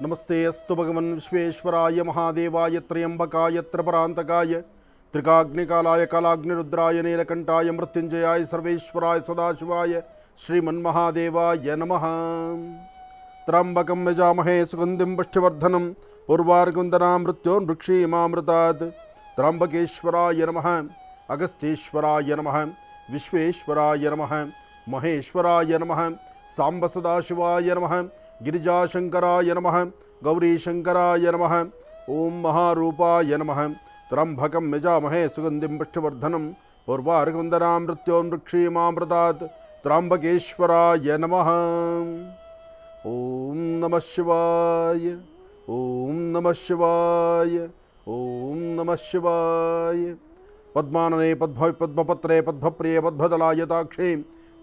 नमस्ते अस्तु भगवन् विश्वेश्वराय महादेवाय त्र्यंबकाय त्रिपुरान्तकाय त्रिकाग्निकालाय कालाग्निरुद्राय नीलकंठाय मृत्युंजयाय सर्वेश्वराय सदाशिवाय श्रीमन्महादेवाय नमः। त्र्यंबकं यजामहे सुगन्धिं पुष्टिवर्धनं पूर्वार्गवन्दनां मृत्योर्मुक्षीयमामृतात्। त्र्यंबकेश्वराय नमः, अगस्त्येश्वराय नमः, विश्वेश्वराय नमः, महेश्वराय नमः, सांब सदाशिवाय नमः, गिरिजाशंकराय नमः, गौरीशंकराय नमः, ओम महारूपाय नमः। त्र्यंबकं यजामहे सुगन्धिं पुष्टिवर्धनं पूर्वार्गवन्दनां मृत्योर्मुक्षीयमामृतात्। त्र्यंबकेश्वराय नमः। ओम नमः शिवाय, ओम नमः शिवाय, ओम नमः शिवाय। पद्मानने पद्मपत्रे पद्मप्रिये पद्मदलायताक्षे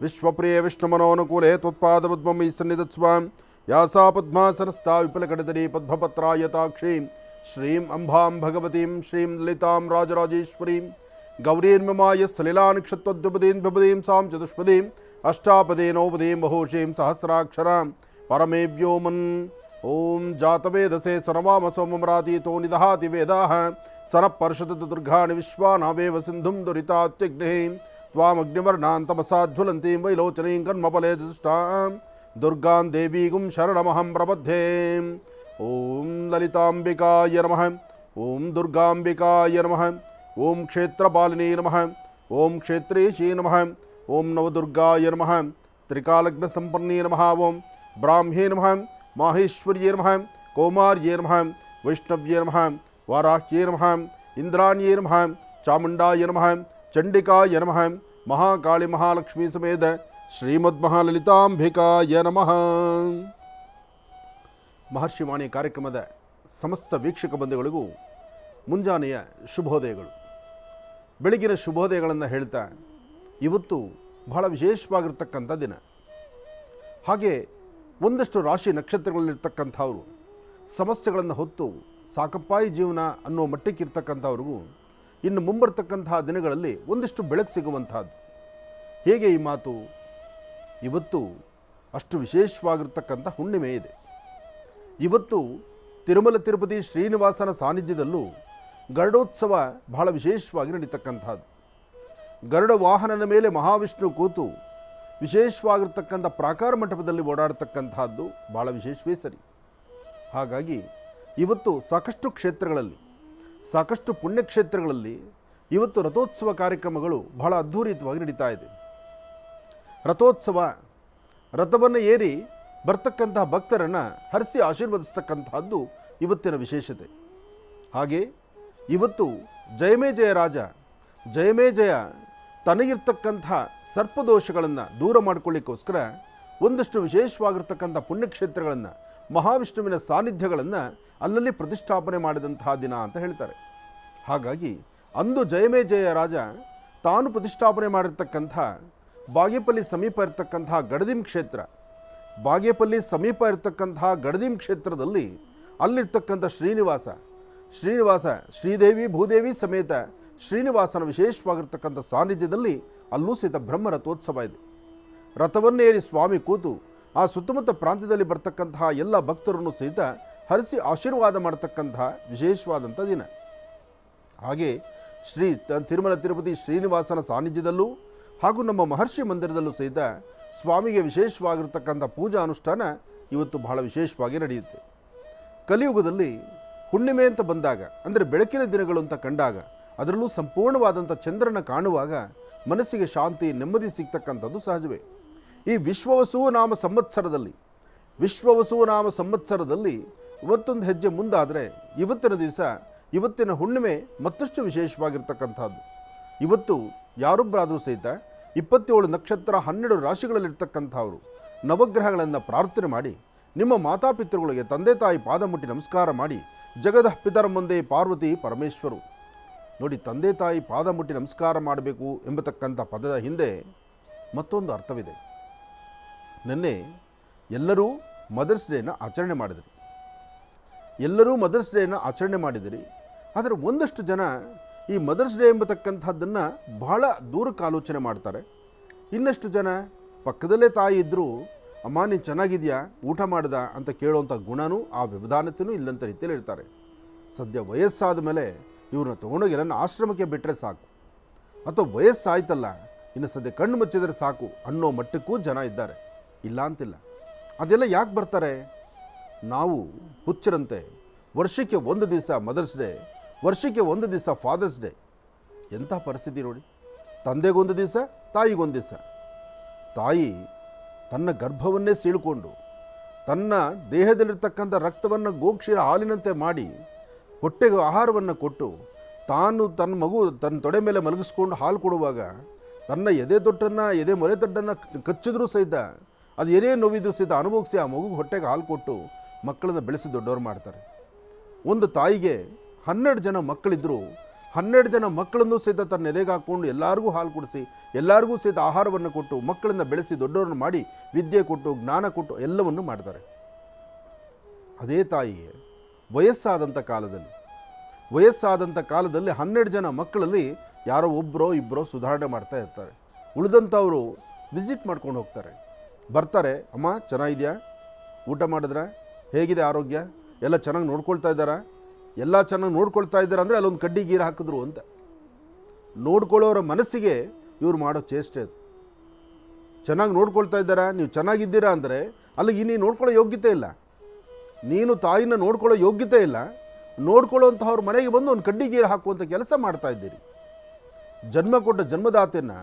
विश्वप्रिय विष्णुमनोनुकूले त्वत्पादपद्ममयि सन्निधत्स्वां या सा पद्मासनस्था विपुलकटितरी पद्मपत्रायताक्षी श्रीं अम्बां भगवतीं श्रीं ललितां राजराजेश्वरीं गौरीर्ममाय सलिलानक्षत्रोद्युपदीं विपदीं सां चतुष्पदीं अष्टापदे नौपदीं बहुषीं सहस्राक्षरां परमे व्योमन्। ओं जातवेदसे सर्वाम सोममरातीतो निदहाति वेदाः सरपर्षद दुर्गाणि विश्वानावेव सिन्धुं दुरितात्यग्निः त्वामग्निवर्णान्तमसाज्वलन्तीं वैलोचनीं कर्मफले दुष्टां दुर्गां देवीगुं शरणमहं प्रपद्ये। ओं ललिताम्बिकाय नमः, ओं दुर्गाम्बिकाय नमः, ओं क्षेत्रपालिनी नमः, ओं क्षेत्रेशी नमः, ओं नवदुर्गाय नमः, त्रिकालग्नसम्पन्नी नमः, ओं ब्राह्म्ये नमः, माहेश्वर्ये नमः, कौमार्ये नमः, वैष्णव्ये नमः, वाराह्ये नमः, इंद्राण्ये नमः, चामुण्डाय नमः, चंडिकाय नमः, महाकाली महालक्ष्मी समेत ಶ್ರೀಮದ್ಮಹಾಲಲಿತಾಂಬಿಕಾಯ ನಮಃ. ಮಹರ್ಷಿವಾಣಿ ಕಾರ್ಯಕ್ರಮದ ಸಮಸ್ತ ವೀಕ್ಷಕ ಬಂಧುಗಳಿಗೂ ಮುಂಜಾನೆಯ ಶುಭೋದಯಗಳು. ಬೆಳಗಿನ ಶುಭೋದಯಗಳನ್ನು ಹೇಳ್ತಾ ಇವತ್ತು ಬಹಳ ವಿಶೇಷವಾಗಿರ್ತಕ್ಕಂಥ ದಿನ. ಹಾಗೆ ಒಂದಷ್ಟು ರಾಶಿ ನಕ್ಷತ್ರಗಳಲ್ಲಿರ್ತಕ್ಕಂಥವರು ಸಮಸ್ಯೆಗಳನ್ನು ಹೊತ್ತು ಸಾಕಪ್ಪಾಯಿ ಜೀವನ ಅನ್ನೋ ಮಟ್ಟಕ್ಕಿರ್ತಕ್ಕಂಥವ್ರಿಗೂ ಇನ್ನು ಮುಂಬರ್ತಕ್ಕಂತಹ ದಿನಗಳಲ್ಲಿ ಒಂದಿಷ್ಟು ಬೆಳಕು ಸಿಗುವಂಥದ್ದು. ಹೇಗೆ ಈ ಮಾತು? ಇವತ್ತು ಅಷ್ಟು ವಿಶೇಷವಾಗಿರ್ತಕ್ಕಂಥ ಹುಣ್ಣಿಮೆ ಇದೆ. ಇವತ್ತು ತಿರುಮಲ ತಿರುಪತಿ ಶ್ರೀನಿವಾಸನ ಸಾನ್ನಿಧ್ಯದಲ್ಲೂ ಗರುಡೋತ್ಸವ ಬಹಳ ವಿಶೇಷವಾಗಿ ನಡೀತಕ್ಕಂಥದ್ದು. ಗರುಡ ವಾಹನನ ಮೇಲೆ ಮಹಾವಿಷ್ಣು ಕೂತು ವಿಶೇಷವಾಗಿರ್ತಕ್ಕಂಥ ಪ್ರಾಕಾರ ಮಂಟಪದಲ್ಲಿ ಓಡಾಡ್ತಕ್ಕಂಥದ್ದು ಬಹಳ ವಿಶೇಷವೇ ಸರಿ. ಹಾಗಾಗಿ ಇವತ್ತು ಸಾಕಷ್ಟು ಕ್ಷೇತ್ರಗಳಲ್ಲಿ, ಸಾಕಷ್ಟು ಪುಣ್ಯಕ್ಷೇತ್ರಗಳಲ್ಲಿ ಇವತ್ತು ರಥೋತ್ಸವ ಕಾರ್ಯಕ್ರಮಗಳು ಬಹಳ ಅದ್ಧೂರಿತವಾಗಿ ನಡೀತಾ ಇದೆ. ರಥೋತ್ಸವ, ರಥವನ್ನು ಏರಿ ಬರ್ತಕ್ಕಂತಹ ಭಕ್ತರನ್ನು ಹರಿಸಿ ಆಶೀರ್ವದಿಸ್ತಕ್ಕಂತಹದ್ದು ಇವತ್ತಿನ ವಿಶೇಷತೆ. ಹಾಗೆ ಇವತ್ತು ಜಯಮೇಜಯ ರಾಜ ಜಯಮೇಜಯ ತನಗಿರ್ತಕ್ಕಂಥ ಸರ್ಪದೋಷಗಳನ್ನು ದೂರ ಮಾಡಿಕೊಳ್ಳಿಕ್ಕೋಸ್ಕರ ಒಂದಷ್ಟು ವಿಶೇಷವಾಗಿರ್ತಕ್ಕಂಥ ಪುಣ್ಯಕ್ಷೇತ್ರಗಳನ್ನು, ಮಹಾವಿಷ್ಣುವಿನ ಸಾನ್ನಿಧ್ಯಗಳನ್ನು ಅಲ್ಲಲ್ಲಿ ಪ್ರತಿಷ್ಠಾಪನೆ ಮಾಡಿದಂತಹ ದಿನ ಅಂತ ಹೇಳ್ತಾರೆ. ಹಾಗಾಗಿ ಅಂದು ಜಯಮೇಜಯ ರಾಜ ತಾನು ಪ್ರತಿಷ್ಠಾಪನೆ ಮಾಡಿರ್ತಕ್ಕಂಥ ಬಾಗೇಪಲ್ಲಿ ಸಮೀಪ ಇರತಕ್ಕಂತಹ ಗಡದಿಂ ಕ್ಷೇತ್ರ, ಬಾಗೇಪಲ್ಲಿ ಸಮೀಪ ಇರತಕ್ಕಂತಹ ಗಡದಿಂ ಕ್ಷೇತ್ರದಲ್ಲಿ ಅಲ್ಲಿರ್ತಕ್ಕಂಥ ಶ್ರೀನಿವಾಸ ಶ್ರೀದೇವಿ ಭೂದೇವಿ ಸಮೇತ ಶ್ರೀನಿವಾಸನ ವಿಶೇಷವಾಗಿರ್ತಕ್ಕಂಥ ಸಾನ್ನಿಧ್ಯದಲ್ಲಿ ಅಲ್ಲೂ ಸಹಿತ ಬ್ರಹ್ಮ ರಥೋತ್ಸವ ಇದೆ. ರಥವನ್ನೇರಿ ಸ್ವಾಮಿ ಕೂತು ಆ ಸುತ್ತಮುತ್ತ ಪ್ರಾಂತ್ಯದಲ್ಲಿ ಬರ್ತಕ್ಕಂತಹ ಎಲ್ಲ ಭಕ್ತರನ್ನು ಸಹಿತ ಹರಿಸಿ ಆಶೀರ್ವಾದ ಮಾಡತಕ್ಕಂತಹ ವಿಶೇಷವಾದಂಥ ದಿನ. ಹಾಗೆ ತಿರುಮಲ ತಿರುಪತಿ ಶ್ರೀನಿವಾಸನ ಸಾನ್ನಿಧ್ಯದಲ್ಲೂ ಹಾಗೂ ನಮ್ಮ ಮಹರ್ಷಿ ಮಂದಿರದಲ್ಲೂ ಸಹಿತ ಸ್ವಾಮಿಗೆ ವಿಶೇಷವಾಗಿರ್ತಕ್ಕಂಥ ಪೂಜಾ ಅನುಷ್ಠಾನ ಇವತ್ತು ಬಹಳ ವಿಶೇಷವಾಗಿ ನಡೆಯುತ್ತೆ. ಕಲಿಯುಗದಲ್ಲಿ ಹುಣ್ಣಿಮೆ ಅಂತ ಬಂದಾಗ, ಅಂದರೆ ಬೆಳಕಿನ ದಿನಗಳು ಅಂತ ಕಂಡಾಗ, ಅದರಲ್ಲೂ ಸಂಪೂರ್ಣವಾದಂಥ ಚಂದ್ರನ ಕಾಣುವಾಗ ಮನಸ್ಸಿಗೆ ಶಾಂತಿ, ನೆಮ್ಮದಿ ಸಿಗ್ತಕ್ಕಂಥದ್ದು ಸಹಜವೇ. ಈ ವಿಶ್ವವಸು ನಾಮ ಸಂವತ್ಸರದಲ್ಲಿ ಇವತ್ತೊಂದು ಹೆಜ್ಜೆ ಮುಂದಾದರೆ ಇವತ್ತಿನ ದಿವಸ, ಇವತ್ತಿನ ಹುಣ್ಣಿಮೆ ಮತ್ತಷ್ಟು ವಿಶೇಷವಾಗಿರ್ತಕ್ಕಂಥದ್ದು. ಇವತ್ತು ಯಾರೊಬ್ಬರಾದರೂ ಸಹಿತ 27 ನಕ್ಷತ್ರ 12 ರಾಶಿಗಳಲ್ಲಿರ್ತಕ್ಕಂಥವರು ನವಗ್ರಹಗಳನ್ನು ಪ್ರಾರ್ಥನೆ ಮಾಡಿ, ನಿಮ್ಮ ಮಾತಾಪಿತೃಗಳಿಗೆ ತಂದೆ ತಾಯಿ ಪಾದ ಮುಟ್ಟಿ ನಮಸ್ಕಾರ ಮಾಡಿ, ಜಗದ ಪಿತರ ಮುಂದೆ ಪಾರ್ವತಿ ಪರಮೇಶ್ವರು. ನೋಡಿ, ತಂದೆ ತಾಯಿ ಪಾದ ಮುಟ್ಟಿ ನಮಸ್ಕಾರ ಮಾಡಬೇಕು ಎಂಬತಕ್ಕಂಥ ಪದದ ಹಿಂದೆ ಮತ್ತೊಂದು ಅರ್ಥವಿದೆ. ನಿನ್ನೆ ಎಲ್ಲರೂ ಮದರ್ಸ್ ಡೇನ ಆಚರಣೆ ಮಾಡಿದಿರಿ. ಆದರೆ ಒಂದಷ್ಟು ಜನ ಈ ಮದರ್ಸ್ ಡೇ ಎಂಬತಕ್ಕಂಥದ್ದನ್ನು ಬಹಳ ದೂರಕ್ಕೆ ಆಲೋಚನೆ ಮಾಡ್ತಾರೆ. ಇನ್ನಷ್ಟು ಜನ ಪಕ್ಕದಲ್ಲೇ ತಾಯಿ ಇದ್ದರೂ ಅಮ್ಮ ನೀನು ಚೆನ್ನಾಗಿದೆಯಾ, ಊಟ ಮಾಡ್ದ ಅಂತ ಕೇಳುವಂಥ ಗುಣನೂ ಆ ವ್ಯವಧಾನತೆಯೂ ಇಲ್ಲಂಥ ರೀತಿಯಲ್ಲಿ ಇರ್ತಾರೆ. ಸದ್ಯ ವಯಸ್ಸಾದ ಮೇಲೆ ಇವ್ರನ್ನ ತೊಗೊಂಡೋಗಿ ನನ್ನ ಆಶ್ರಮಕ್ಕೆ ಬಿಟ್ಟರೆ ಸಾಕು, ಅಥವಾ ವಯಸ್ಸಾಯ್ತಲ್ಲ ಇನ್ನು ಸದ್ಯ ಕಣ್ಣು ಮುಚ್ಚಿದರೆ ಸಾಕು ಅನ್ನೋ ಮಟ್ಟಕ್ಕೂ ಜನ ಇದ್ದಾರೆ, ಇಲ್ಲ ಅಂತಿಲ್ಲ. ಅದೆಲ್ಲ ಯಾಕೆ ಬರ್ತಾರೆ? ನಾವು ಹುಚ್ಚರಂತೆ ವರ್ಷಕ್ಕೆ ಒಂದು ದಿವಸ ಮದರ್ಸ್ ಡೇ, ವರ್ಷಕ್ಕೆ ಒಂದು ದಿವಸ ಫಾದರ್ಸ್ ಡೇ. ಎಂಥ ಪರಿಸ್ಥಿತಿ ನೋಡಿ. ತಂದೆಗೊಂದು ದಿವಸ, ತಾಯಿಗೊಂದು ದಿವಸ. ತಾಯಿ ತನ್ನ ಗರ್ಭವನ್ನೇ ಸೀಳ್ಕೊಂಡು ತನ್ನ ದೇಹದಲ್ಲಿರ್ತಕ್ಕಂಥ ರಕ್ತವನ್ನು ಗೋಕ್ಷೀರ ಹಾಲಿನಂತೆ ಮಾಡಿ ಹೊಟ್ಟೆಗೆ ಆಹಾರವನ್ನು ಕೊಟ್ಟು ತಾನು ತನ್ನ ಮಗು ತನ್ನ ತೊಡೆ ಮೇಲೆ ಮಲಗಿಸ್ಕೊಂಡು ಹಾಲು ಕೊಡುವಾಗ ತನ್ನ ಎದೆ ಮೊರೆ ತೊಟ್ಟನ್ನು ಕಚ್ಚಿದ್ರೂ ಸಹಿತ ಅದು ಏನೇ ನೋವಿದ್ರೂ ಸಹಿತ ಅನುಭವಿಸಿ ಆ ಮಗುಗೆ ಹೊಟ್ಟೆಗೆ ಹಾಲು ಕೊಟ್ಟು ಮಕ್ಕಳನ್ನು ಬೆಳೆಸಿ ದೊಡ್ಡವರು ಮಾಡ್ತಾರೆ. ಒಂದು ತಾಯಿಗೆ 12 ಜನ ಮಕ್ಕಳಿದ್ದರೂ 12 ಜನ ಮಕ್ಕಳನ್ನು ಸಹಿತ ತನ್ನ ಎದೆಗೆ ಹಾಕ್ಕೊಂಡು ಎಲ್ಲರಿಗೂ ಹಾಲು ಕುಡಿಸಿ ಎಲ್ಲರಿಗೂ ಸಹಿತ ಆಹಾರವನ್ನು ಕೊಟ್ಟು ಮಕ್ಕಳನ್ನು ಬೆಳೆಸಿ ದೊಡ್ಡವ್ರನ್ನ ಮಾಡಿ ವಿದ್ಯೆ ಕೊಟ್ಟು ಜ್ಞಾನ ಕೊಟ್ಟು ಎಲ್ಲವನ್ನು ಮಾಡ್ತಾರೆ. ಅದೇ ತಾಯಿಗೆ ವಯಸ್ಸಾದಂಥ ಕಾಲದಲ್ಲಿ 12 ಜನ ಮಕ್ಕಳಲ್ಲಿ ಯಾರೋ ಒಬ್ಬರೋ ಇಬ್ಬರೋ ಸುಧಾರಣೆ ಮಾಡ್ತಾ ಇರ್ತಾರೆ. ಉಳಿದಂಥವರು ವಿಸಿಟ್ ಮಾಡ್ಕೊಂಡು ಹೋಗ್ತಾರೆ, ಬರ್ತಾರೆ. ಅಮ್ಮ ಚೆನ್ನಾಗಿದೆಯಾ, ಊಟ ಮಾಡಿದ್ರೆ ಹೇಗಿದೆ ಆರೋಗ್ಯ, ಎಲ್ಲ ಚೆನ್ನಾಗಿ ನೋಡ್ಕೊಳ್ತಾ ಇದ್ದಾರಾ, ಎಲ್ಲ ಚೆನ್ನಾಗಿ ನೋಡ್ಕೊಳ್ತಾ ಇದ್ದಾರೆ ಅಂದರೆ ಅಲ್ಲೊಂದು ಕಡ್ಡಿ ಗೀರು ಹಾಕಿದ್ರು ಅಂತ. ನೋಡ್ಕೊಳ್ಳೋರ ಮನಸ್ಸಿಗೆ ಇವ್ರು ಮಾಡೋ ಚೇಷ್ಟೆ ಅದು. ಚೆನ್ನಾಗಿ ನೋಡ್ಕೊಳ್ತಾ ಇದ್ದಾರಾ, ನೀವು ಚೆನ್ನಾಗಿದ್ದೀರಾ ಅಂದರೆ ಅಲ್ಲಿಗೆ ನೀನು ನೋಡ್ಕೊಳ್ಳೋ ಯೋಗ್ಯತೆ ಇಲ್ಲ, ನೀನು ತಾಯಿನ ನೋಡ್ಕೊಳ್ಳೋ ಯೋಗ್ಯತೆ ಇಲ್ಲ. ನೋಡ್ಕೊಳ್ಳೋಂಥವ್ರ ಮನೆಗೆ ಬಂದು ಒಂದು ಕಡ್ಡಿ ಗೀರು ಹಾಕುವಂಥ ಕೆಲಸ ಮಾಡ್ತಾ ಇದ್ದೀರಿ. ಜನ್ಮ ಕೊಟ್ಟ ಜನ್ಮದಾತೆಯನ್ನು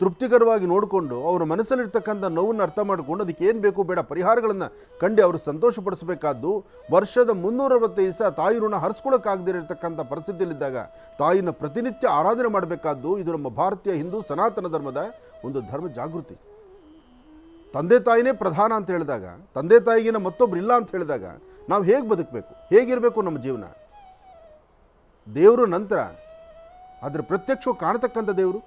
ತೃಪ್ತಿಕರವಾಗಿ ನೋಡಿಕೊಂಡು ಅವರ ಮನಸ್ಸಲ್ಲಿರ್ತಕ್ಕಂಥ ನೋವನ್ನು ಅರ್ಥ ಮಾಡಿಕೊಂಡು ಅದಕ್ಕೆ ಏನು ಬೇಕು ಬೇಡ ಪರಿಹಾರಗಳನ್ನು ಕಂಡು ಅವರು ಸಂತೋಷಪಡಿಸಬೇಕಾದ್ದು. ವರ್ಷದ 365 ದಿವಸ ತಾಯಿ ಋಣ ಹರಿಸ್ಕೊಳ್ಳೋಕ್ಕಾಗದಿರತಕ್ಕಂಥ ಪರಿಸ್ಥಿತಿಯಲ್ಲಿದ್ದಾಗ ತಾಯಿನ ಪ್ರತಿನಿತ್ಯ ಆರಾಧನೆ ಮಾಡಬೇಕಾದ್ದು. ಇದು ನಮ್ಮ ಭಾರತೀಯ ಹಿಂದೂ ಸನಾತನ ಧರ್ಮದ ಒಂದು ಧರ್ಮ ಜಾಗೃತಿ. ತಂದೆ ತಾಯಿನೇ ಪ್ರಧಾನ ಅಂತ ಹೇಳಿದಾಗ, ತಂದೆ ತಾಯಿಗಿನ ಮತ್ತೊಬ್ರು ಇಲ್ಲ ಅಂತ ಹೇಳಿದಾಗ ನಾವು ಹೇಗೆ ಬದುಕಬೇಕು, ಹೇಗಿರಬೇಕು ನಮ್ಮ ಜೀವನ? ದೇವರು ನಂತರ, ಆದರೆ ಪ್ರತ್ಯಕ್ಷವಾಗಿ ಕಾಣತಕ್ಕಂಥ ದೇವರು.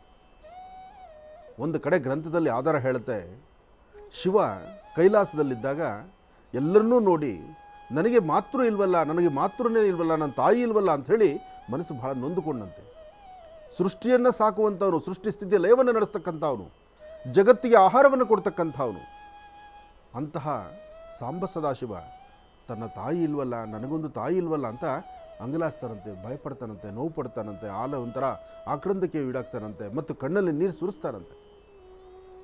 ಒಂದು ಕಡೆ ಗ್ರಂಥದಲ್ಲಿ ಆಧಾರ ಹೇಳುತ್ತೆ, ಶಿವ ಕೈಲಾಸದಲ್ಲಿದ್ದಾಗ ಎಲ್ಲರನ್ನೂ ನೋಡಿ ನನಗೆ ಮಾತೃ ಇಲ್ವಲ್ಲ, ನನಗೆ ಮಾತೃನೇ ಇಲ್ವಲ್ಲ, ನನ್ನ ತಾಯಿ ಇಲ್ವಲ್ಲ ಅಂಥೇಳಿ ಮನಸ್ಸು ಬಹಳ ನೊಂದುಕೊಂಡಂತೆ. ಸೃಷ್ಟಿಯನ್ನು ಸಾಕುವಂಥವನು, ಸೃಷ್ಟಿ ಸ್ಥಿತಿಯ ಲಯವನ್ನು ನಡೆಸ್ತಕ್ಕಂಥವನು, ಜಗತ್ತಿಗೆ ಆಹಾರವನ್ನು ಕೊಡ್ತಕ್ಕಂಥವನು, ಅಂತಹ ಸಾಂಬ ಸದಾಶಿವ ತನ್ನ ತಾಯಿ ಇಲ್ವಲ್ಲ, ನನಗೊಂದು ತಾಯಿ ಇಲ್ವಲ್ಲ ಅಂತ ಅಂಗಲಾಸ್ತಾನಂತೆ, ಭಯಪಡ್ತಾನಂತೆ, ನೋವು ಪಡ್ತಾನಂತೆ, ಒಂಥರ ಆಕ್ರಂದಕ್ಕೆ ಈಡಾಗ್ತಾನಂತೆ ಮತ್ತು ಕಣ್ಣಲ್ಲಿ ನೀರು ಸುರಿಸ್ತಾನಂತೆ.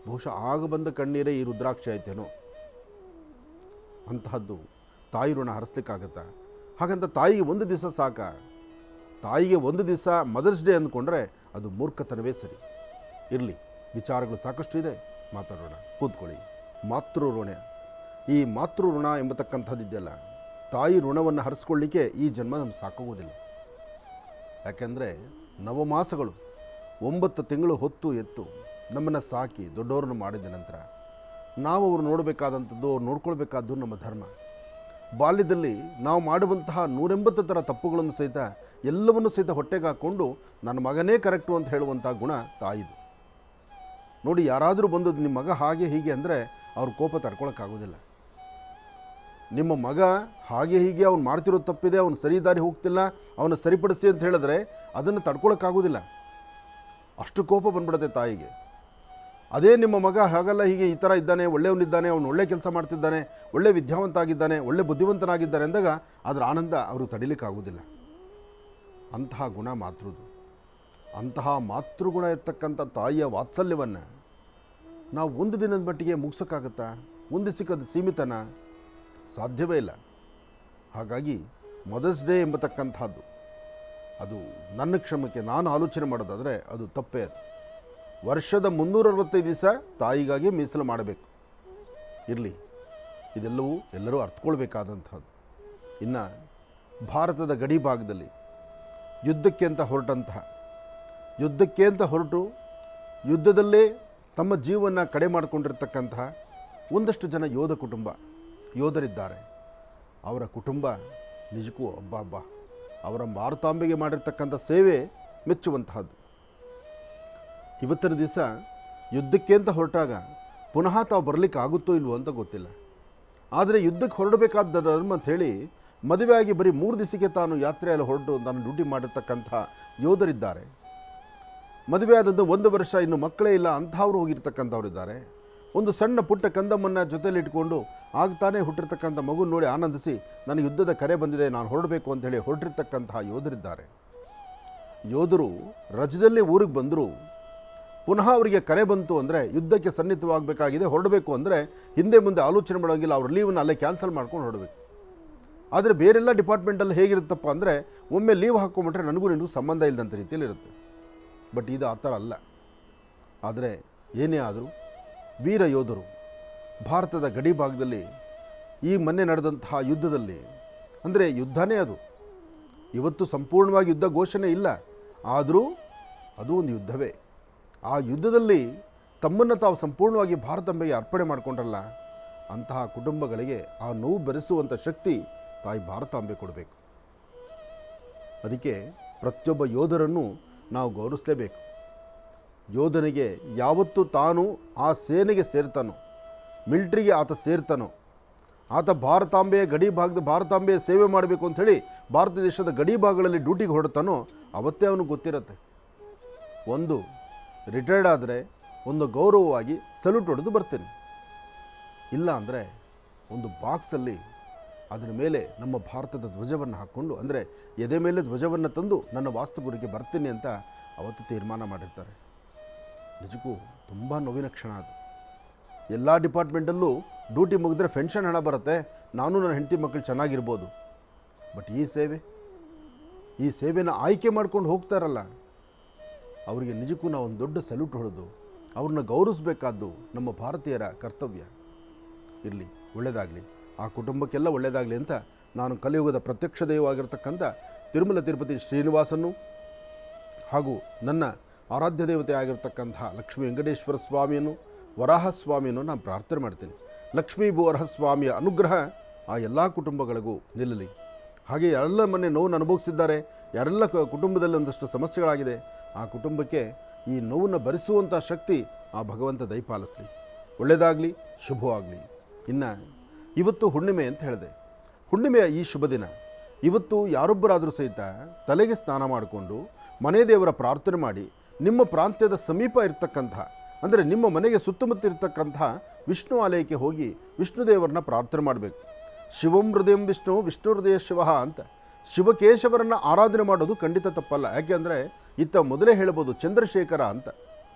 ಬಹುಶಃ ಆಗ ಬಂದ ಕಣ್ಣೀರೇ ಈ ರುದ್ರಾಕ್ಷಿ ಆಯ್ತೇನೋ. ಅಂತಹದ್ದು ತಾಯಿ ಋಣ ಹರಿಸ್ಲಿಕ್ಕಾಗತ್ತಾ? ಹಾಗಂತ ತಾಯಿಗೆ ಒಂದು ದಿವಸ ಸಾಕ? ತಾಯಿಗೆ ಒಂದು ದಿವಸ ಮದರ್ಸ್ ಡೇ ಅಂದ್ಕೊಂಡ್ರೆ ಅದು ಮೂರ್ಖತನವೇ ಸರಿ. ಇರಲಿ, ವಿಚಾರಗಳು ಸಾಕಷ್ಟು ಇದೆ, ಮಾತಾಡೋಣ, ಕೂತ್ಕೊಳ್ಳಿ. ಮಾತೃ ಋಣ, ಈ ಮಾತೃ ಋಣ ಎಂಬತಕ್ಕಂಥದ್ದಿದೆಯಲ್ಲ, ತಾಯಿ ಋಣವನ್ನು ಹರಿಸ್ಕೊಳ್ಳಿಕ್ಕೆ ಈ ಜನ್ಮ ನಮ್ಗೆ ಸಾಕಾಗೋದಿಲ್ಲ. ಯಾಕೆಂದರೆ ನವಮಾಸಗಳು 9 ತಿಂಗಳು ಹೊತ್ತು ಎತ್ತು ನಮ್ಮನ್ನು ಸಾಕಿ ದೊಡ್ಡವ್ರನ್ನ ಮಾಡಿದ ನಂತರ ನಾವು ಅವ್ರು ನೋಡಬೇಕಾದಂಥದ್ದು, ಅವ್ರು ನೋಡ್ಕೊಳ್ಬೇಕಾದ್ದು ನಮ್ಮ ಧರ್ಮ. ಬಾಲ್ಯದಲ್ಲಿ ನಾವು ಮಾಡುವಂತಹ 180 ಥರ ತಪ್ಪುಗಳನ್ನು ಸಹಿತ ಎಲ್ಲವನ್ನೂ ಸಹಿತ ಹೊಟ್ಟೆಗೆ ಹಾಕ್ಕೊಂಡು ನನ್ನ ಮಗನೇ ಕರೆಕ್ಟು ಅಂತ ಹೇಳುವಂಥ ಗುಣ ತಾಯಿದು. ನೋಡಿ, ಯಾರಾದರೂ ಬಂದು ನಿಮ್ಮ ಮಗ ಹಾಗೆ ಹೀಗೆ ಅಂದರೆ ಅವ್ರ ಕೋಪ ತಡ್ಕೊಳಕ್ಕಾಗೋದಿಲ್ಲ. ನಿಮ್ಮ ಮಗ ಹಾಗೆ ಹೀಗೆ ಅವ್ನು ಮಾಡ್ತಿರೋ ತಪ್ಪಿದೆ, ಅವ್ನು ಸರಿ ದಾರಿ ಹೋಗ್ತಿಲ್ಲ, ಅವನು ಸರಿಪಡಿಸಿ ಅಂತ ಹೇಳಿದ್ರೆ ಅದನ್ನು ತಡ್ಕೊಳಕ್ಕಾಗೋದಿಲ್ಲ. ಅಷ್ಟು ಕೋಪ ಬಂದ್ಬಿಡುತ್ತೆ ತಾಯಿಗೆ. ಅದೇ ನಿಮ್ಮ ಮಗ ಹಾಗಲ್ಲ, ಹೀಗೆ ಈ ಥರ ಇದ್ದಾನೆ, ಒಳ್ಳೆಯವನಿದ್ದಾನೆ, ಅವನು ಒಳ್ಳೆ ಕೆಲಸ ಮಾಡ್ತಿದ್ದಾನೆ, ಒಳ್ಳೆ ವಿದ್ಯಾವಂತ ಆಗಿದ್ದಾನೆ, ಒಳ್ಳೆ ಬುದ್ಧಿವಂತನಾಗಿದ್ದಾನೆ ಅಂದಾಗ ಅದರ ಆನಂದ ಅವರು ತಡಿಲಿಕ್ಕಾಗೋದಿಲ್ಲ. ಅಂತಹ ಗುಣ ಮಾತೃದು. ಅಂತಹ ಮಾತೃಗುಣ ಇರ್ತಕ್ಕಂಥ ತಾಯಿಯ ವಾತ್ಸಲ್ಯವನ್ನು ನಾವು ಒಂದು ದಿನದ ಮಟ್ಟಿಗೆ ಮುಗಿಸೋಕ್ಕಾಗತ್ತಾ? ಒಂದು ಸಿಕ್ಕದು ಸೀಮಿತನ? ಸಾಧ್ಯವೇ ಇಲ್ಲ. ಹಾಗಾಗಿ ಮದರ್ಸ್ ಡೇ ಎಂಬತಕ್ಕಂಥದ್ದು ಅದು ನನ್ನ ಕ್ಷಮಕ್ಕೆ ನಾನು ಆಲೋಚನೆ ಮಾಡೋದಾದರೆ ಅದು ತಪ್ಪೇ. ಅದು ವರ್ಷದ 365 ದಿವಸ ತಾಯಿಗಾಗಿ ಮೀಸಲು ಮಾಡಬೇಕು. ಇರಲಿ, ಇದೆಲ್ಲವೂ ಎಲ್ಲರೂ ಅರ್ಥಕೊಳ್ಬೇಕಾದಂಥದ್ದು. ಇನ್ನು ಭಾರತದ ಗಡಿ ಭಾಗದಲ್ಲಿ ಯುದ್ಧಕ್ಕೆ ಅಂತ ಹೊರಟು ಯುದ್ಧದಲ್ಲೇ ತಮ್ಮ ಜೀವನ ಕಡೆ ಮಾಡಿಕೊಂಡಿರ್ತಕ್ಕಂತಹ ಒಂದಷ್ಟು ಜನ ಯೋಧರಿದ್ದಾರೆ. ಅವರ ಕುಟುಂಬ ನಿಜಕ್ಕೂ ಅಬ್ಬ ಅವರ ಮಾರುತಾಂಬೆಗೆ ಮಾಡಿರ್ತಕ್ಕಂಥ ಸೇವೆ ಮೆಚ್ಚುವಂತಹದ್ದು. ಇವತ್ತಿನ ದಿವಸ ಯುದ್ಧಕ್ಕೆ ಅಂತ ಹೊರಟಾಗ ಪುನಃ ತಾವು ಬರಲಿಕ್ಕೆ ಆಗುತ್ತೋ ಇಲ್ವೋ ಅಂತ ಗೊತ್ತಿಲ್ಲ. ಆದರೆ ಯುದ್ಧಕ್ಕೆ ಹೊರಡಬೇಕಾದ ಧರ್ಮ ಅಂಥೇಳಿ ಮದುವೆ ಆಗಿ ಬರೀ 3 ದಿವಸಕ್ಕೆ ತಾನು ಯಾತ್ರೆಯಲ್ಲಿ ಹೊರಟು ನಾನು ಡ್ಯೂಟಿ ಮಾಡಿರ್ತಕ್ಕಂಥ ಯೋಧರಿದ್ದಾರೆ. ಮದುವೆ ಆದದ್ದು 1 ವರ್ಷ ಇನ್ನು ಮಕ್ಕಳೇ ಇಲ್ಲ ಅಂಥವ್ರು ಹೋಗಿರ್ತಕ್ಕಂಥವ್ರಿದ್ದಾರೆ. ಒಂದು ಸಣ್ಣ ಪುಟ್ಟ ಕಂದಮ್ಮನ್ನು ಜೊತೆಯಲ್ಲಿ ಇಟ್ಕೊಂಡು ಆಗ ತಾನೇ ಹುಟ್ಟಿರ್ತಕ್ಕಂಥ ಮಗು ನೋಡಿ ಆನಂದಿಸಿ ನನಗೆ ಯುದ್ಧದ ಕರೆ ಬಂದಿದೆ, ನಾನು ಹೊರಡಬೇಕು ಅಂತೇಳಿ ಹೊರಟಿರ್ತಕ್ಕಂತಹ ಯೋಧರಿದ್ದಾರೆ. ಯೋಧರು ರಜದಲ್ಲಿ ಊರಿಗೆ ಬಂದರೂ ಪುನಃ ಅವರಿಗೆ ಕರೆ ಬಂತು ಅಂದರೆ ಯುದ್ಧಕ್ಕೆ ಸನ್ನಿಹಿತವಾಗಬೇಕಾಗಿದೆ, ಹೊರಡಬೇಕು ಅಂದರೆ ಹಿಂದೆ ಮುಂದೆ ಆಲೋಚನೆ ಮಾಡೋಂಗಿಲ್ಲ, ಅವ್ರ ಲೀವನ್ನು ಅಲ್ಲೇ ಕ್ಯಾನ್ಸಲ್ ಮಾಡ್ಕೊಂಡು ಹೊರಡಬೇಕು. ಆದರೆ ಬೇರೆಲ್ಲ ಡಿಪಾರ್ಟ್ಮೆಂಟಲ್ಲಿ ಹೇಗಿರುತ್ತಪ್ಪ ಅಂದರೆ ಒಮ್ಮೆ ಲೀವ್ ಹಾಕ್ಕೊಂಬಿಟ್ರೆ ನನಗೂ ನಿನಗೂ ಸಂಬಂಧ ಇಲ್ಲದಂಥ ರೀತಿಯಲ್ಲಿ ಇರುತ್ತೆ. ಬಟ್ ಇದು ಆ ಥರ ಅಲ್ಲ. ಆದರೆ ಏನೇ ಆದರೂ ವೀರ ಯೋಧರು ಭಾರತದ ಗಡಿ ಭಾಗದಲ್ಲಿ ಈ ಮೊನ್ನೆ ನಡೆದಂತಹ ಯುದ್ಧದಲ್ಲಿ, ಅಂದರೆ ಯುದ್ಧನೇ ಅದು, ಇವತ್ತು ಸಂಪೂರ್ಣವಾಗಿ ಯುದ್ಧ ಘೋಷಣೆ ಇಲ್ಲ, ಆದರೂ ಅದು ಒಂದು ಯುದ್ಧವೇ. ಆ ಯುದ್ಧದಲ್ಲಿ ತಮ್ಮನ್ನು ತಾವು ಸಂಪೂರ್ಣವಾಗಿ ಭಾರತಾಂಬೆಗೆ ಅರ್ಪಣೆ ಮಾಡಿಕೊಂಡ್ರಲ್ಲ, ಅಂತಹ ಕುಟುಂಬಗಳಿಗೆ ಆ ನೋವು ಬೆರೆಸುವಂಥ ಶಕ್ತಿ ತಾಯಿ ಭಾರತಾಂಬೆ ಕೊಡಬೇಕು. ಅದಕ್ಕೆ ಪ್ರತಿಯೊಬ್ಬ ಯೋಧರನ್ನು ನಾವು ಗೌರವಿಸಲೇಬೇಕು. ಯೋಧನಿಗೆ ಯಾವತ್ತೂ ತಾನು ಆ ಸೇನೆಗೆ ಸೇರ್ತಾನೋ, ಮಿಲಿಟ್ರಿಗೆ ಆತ ಸೇರ್ತಾನೋ, ಆತ ಭಾರತಾಂಬೆಯ ಗಡಿ ಭಾಗದ ಭಾರತಾಂಬೆಯ ಸೇವೆ ಮಾಡಬೇಕು ಅಂಥೇಳಿ ಭಾರತ ದೇಶದ ಗಡಿ ಭಾಗಗಳಲ್ಲಿ ಡ್ಯೂಟಿಗೆ ಹೊರಡ್ತಾನೋ ಅವತ್ತೇ ಅವನಿಗೆ ಗೊತ್ತಿರುತ್ತೆ. ಒಂದು ರಿಟೈರ್ಡ್ ಆದರೆ ಒಂದು ಗೌರವವಾಗಿ ಸಲ್ಯೂಟ್ ಹೊಡೆದು ಬರ್ತೇನೆ, ಇಲ್ಲ ಅಂದರೆ ಒಂದು ಬಾಕ್ಸಲ್ಲಿ ಅದರ ಮೇಲೆ ನಮ್ಮ ಭಾರತದ ಧ್ವಜವನ್ನು ಹಾಕ್ಕೊಂಡು, ಅಂದರೆ ಎದೆ ಮೇಲೆ ಧ್ವಜವನ್ನು ತಂದು ನನ್ನ ವಾಸ್ತುಗುರಿಗೆ ಬರ್ತೀನಿ ಅಂತ ಅವತ್ತು ತೀರ್ಮಾನ ಮಾಡಿರ್ತಾರೆ. ನಿಜಕ್ಕೂ ತುಂಬ ನೋವಿನ ಕ್ಷಣ ಅದು. ಎಲ್ಲ ಡಿಪಾರ್ಟ್ಮೆಂಟಲ್ಲೂ ಡ್ಯೂಟಿ ಮುಗಿದ್ರೆ ಪೆನ್ಷನ್ ಹಣ ಬರುತ್ತೆ, ನಾನು ನನ್ನ ಹೆಂಡತಿ ಮಕ್ಕಳು ಚೆನ್ನಾಗಿರ್ಬೋದು. ಬಟ್ ಈ ಸೇವೆನ ಆಯ್ಕೆ ಮಾಡ್ಕೊಂಡು ಹೋಗ್ತಾರಲ್ಲ, ಅವರಿಗೆ ನಿಜಕ್ಕೂ ನಾವು ಒಂದು ದೊಡ್ಡ ಸಲ್ಯೂಟ್ ಹೊಡೆದು ಅವ್ರನ್ನ ಗೌರವಿಸಬೇಕಾದ್ದು ನಮ್ಮ ಭಾರತೀಯರ ಕರ್ತವ್ಯ. ಇರಲಿ, ಒಳ್ಳೆಯದಾಗಲಿ, ಆ ಕುಟುಂಬಕ್ಕೆಲ್ಲ ಒಳ್ಳೆಯದಾಗಲಿ ಅಂತ ನಾನು ಕಲಿಯುಗದ ಪ್ರತ್ಯಕ್ಷ ದೈವವಾಗಿರ್ತಕ್ಕಂಥ ತಿರುಮಲ ತಿರುಪತಿ ಶ್ರೀನಿವಾಸನ್ನು ಹಾಗೂ ನನ್ನ ಆರಾಧ್ಯ ದೇವತೆ ಆಗಿರ್ತಕ್ಕಂಥ ಲಕ್ಷ್ಮೀ ವೆಂಕಟೇಶ್ವರ ಸ್ವಾಮಿಯನ್ನು, ವರಾಹ ಸ್ವಾಮಿಯನ್ನು ನಾನು ಪ್ರಾರ್ಥನೆ ಮಾಡ್ತೀನಿ. ಲಕ್ಷ್ಮೀ ವರಾಹ ಸ್ವಾಮಿಯ ಅನುಗ್ರಹ ಆ ಎಲ್ಲ ಕುಟುಂಬಗಳಿಗೂ ನಿಲ್ಲಲಿ. ಹಾಗೆ ಯಾರೆಲ್ಲ ಮೊನ್ನೆ ನೋವನ್ನು ಅನುಭವಿಸಿದ್ದಾರೆ, ಯಾರೆಲ್ಲ ಕುಟುಂಬದಲ್ಲಿ ಒಂದಷ್ಟು ಸಮಸ್ಯೆಗಳಾಗಿದೆ, ಆ ಕುಟುಂಬಕ್ಕೆ ಈ ನೋವನ್ನು ಭರಿಸುವಂಥ ಶಕ್ತಿ ಆ ಭಗವಂತ ದಯಪಾಲಿಸಲಿ. ಒಳ್ಳೆಯದಾಗಲಿ, ಶುಭವಾಗಲಿ. ಇನ್ನು ಇವತ್ತು ಹುಣ್ಣಿಮೆ ಅಂತ ಹೇಳಿದೆ. ಹುಣ್ಣಿಮೆಯ ಈ ಶುಭ ದಿನ ಇವತ್ತು ಯಾರೊಬ್ಬರಾದರೂ ಸಹಿತ ತಲೆಗೆ ಸ್ನಾನ ಮಾಡಿಕೊಂಡು ಮನೆ ದೇವರ ಪ್ರಾರ್ಥನೆ ಮಾಡಿ ನಿಮ್ಮ ಪ್ರಾಂತ್ಯದ ಸಮೀಪ ಇರ್ತಕ್ಕಂಥ, ಅಂದರೆ ನಿಮ್ಮ ಮನೆಗೆ ಸುತ್ತಮುತ್ತ ಇರ್ತಕ್ಕಂಥ ವಿಷ್ಣು ಆಲಯಕ್ಕೆ ಹೋಗಿ ವಿಷ್ಣು ದೇವರನ್ನ ಪ್ರಾರ್ಥನೆ ಮಾಡಬೇಕು. ಶಿವಂ ಹೃದಯಂ ವಿಷ್ಣು, ವಿಷ್ಣು ಹೃದಯ ಶಿವ ಅಂತ ಶಿವಕೇಶವರನ್ನು ಆರಾಧನೆ ಮಾಡೋದು ಖಂಡಿತ ತಪ್ಪಲ್ಲ. ಯಾಕೆ ಅಂದರೆ ಇತ್ತ ಮೊದಲೇ ಹೇಳ್ಬೋದು ಚಂದ್ರಶೇಖರ ಅಂತ.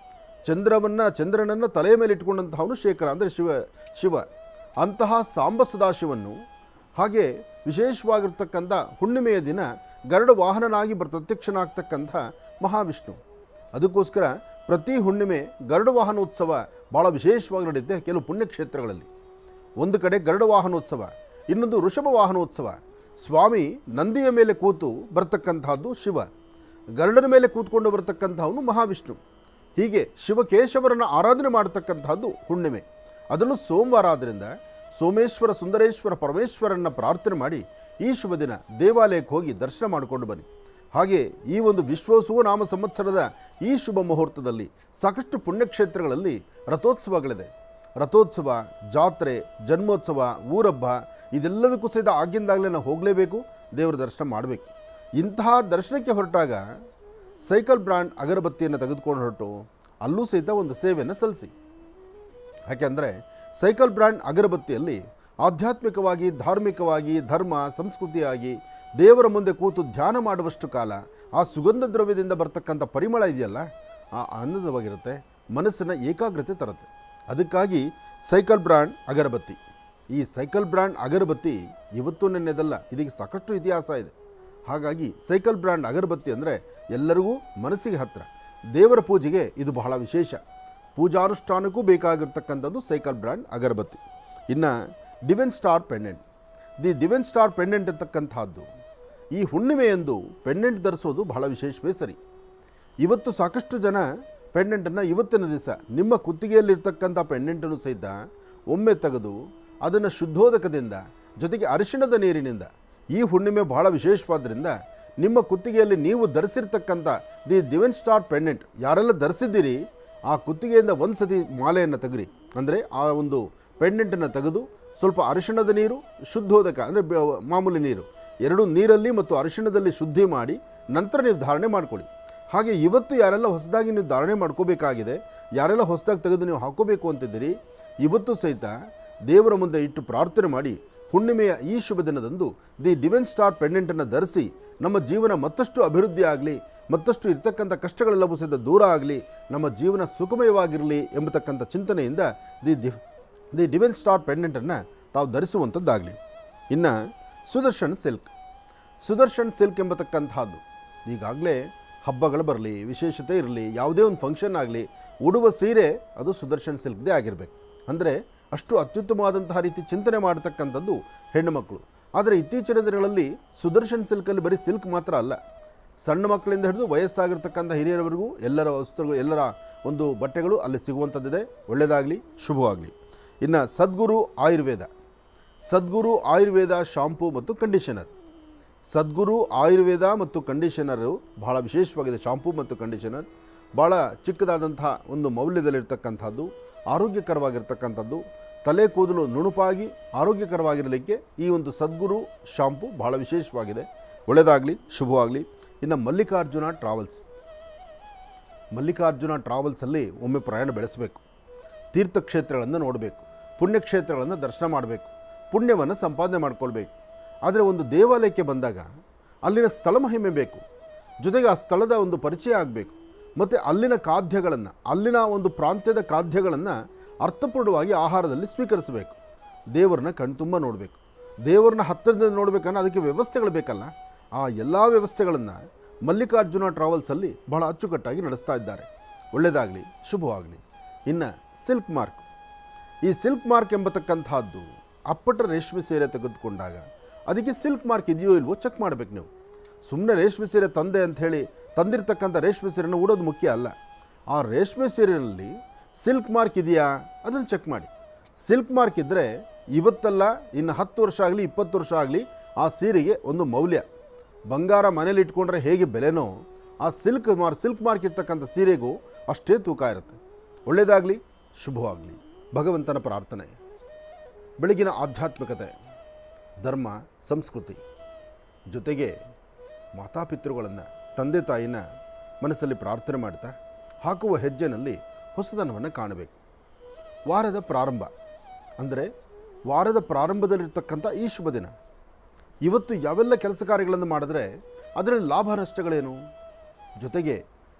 ಚಂದ್ರನನ್ನು ತಲೆಯ ಮೇಲೆ ಇಟ್ಕೊಂಡಂತಹವನು ಶೇಖರ, ಅಂದರೆ ಶಿವ. ಅಂತಹ ಸಾಂಬ ಸದಾಶಿವನ್ನು, ಹಾಗೆ ವಿಶೇಷವಾಗಿರ್ತಕ್ಕಂಥ ಹುಣ್ಣಿಮೆಯ ದಿನ ಗರುಡ ವಾಹನನಾಗಿ ಪ್ರತ್ಯಕ್ಷನಾಗ್ತಕ್ಕಂಥ ಮಹಾವಿಷ್ಣು. ಅದಕ್ಕೋಸ್ಕರ ಪ್ರತಿ ಹುಣ್ಣಿಮೆ ಗರುಡ ವಾಹನೋತ್ಸವ ಭಾಳ ವಿಶೇಷವಾಗಿ ನಡೆಯುತ್ತೆ ಕೆಲವು ಪುಣ್ಯಕ್ಷೇತ್ರಗಳಲ್ಲಿ. ಒಂದು ಕಡೆ ಗರುಡ ವಾಹನೋತ್ಸವ, ಇನ್ನೊಂದು ವೃಷಭ ವಾಹನೋತ್ಸವ. ಸ್ವಾಮಿ ನಂದಿಯ ಮೇಲೆ ಕೂತು ಬರ್ತಕ್ಕಂಥದ್ದು ಶಿವ, ಗರುಡನ ಮೇಲೆ ಕೂತ್ಕೊಂಡು ಬರ್ತಕ್ಕಂಥವನು ಮಹಾವಿಷ್ಣು. ಹೀಗೆ ಶಿವಕೇಶವರನ್ನು ಆರಾಧನೆ ಮಾಡತಕ್ಕಂಥದ್ದು ಹುಣ್ಣಿಮೆ. ಅದರಲ್ಲೂ ಸೋಮವಾರ ಆದ್ದರಿಂದ ಸೋಮೇಶ್ವರ ಸುಂದರೇಶ್ವರ ಪರಮೇಶ್ವರನ್ನು ಪ್ರಾರ್ಥನೆ ಮಾಡಿ ಈ ಶುಭ ದಿನ ದೇವಾಲಯಕ್ಕೆ ಹೋಗಿ ದರ್ಶನ ಮಾಡಿಕೊಂಡು ಬನ್ನಿ. ಹಾಗೆ ಈ ಒಂದು ವಿಶ್ವೋತ್ಸವ ನಾಮ ಸಂವತ್ಸರದ ಈ ಶುಭ ಮುಹೂರ್ತದಲ್ಲಿ ಸಾಕಷ್ಟು ಪುಣ್ಯಕ್ಷೇತ್ರಗಳಲ್ಲಿ ರಥೋತ್ಸವಗಳಿದೆ. ರಥೋತ್ಸವ, ಜಾತ್ರೆ, ಜನ್ಮೋತ್ಸವ, ಊರಬ್ಬ ಇದೆಲ್ಲದಕ್ಕೂ ಸಹಿತ ಆಗಿಂದಾಗಲೇ ನಾವು ಹೋಗಲೇಬೇಕು, ದೇವರ ದರ್ಶನ ಮಾಡಬೇಕು. ಇಂತಹ ದರ್ಶನಕ್ಕೆ ಹೊರಟಾಗ ಸೈಕಲ್ ಬ್ರ್ಯಾಂಡ್ ಅಗರಬತ್ತಿಯನ್ನು ತೆಗೆದುಕೊಂಡು ಹೊರಟು ಅಲ್ಲೂ ಸಹಿತ ಒಂದು ಸೇವೆಯನ್ನು ಸಲ್ಲಿಸಿ. ಯಾಕೆಂದರೆ ಸೈಕಲ್ ಬ್ರ್ಯಾಂಡ್ ಅಗರಬತ್ತಿಯಲ್ಲಿ ಆಧ್ಯಾತ್ಮಿಕವಾಗಿ, ಧಾರ್ಮಿಕವಾಗಿ, ಧರ್ಮ ಸಂಸ್ಕೃತಿಯಾಗಿ ದೇವರ ಮುಂದೆ ಕೂತು ಧ್ಯಾನ ಮಾಡುವಷ್ಟು ಕಾಲ ಆ ಸುಗಂಧ ದ್ರವ್ಯದಿಂದ ಬರ್ತಕ್ಕಂಥ ಪರಿಮಳ ಇದೆಯಲ್ಲ, ಆ ಆನಂದವಾಗಿರುತ್ತೆ, ಮನಸ್ಸನ್ನು ಏಕಾಗ್ರತೆ ತರುತ್ತೆ. ಅದಕ್ಕಾಗಿ ಸೈಕಲ್ ಬ್ರ್ಯಾಂಡ್ ಅಗರಬತ್ತಿ. ಈ ಸೈಕಲ್ ಬ್ರ್ಯಾಂಡ್ ಅಗರಬತ್ತಿ ಇವತ್ತು ನೆನ್ನೆದಲ್ಲ, ಇದಕ್ಕೆ ಸಾಕಷ್ಟು ಇತಿಹಾಸ ಇದೆ. ಹಾಗಾಗಿ ಸೈಕಲ್ ಬ್ರ್ಯಾಂಡ್ ಅಗರಬತ್ತಿ ಅಂದರೆ ಎಲ್ಲರಿಗೂ ಮನಸ್ಸಿಗೆ ಹತ್ತಿರ. ದೇವರ ಪೂಜೆಗೆ ಇದು ಬಹಳ ವಿಶೇಷ, ಪೂಜಾನುಷ್ಠಾನಕ್ಕೂ ಬೇಕಾಗಿರ್ತಕ್ಕಂಥದ್ದು ಸೈಕಲ್ ಬ್ರ್ಯಾಂಡ್ ಅಗರಬತ್ತಿ. ಇನ್ನು divine star pendant. Divine star pendant ಅಂತಕ್ಕಂಥದ್ದು ಈ ಹುಣ್ಣಿಮೆಯಂದು ಪೆಂಡೆಂಟ್ ಧರಿಸೋದು ಬಹಳ ವಿಶೇಷವೇ ಸರಿ. ಇವತ್ತು ಸಾಕಷ್ಟು ಜನ ಪೆಂಡೆಂಟನ್ನು ಇವತ್ತಿನ ದಿವಸ ನಿಮ್ಮ ಕುತ್ತಿಗೆಯಲ್ಲಿರ್ತಕ್ಕಂಥ ಪೆಂಡೆಂಟನ್ನು ಸಹಿತ ಒಮ್ಮೆ ತೆಗೆದು ಅದನ್ನು ಶುದ್ಧೋದಕದಿಂದ ಜೊತೆಗೆ ಅರಿಶಿಣದ ನೀರಿನಿಂದ, ಈ ಹುಣ್ಣಿಮೆ ಬಹಳ ವಿಶೇಷವಾದ್ದರಿಂದ ನಿಮ್ಮ ಕುತ್ತಿಗೆಯಲ್ಲಿ ನೀವು ಧರಿಸಿರ್ತಕ್ಕಂಥ ಡಿವೈನ್ ಸ್ಟಾರ್ ಪೆಂಡೆಂಟ್ ಯಾರೆಲ್ಲ ಧರಿಸಿದ್ದೀರಿ ಆ ಕುತ್ತಿಗೆಯಿಂದ ಒಂದು ಸತಿ ಮಾಲೆಯನ್ನು ತೆಗೆರಿ. ಅಂದರೆ ಆ ಒಂದು ಪೆಂಡೆಂಟನ್ನು ತೆಗೆದು ಸ್ವಲ್ಪ ಅರಿಶಿಣದ ನೀರು, ಶುದ್ಧೋದಕ ಅಂದರೆ ಮಾಮೂಲಿ ನೀರು, ಎರಡೂ ನೀರಲ್ಲಿ ಮತ್ತು ಅರಿಶಿಣದಲ್ಲಿ ಶುದ್ಧಿ ಮಾಡಿ ನಂತರ ನೀವು ಧಾರಣೆ ಮಾಡಿಕೊಳ್ಳಿ. ಹಾಗೆ ಇವತ್ತು ಯಾರೆಲ್ಲ ಹೊಸದಾಗಿ ನೀವು ಧಾರಣೆ ಮಾಡ್ಕೋಬೇಕಾಗಿದೆ, ಯಾರೆಲ್ಲ ಹೊಸದಾಗಿ ತೆಗೆದು ನೀವು ಹಾಕೋಬೇಕು ಅಂತಿದ್ದೀರಿ, ಇವತ್ತು ಸಹಿತ ದೇವರ ಮುಂದೆ ಇಟ್ಟು ಪ್ರಾರ್ಥನೆ ಮಾಡಿ ಹುಣ್ಣಿಮೆಯ ಈ ಶುಭ ದಿನದಂದು ದಿ ಡಿವೈನ್ ಸ್ಟಾರ್ ಪೆಂಡೆಂಟನ್ನು ಧರಿಸಿ ನಮ್ಮ ಜೀವನ ಮತ್ತಷ್ಟು ಅಭಿವೃದ್ಧಿ ಆಗಲಿ, ಮತ್ತಷ್ಟು ಇರ್ತಕ್ಕಂಥ ಕಷ್ಟಗಳೆಲ್ಲವೂ ಸಹಿತ ದೂರ ಆಗಲಿ, ನಮ್ಮ ಜೀವನ ಸುಖಮಯವಾಗಿರಲಿ ಎಂಬತಕ್ಕಂಥ ಚಿಂತನೆಯಿಂದ ದಿ ಡಿವೈನ್ ಸ್ಟಾರ್ ಪೆಂಡೆಂಟನ್ನು ತಾವು ಧರಿಸುವಂಥದ್ದಾಗಲಿ. ಇನ್ನು ಸುದರ್ಶನ್ ಸಿಲ್ಕ್ ಎಂಬತಕ್ಕಂಥದ್ದು ಈಗಾಗಲೇ ಹಬ್ಬಗಳು ಬರಲಿ, ವಿಶೇಷತೆ ಇರಲಿ, ಯಾವುದೇ ಒಂದು ಫಂಕ್ಷನ್ ಆಗಲಿ, ಉಡುವ ಸೀರೆ ಅದು ಸುದರ್ಶನ್ ಸಿಲ್ಕ್ದೇ ಆಗಿರಬೇಕು. ಅಂದರೆ ಅಷ್ಟು ಅತ್ಯುತ್ತಮವಾದಂತಹ ರೀತಿ ಚಿಂತನೆ ಮಾಡತಕ್ಕಂಥದ್ದು ಹೆಣ್ಣು ಮಕ್ಕಳು. ಆದರೆ ಇತ್ತೀಚಿನ ದಿನಗಳಲ್ಲಿ ಸುದರ್ಶನ್ ಸಿಲ್ಕಲ್ಲಿ ಬರೀ ಸಿಲ್ಕ್ ಮಾತ್ರ ಅಲ್ಲ, ಸಣ್ಣ ಮಕ್ಕಳಿಂದ ಹಿಡಿದು ವಯಸ್ಸಾಗಿರ್ತಕ್ಕಂಥ ಹಿರಿಯರವರೆಗೂ ಎಲ್ಲರ ವಸ್ತ್ರಗಳು, ಎಲ್ಲರ ಒಂದು ಬಟ್ಟೆಗಳು ಅಲ್ಲಿ ಸಿಗುವಂಥದ್ದಿದೆ. ಒಳ್ಳೆಯದಾಗಲಿ, ಶುಭವಾಗಲಿ. ಇನ್ನು ಸದ್ಗುರು ಆಯುರ್ವೇದ ಶಾಂಪೂ ಮತ್ತು ಕಂಡೀಷನರ್. ಸದ್ಗುರು ಆಯುರ್ವೇದ ಮತ್ತು ಕಂಡೀಷನರು ಬಹಳ ವಿಶೇಷವಾಗಿದೆ. ಶಾಂಪೂ ಮತ್ತು ಕಂಡೀಷನರ್ ಭಾಳ ಚಿಕ್ಕದಾದಂತಹ ಒಂದು ಮೌಲ್ಯದಲ್ಲಿರ್ತಕ್ಕಂಥದ್ದು, ಆರೋಗ್ಯಕರವಾಗಿರ್ತಕ್ಕಂಥದ್ದು. ತಲೆ ಕೂದಲು ನುಣುಪಾಗಿ ಆರೋಗ್ಯಕರವಾಗಿರಲಿಕ್ಕೆ ಈ ಒಂದು ಸದ್ಗುರು ಶಾಂಪೂ ಬಹಳ ವಿಶೇಷವಾಗಿದೆ. ಒಳ್ಳೆಯದಾಗಲಿ, ಶುಭವಾಗಲಿ. ಇನ್ನು ಮಲ್ಲಿಕಾರ್ಜುನ ಟ್ರಾವೆಲ್ಸಲ್ಲಿ ಒಮ್ಮೆ ಪ್ರಯಾಣ ಬೆಳೆಸಬೇಕು. ತೀರ್ಥಕ್ಷೇತ್ರಗಳನ್ನು ನೋಡಬೇಕು, ಪುಣ್ಯಕ್ಷೇತ್ರಗಳನ್ನು ದರ್ಶನ ಮಾಡಬೇಕು, ಪುಣ್ಯವನ್ನು ಸಂಪಾದನೆ ಮಾಡಿಕೊಳ್ಬೇಕು. ಆದರೆ ಒಂದು ದೇವಾಲಯಕ್ಕೆ ಬಂದಾಗ ಅಲ್ಲಿನ ಸ್ಥಳ ಮಹಿಮೆ ಬೇಕು, ಜೊತೆಗೆ ಆ ಸ್ಥಳದ ಒಂದು ಪರಿಚಯ ಆಗಬೇಕು, ಮತ್ತು ಅಲ್ಲಿನ ಖಾದ್ಯಗಳನ್ನು, ಅಲ್ಲಿನ ಒಂದು ಪ್ರಾಂತ್ಯದ ಖಾದ್ಯಗಳನ್ನು ಅರ್ಥಪೂರ್ಣವಾಗಿ ಆಹಾರದಲ್ಲಿ ಸ್ವೀಕರಿಸಬೇಕು. ದೇವರನ್ನ ಕಣ್ತುಂಬ ನೋಡಬೇಕು, ದೇವರನ್ನ ಹತ್ತಿರದಿಂದ ನೋಡಬೇಕನ್ನೋ ಅದಕ್ಕೆ ವ್ಯವಸ್ಥೆಗಳು ಬೇಕಲ್ಲ. ಆ ಎಲ್ಲ ವ್ಯವಸ್ಥೆಗಳನ್ನು ಮಲ್ಲಿಕಾರ್ಜುನ ಟ್ರಾವೆಲ್ಸಲ್ಲಿ ಬಹಳ ಅಚ್ಚುಕಟ್ಟಾಗಿ ನಡೆಸ್ತಾ ಇದ್ದಾರೆ. ಒಳ್ಳೆಯದಾಗಲಿ, ಶುಭವಾಗಲಿ. ಇನ್ನು ಈ ಸಿಲ್ಕ್ ಮಾರ್ಕ್ ಎಂಬತಕ್ಕಂಥದ್ದು ಅಪ್ಪಟ ರೇಷ್ಮೆ ಸೀರೆ ತೆಗೆದುಕೊಂಡಾಗ ಅದಕ್ಕೆ ಸಿಲ್ಕ್ ಮಾರ್ಕ್ ಇದೆಯೋ ಇಲ್ವೋ ಚೆಕ್ ಮಾಡಬೇಕು. ನೀವು ಸುಮ್ಮನೆ ರೇಷ್ಮೆ ಸೀರೆ ತಂದೆ ಅಂಥೇಳಿ ತಂದಿರತಕ್ಕಂಥ ರೇಷ್ಮೆ ಸೀರೆನ ಉಡೋದು ಮುಖ್ಯ ಅಲ್ಲ. ಆ ರೇಷ್ಮೆ ಸೀರೆಯಲ್ಲಿ ಸಿಲ್ಕ್ ಮಾರ್ಕ್ ಇದೆಯಾ ಅದನ್ನು ಚೆಕ್ ಮಾಡಿ. ಸಿಲ್ಕ್ ಮಾರ್ಕ್ ಇದ್ದರೆ ಇವತ್ತಲ್ಲ, ಇನ್ನು 10 ವರ್ಷ ಆಗಲಿ, 20 ವರ್ಷ ಆಗಲಿ ಆ ಸೀರೆಗೆ ಒಂದು ಮೌಲ್ಯ. ಬಂಗಾರ ಮನೇಲಿ ಇಟ್ಕೊಂಡ್ರೆ ಹೇಗೆ ಬೆಲೆನೋ ಆ ಸಿಲ್ಕ್ ಮಾರ್ಕ್ ಇರ್ತಕ್ಕಂಥ ಸೀರೆಗೂ ಅಷ್ಟೇ ತೂಕ ಇರುತ್ತೆ. ಒಳ್ಳೆಯದಾಗಲಿ, ಶುಭವಾಗಲಿ. ಭಗವಂತನ ಪ್ರಾರ್ಥನೆ, ಬೆಳಗಿನ ಆಧ್ಯಾತ್ಮಿಕತೆ, ಧರ್ಮ, ಸಂಸ್ಕೃತಿ, ಜೊತೆಗೆ ಮಾತಾಪಿತೃಗಳನ್ನು, ತಂದೆ ತಾಯಿನ ಮನಸ್ಸಲ್ಲಿ ಪ್ರಾರ್ಥನೆ ಮಾಡ್ತಾ ಹಾಕುವ ಹೆಜ್ಜೆನಲ್ಲಿ ಹೊಸದನವನ್ನು ಕಾಣಬೇಕು. ವಾರದ ಪ್ರಾರಂಭ ಅಂದರೆ ವಾರದ ಪ್ರಾರಂಭದಲ್ಲಿರ್ತಕ್ಕಂಥ ಈ ಶುಭ ದಿನ. ಇವತ್ತು ಯಾವೆಲ್ಲ ಕೆಲಸ ಕಾರ್ಯಗಳನ್ನು ಮಾಡಿದ್ರೆ ಅದರಲ್ಲಿ ಲಾಭ ನಷ್ಟಗಳೇನು, ಜೊತೆಗೆ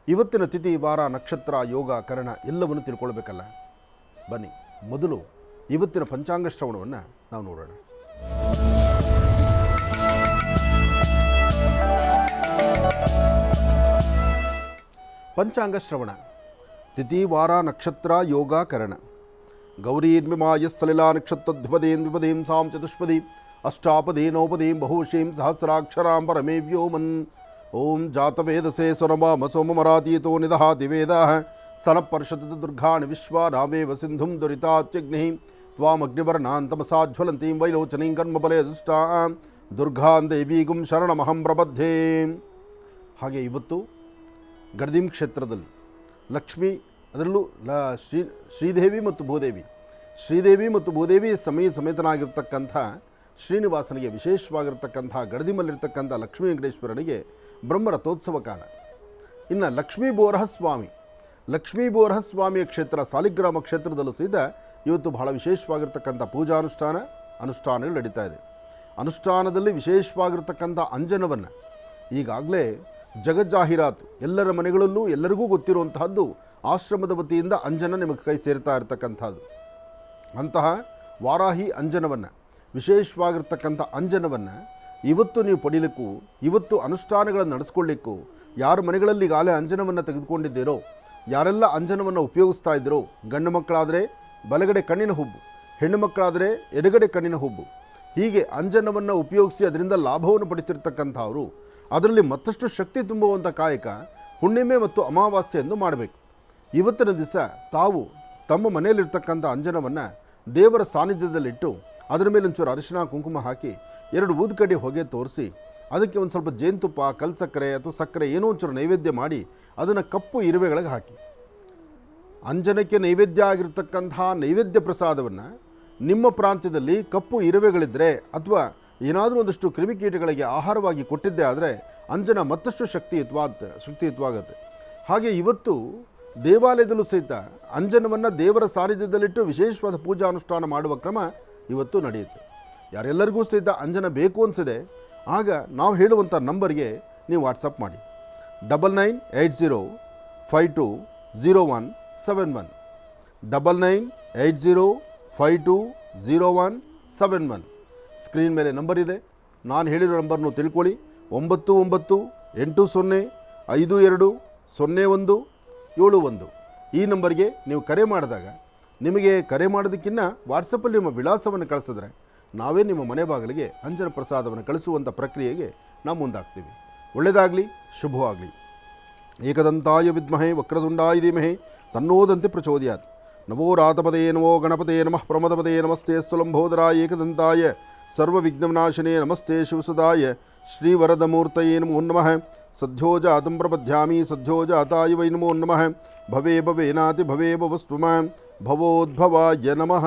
ಇವತ್ತಿನ ತಿಥಿ, ವಾರ, ನಕ್ಷತ್ರ, ಯೋಗ, ಕರಣ ಎಲ್ಲವನ್ನು ತಿಳ್ಕೊಳ್ಬೇಕಲ್ಲ. ಬನ್ನಿ, ಮೊದಲು ಇವತ್ತಿನ ಪಂಚಾಂಗ ಶ್ರವಣವನ್ನು ನಾವು ನೋಡೋಣ. ಪಂಚಾಂಗ ಶ್ರವಣ. ತಿಥಿ, ವಾರ, ನಕ್ಷತ್ರ, ಯೋಗ, ಕರಣ. ಗೌರೀರ್ಮಿಮಾಯ ಸಲಿಲಾ ನಕ್ಷತ್ರದ್ವಿಪದೀಂ ದ್ವಿಪದೀಂ ಸಾಂ ಚತುಷ್ಪದಿ ಅಷ್ಟಾಪದಿ ನೌಪದೀಂ ಬಹುಶೀಂ ಸಹಸ್ರಾಕ್ಷರಾಂ ಪರಮೇ ವ್ಯೋಮನ್. ಓಂ ಜಾತವೇದಸೇ ಸ್ವರಮಾಮ ಸೋಮಮರಾತೀತೋ ನಿದಹಾತಿ ವೇದಾಃ ಸನಪರ್ಷತದ ದುರ್ಗಾಣಿ ವಿಶ್ವಾನಾಮೇವ ಸಿಂಧುಂ ದುರಿತಾತ್ಯಗ್ನಿ ತ್ವಾಮಗ್ನಿವರ್ಣಾಂ ತಮಸಾ ಜ್ವಲಂತೀಂ ವೈಲೋಚನೀಂ ಕರ್ಮಬಲೆ ದುಷ್ಟಾಂ ದುರ್ಗಾಂ ದೇವೀಗುಂ ಶರಣಮಹಂ ಪ್ರಬದ್ಧೇ. ಹಾಗೆ ಇವತ್ತು ಗಡದಿಂ ಕ್ಷೇತ್ರದಲ್ಲಿ ಲಕ್ಷ್ಮೀ, ಅದರಲ್ಲೂ ಶ್ರೀದೇವಿ ಮತ್ತು ಭೂದೇವಿ ಸಮೇತನಾಗಿರ್ತಕ್ಕಂಥ ಶ್ರೀನಿವಾಸನಿಗೆ ವಿಶೇಷವಾಗಿರ್ತಕ್ಕಂಥ ಗಡದಿಮಲ್ಲಿರ್ತಕ್ಕಂಥ ಲಕ್ಷ್ಮೀ ವೆಂಕಟೇಶ್ವರನಿಗೆ ಬ್ರಹ್ಮರಥೋತ್ಸವ ಕಾಲ. ಇನ್ನು ಲಕ್ಷ್ಮೀ ಬೋರಹ ಸ್ವಾಮಿಯ ಕ್ಷೇತ್ರ ಸಾಲಿಗ್ರಾಮ ಕ್ಷೇತ್ರದಲ್ಲೂ ಸಹಿತ ಇವತ್ತು ಬಹಳ ವಿಶೇಷವಾಗಿರ್ತಕ್ಕಂಥ ಅನುಷ್ಠಾನಗಳು ನಡೀತಾ ಇದೆ. ಅನುಷ್ಠಾನದಲ್ಲಿ ವಿಶೇಷವಾಗಿರ್ತಕ್ಕಂಥ ಅಂಜನವನ್ನು ಈಗಾಗಲೇ ಜಗಜ್ಜಾಹೀರಾತು, ಎಲ್ಲರ ಮನೆಗಳಲ್ಲೂ ಎಲ್ಲರಿಗೂ ಗೊತ್ತಿರುವಂತಹದ್ದು, ಆಶ್ರಮದ ವತಿಯಿಂದ ಅಂಜನ ನಿಮಗೆ ಕೈ ಸೇರ್ತಾ ಇರತಕ್ಕಂಥದ್ದು. ಅಂತಹ ವಾರಾಹಿ ಅಂಜನವನ್ನು, ವಿಶೇಷವಾಗಿರ್ತಕ್ಕಂಥ ಅಂಜನವನ್ನು ಇವತ್ತು ನೀವು ಪಡೀಲಿಕ್ಕೂ, ಇವತ್ತು ಅನುಷ್ಠಾನಗಳನ್ನು ನಡೆಸ್ಕೊಳ್ಳಿಕ್ಕೂ, ಯಾರ ಮನೆಗಳಲ್ಲಿ ಈಗಾಗಲೇ ಅಂಜನವನ್ನು ತೆಗೆದುಕೊಂಡಿದ್ದೀರೋ, ಯಾರೆಲ್ಲ ಅಂಜನವನ್ನು ಉಪಯೋಗಿಸ್ತಾ ಇದ್ದೀರೋ, ಗಂಡು ಮಕ್ಕಳಾದರೆ ಬಲಗಡೆ ಕಣ್ಣಿನ ಹುಬ್ಬು, ಹೆಣ್ಣು ಮಕ್ಕಳಾದರೆ ಎಡಗಡೆ ಕಣ್ಣಿನ ಹುಬ್ಬು, ಹೀಗೆ ಅಂಜನವನ್ನು ಉಪಯೋಗಿಸಿ ಅದರಿಂದ ಲಾಭವನ್ನು ಪಡಿತಿರ್ತಕ್ಕಂಥವರು, ಅದರಲ್ಲಿ ಮತ್ತಷ್ಟು ಶಕ್ತಿ ತುಂಬುವಂಥ ಕಾಯಕ ಹುಣ್ಣಿಮೆ ಮತ್ತು ಅಮಾವಾಸ್ಯೆ ಎಂದು ಮಾಡಬೇಕು. ಇವತ್ತಿನ ದಿವಸ ತಾವು ತಮ್ಮ ಮನೆಯಲ್ಲಿರ್ತಕ್ಕಂಥ ಅಂಜನವನ್ನು ದೇವರ ಸಾನ್ನಿಧ್ಯದಲ್ಲಿಟ್ಟು ಅದರ ಮೇಲೆ ಒಂಚೂರು ಅರಿಶಿನ ಕುಂಕುಮ ಹಾಕಿ 2 ಊದುಕಡ್ಡಿ ಹೊಗೆ ತೋರಿಸಿ ಅದಕ್ಕೆ ಒಂದು ಸ್ವಲ್ಪ ಜೇನುತುಪ್ಪ, ಕಲ್ಸಕ್ಕರೆ ಅಥವಾ ಸಕ್ಕರೆ ಏನೋ ಒಂಚೂರು ನೈವೇದ್ಯ ಮಾಡಿ ಅದನ್ನು ಕಪ್ಪು ಇರುವೆಗಳಿಗೆ ಹಾಕಿ. ಅಂಜನಕ್ಕೆ ನೈವೇದ್ಯ ಆಗಿರ್ತಕ್ಕಂತಹ ನೈವೇದ್ಯ ಪ್ರಸಾದವನ್ನು ನಿಮ್ಮ ಪ್ರಾಂತ್ಯದಲ್ಲಿ ಕಪ್ಪು ಇರುವೆಗಳಿದ್ದರೆ ಅಥವಾ ಏನಾದರೂ ಒಂದಷ್ಟು ಕ್ರಿಮಿಕೀಟಗಳಿಗೆ ಆಹಾರವಾಗಿ ಕೊಟ್ಟಿದ್ದೇ ಆದರೆ ಅಂಜನ ಮತ್ತಷ್ಟು ಶಕ್ತಿಯುತವಾಗುತ್ತೆ. ಹಾಗೆ ಇವತ್ತು ದೇವಾಲಯದಲ್ಲೂ ಸಹಿತ ಅಂಜನವನ್ನು ದೇವರ ಸಾನ್ನಿಧ್ಯದಲ್ಲಿಟ್ಟು ವಿಶೇಷವಾದ ಪೂಜಾ ಅನುಷ್ಠಾನ ಮಾಡುವ ಕ್ರಮ ಇವತ್ತು ನಡೆಯುತ್ತೆ. ಯಾರೆಲ್ಲರಿಗೂ ಸಹಿತ ಅಂಜನ ಬೇಕು ಅನಿಸಿದೆ, ಆಗ ನಾವು ಹೇಳುವಂಥ ನಂಬರ್ಗೆ ನೀವು ವಾಟ್ಸಪ್ ಮಾಡಿ 9980520171 9980520171. ಸ್ಕ್ರೀನ್ ಮೇಲೆ ನಂಬರ್ ಇದೆ, ನಾನು ಹೇಳಿರೋ ನಂಬರ್ನು ತಿಳ್ಕೊಳ್ಳಿ. 9980520171 ಈ ನಂಬರ್ಗೆ ನೀವು ಕರೆ ಮಾಡಿದಾಗ ನಿಮಗೆ ಕರೆ ಮಾಡೋದಕ್ಕಿಂತ ವಾಟ್ಸಪ್ಪಲ್ಲಿ ನಿಮ್ಮ ವಿಳಾಸವನ್ನು ಕಳಿಸಿದ್ರೆ ನಾವೇ ನಿಮ್ಮ ಮನೆ ಬಾಗಿಲಿಗೆ ಅಂಜನ ಪ್ರಸಾದವನ್ನು ಕಳಿಸುವಂಥ ಪ್ರಕ್ರಿಯೆಗೆ ನಾವು ಮುಂದಾಗ್ತೀವಿ. ಒಳ್ಳೆಯದಾಗಲಿ, ಶುಭವಾಗಲಿ. ಏಕದಂತಾಯ ವಿದ್ಮಹೇ ವಕ್ರತುಂಡಾಯ ಧೀಮಹಿ ತನ್ನೋದಂತೆ ಪ್ರಚೋದಯಾತ್. ನಮೋ ರಾತಪದೇ ನಮೋ ಗಣಪತೇ ನಮಃ ಪ್ರಮದಪದೇ ನಮಸ್ತೆ ಸ್ತುಲಂಬೋದರಾಯ ಏಕದಂತಾಯ ಸರ್ವವಿಘ್ನವಿನಾಶನೇ ನಮಸ್ತೆ ಶಿವಸುದಾಯ ಶ್ರೀವರದಮೂರ್ತಯೇ ನಮೋ ನಮಃ. ಸದ್ಯೋಜಾತಂ ಪ್ರಪದ್ಯಾಮಿ ಸದ್ಯೋಜಾತಾಯ ವೈ ನಮೋ ನಮಃ. ಭವೇ ಭವೇನಾತಿ ಭವೇ ಭವಸ್ತ್ವಮ ಭವೋದ್ಭವಾಯ ನಮಃ.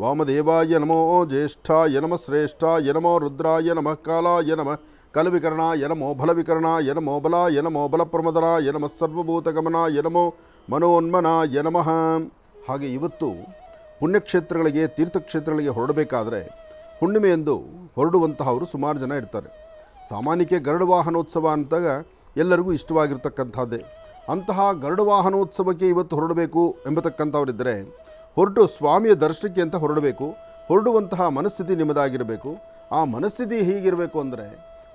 ವಾಮದೇವಾಯ ನಮೋ ಜ್ಯೇಷ್ಠಾಯ ನಮಃ ಶ್ರೇಷ್ಠಾಯ ನಮೋ ರುದ್ರಾಯ ನಮಃ ಕಾಲಾಯ ನಮಃ ಕಲವಿಕರಣಾಯ ನಮೋ ಬಲವಿಕರಣಾಯ ನಮೋ ಬಲಾಯ ನಮೋ ಬಲಪ್ರಮದರಾಯ ನಮಃ ಸರ್ವಭೂತಗಮನಾಯ ನಮೋ ಮನೋನ್ಮನಾಯ ನಮಃ. ಹಾಗೆ ಇವತ್ತು ಪುಣ್ಯಕ್ಷೇತ್ರಗಳಿಗೆ ತೀರ್ಥಕ್ಷೇತ್ರಗಳಿಗೆ ಹೊರಡಬೇಕಾದ್ರೆ ಹುಣ್ಣಿಮೆಯಂದು ಹೊರಡುವಂತಹವರು ಸುಮಾರು ಜನ ಇರ್ತಾರೆ. ಸಾಮಾನ್ಯಕ್ಕೆ ಗರುಡ ವಾಹನೋತ್ಸವ ಅಂತಾಗ ಎಲ್ಲರಿಗೂ ಇಷ್ಟವಾಗಿರ್ತಕ್ಕಂಥದ್ದೇ. ಅಂತಹ ಗರುಡ ವಾಹನೋತ್ಸವಕ್ಕೆ ಇವತ್ತು ಹೊರಡಬೇಕು ಎಂಬತಕ್ಕಂಥವರಿದ್ದರೆ ಹೊರಟು ಸ್ವಾಮಿಯ ದರ್ಶನಕ್ಕೆ ಅಂತ ಹೊರಡಬೇಕು. ಹೊರಡುವಂತಹ ಮನಸ್ಥಿತಿ ನಿಮ್ಮದಾಗಿರಬೇಕು. ಆ ಮನಸ್ಥಿತಿ ಹೀಗಿರಬೇಕು ಅಂದರೆ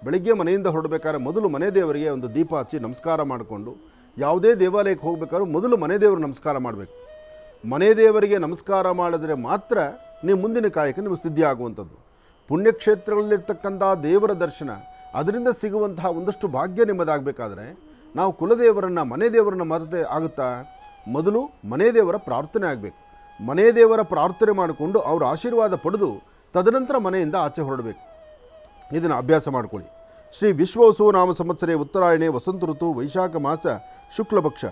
ಬೆಳಿಗ್ಗೆ ಮನೆಯಿಂದ ಹೊರಡಬೇಕಾದ್ರೆ ಮೊದಲು ಮನೆ ದೇವರಿಗೆ ಒಂದು ದೀಪ ಹಚ್ಚಿ ನಮಸ್ಕಾರ ಮಾಡಿಕೊಂಡು, ಯಾವುದೇ ದೇವಾಲಯಕ್ಕೆ ಹೋಗಬೇಕಾದ್ರೂ ಮೊದಲು ಮನೆ ದೇವರು ನಮಸ್ಕಾರ ಮಾಡಬೇಕು. ಮನೆ ದೇವರಿಗೆ ನಮಸ್ಕಾರ ಮಾಡಿದ್ರೆ ಮಾತ್ರ ನೀವು ಮುಂದಿನ ಕಾಯಕ ನಿಮಗೆ ಸಿದ್ಧಿ ಆಗುವಂಥದ್ದು. ಪುಣ್ಯಕ್ಷೇತ್ರಗಳಲ್ಲಿರ್ತಕ್ಕಂಥ ದೇವರ ದರ್ಶನ, ಅದರಿಂದ ಸಿಗುವಂತಹ ಒಂದಷ್ಟು ಭಾಗ್ಯ ನಿಮ್ಮದಾಗಬೇಕಾದ್ರೆ ನಾವು ಕುಲದೇವರನ್ನು ಮನೆ ದೇವರನ್ನು ಮರೆತೆ ಆಗುತ್ತಾ? ಮೊದಲು ಮನೆ ದೇವರ ಪ್ರಾರ್ಥನೆ ಆಗಬೇಕು. ಮನೆ ದೇವರ ಪ್ರಾರ್ಥನೆ ಮಾಡಿಕೊಂಡು ಅವರ ಆಶೀರ್ವಾದ ಪಡೆದು ತದನಂತರ ಮನೆಯಿಂದ ಆಚೆ ಹೊರಡಬೇಕು. ಇದನ್ನು ಅಭ್ಯಾಸ ಮಾಡಿಕೊಳ್ಳಿ. ಶ್ರೀ ವಿಶ್ವವಸು ನಾಮ ಸಂವತ್ಸರೆ ಉತ್ತರಾಯಣೆ ವಸಂತ ಋತು ವೈಶಾಖ ಮಾಸ ಶುಕ್ಲಪಕ್ಷ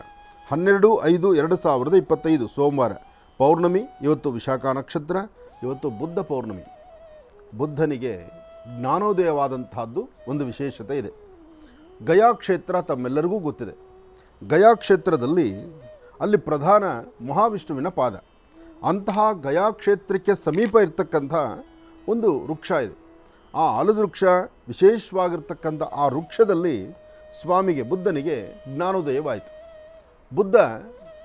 12/5/2025 ಸೋಮವಾರ ಪೌರ್ಣಮಿ. ಇವತ್ತು ವಿಶಾಖ ನಕ್ಷತ್ರ. ಇವತ್ತು ಬುದ್ಧ ಪೌರ್ಣಮಿ. ಬುದ್ಧನಿಗೆ ಜ್ಞಾನೋದಯವಾದಂತಹದ್ದು ಒಂದು ವಿಶೇಷತೆ ಇದೆ. ಗಯಾ ಕ್ಷೇತ್ರ ತಮ್ಮೆಲ್ಲರಿಗೂ ಗೊತ್ತಿದೆ. ಗಯಾ ಕ್ಷೇತ್ರದಲ್ಲಿ ಅಲ್ಲಿ ಪ್ರಧಾನ ಮಹಾವಿಷ್ಣುವಿನ ಪಾದ. ಅಂತಹ ಗಯಾ ಕ್ಷೇತ್ರಕ್ಕೆ ಸಮೀಪ ಇರತಕ್ಕಂಥ ಒಂದು ವೃಕ್ಷ ಇದೆ. ಆ ಆಲದ ವೃಕ್ಷ ವಿಶೇಷವಾಗಿರ್ತಕ್ಕಂಥ ಆ ವೃಕ್ಷದಲ್ಲಿ ಸ್ವಾಮಿಗೆ ಬುದ್ಧನಿಗೆ ಜ್ಞಾನೋದಯವಾಯಿತು. ಬುದ್ಧ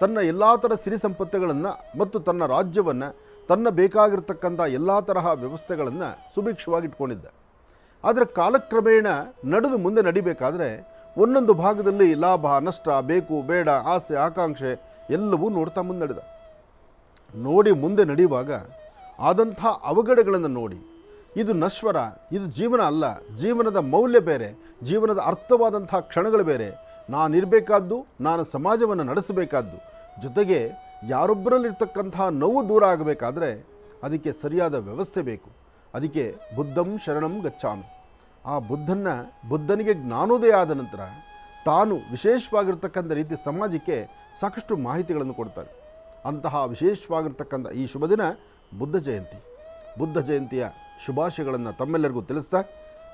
ತನ್ನ ಎಲ್ಲ ಥರ ಸಿರಿ ಸಂಪತ್ತುಗಳನ್ನು ಮತ್ತು ತನ್ನ ರಾಜ್ಯವನ್ನು, ತನ್ನ ಬೇಕಾಗಿರ್ತಕ್ಕಂಥ ಎಲ್ಲ ತರಹ ವ್ಯವಸ್ಥೆಗಳನ್ನು ಸುಭಿಕ್ಷವಾಗಿ ಇಟ್ಕೊಂಡಿದ್ದ. ಆದರೆ ಕಾಲಕ್ರಮೇಣ ನಡೆದು ಮುಂದೆ ನಡಿಬೇಕಾದ್ರೆ ಒಂದೊಂದು ಭಾಗದಲ್ಲಿ ಲಾಭ ನಷ್ಟ, ಬೇಕು ಬೇಡ, ಆಸೆ ಆಕಾಂಕ್ಷೆ ಎಲ್ಲವೂ ನೋಡ್ತಾ ಮುಂದೆ ನಡೆದ. ನೋಡಿ ಮುಂದೆ ನಡೆಯುವಾಗ ಆದಂಥ ಅವಘಡಗಳನ್ನು ನೋಡಿ, ಇದು ನಶ್ವರ, ಇದು ಜೀವನ ಅಲ್ಲ, ಜೀವನದ ಮೌಲ್ಯ ಬೇರೆ, ಜೀವನದ ಅರ್ಥವಾದಂಥ ಕ್ಷಣಗಳು ಬೇರೆ, ನಾನಿರಬೇಕಾದ್ದು, ನಾನು ಸಮಾಜವನ್ನು ನಡೆಸಬೇಕಾದ್ದು, ಜೊತೆಗೆ ಯಾರೊಬ್ಬರಲ್ಲಿರ್ತಕ್ಕಂತಹ ನೋವು ದೂರ ಆಗಬೇಕಾದ್ರೆ ಅದಕ್ಕೆ ಸರಿಯಾದ ವ್ಯವಸ್ಥೆ ಬೇಕು. ಅದಕ್ಕೆ ಬುದ್ಧಂ ಶರಣಂ ಗಚ್ಚಾಮಿ. ಆ ಬುದ್ಧನಿಗೆ ಜ್ಞಾನೋದಯ ಆದ ನಂತರ ತಾನು ವಿಶೇಷವಾಗಿರ್ತಕ್ಕಂಥ ರೀತಿ ಸಮಾಜಕ್ಕೆ ಸಾಕಷ್ಟು ಮಾಹಿತಿಗಳನ್ನು ಕೊಡ್ತಾರೆ. ಅಂತಹ ವಿಶೇಷವಾಗಿರ್ತಕ್ಕಂಥ ಈ ಶುಭ ದಿನ ಬುದ್ಧ ಜಯಂತಿ. ಬುದ್ಧ ಜಯಂತಿಯ ಶುಭಾಶಯಗಳನ್ನು ತಮ್ಮೆಲ್ಲರಿಗೂ ತಿಳಿಸ್ತಾ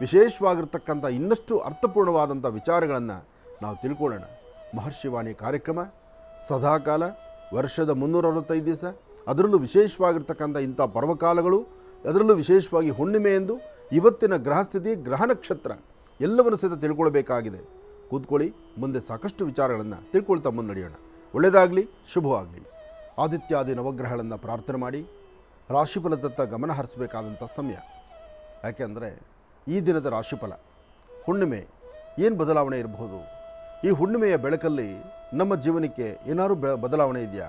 ವಿಶೇಷವಾಗಿರ್ತಕ್ಕಂಥ ಇನ್ನಷ್ಟು ಅರ್ಥಪೂರ್ಣವಾದಂಥ ವಿಚಾರಗಳನ್ನು ನಾವು ತಿಳ್ಕೊಳ್ಳೋಣ. ಮಹರ್ಷಿವಾಣಿ ಕಾರ್ಯಕ್ರಮ ಸದಾಕಾಲ ವರ್ಷದ 365 ದಿವಸ, ಅದರಲ್ಲೂ ವಿಶೇಷವಾಗಿರ್ತಕ್ಕಂಥ ಇಂಥ ಪರ್ವಕಾಲಗಳು, ಅದರಲ್ಲೂ ವಿಶೇಷವಾಗಿ ಹುಣ್ಣಿಮೆಯೆಂದು ಇವತ್ತಿನ ಗ್ರಹಸ್ಥಿತಿ, ಗ್ರಹ ನಕ್ಷತ್ರ ಎಲ್ಲವನ್ನು ಸಹಿತ ತಿಳ್ಕೊಳ್ಬೇಕಾಗಿದೆ. ಕೂತ್ಕೊಳ್ಳಿ, ಮುಂದೆ ಸಾಕಷ್ಟು ವಿಚಾರಗಳನ್ನು ತಿಳ್ಕೊಳ್ತಾ ಮುನ್ನಡೆಯೋಣ. ಒಳ್ಳೆಯದಾಗಲಿ, ಶುಭವಾಗಲಿ. ಆದಿತ್ಯಾದಿ ನವಗ್ರಹಗಳನ್ನು ಪ್ರಾರ್ಥನೆ ಮಾಡಿ ರಾಶಿಫಲದತ್ತ ಗಮನ ಹರಿಸಬೇಕಾದಂಥ ಸಮಯ. ಯಾಕೆಂದರೆ ಈ ದಿನದ ರಾಶಿಫಲ ಹುಣ್ಣಿಮೆ ಏನು ಬದಲಾವಣೆ ಇರಬಹುದು? ಈ ಹುಣ್ಣಿಮೆಯ ಬೆಳಕಲ್ಲಿ ನಮ್ಮ ಜೀವನಕ್ಕೆ ಏನಾದರೂ ಬದಲಾವಣೆ ಇದೆಯಾ?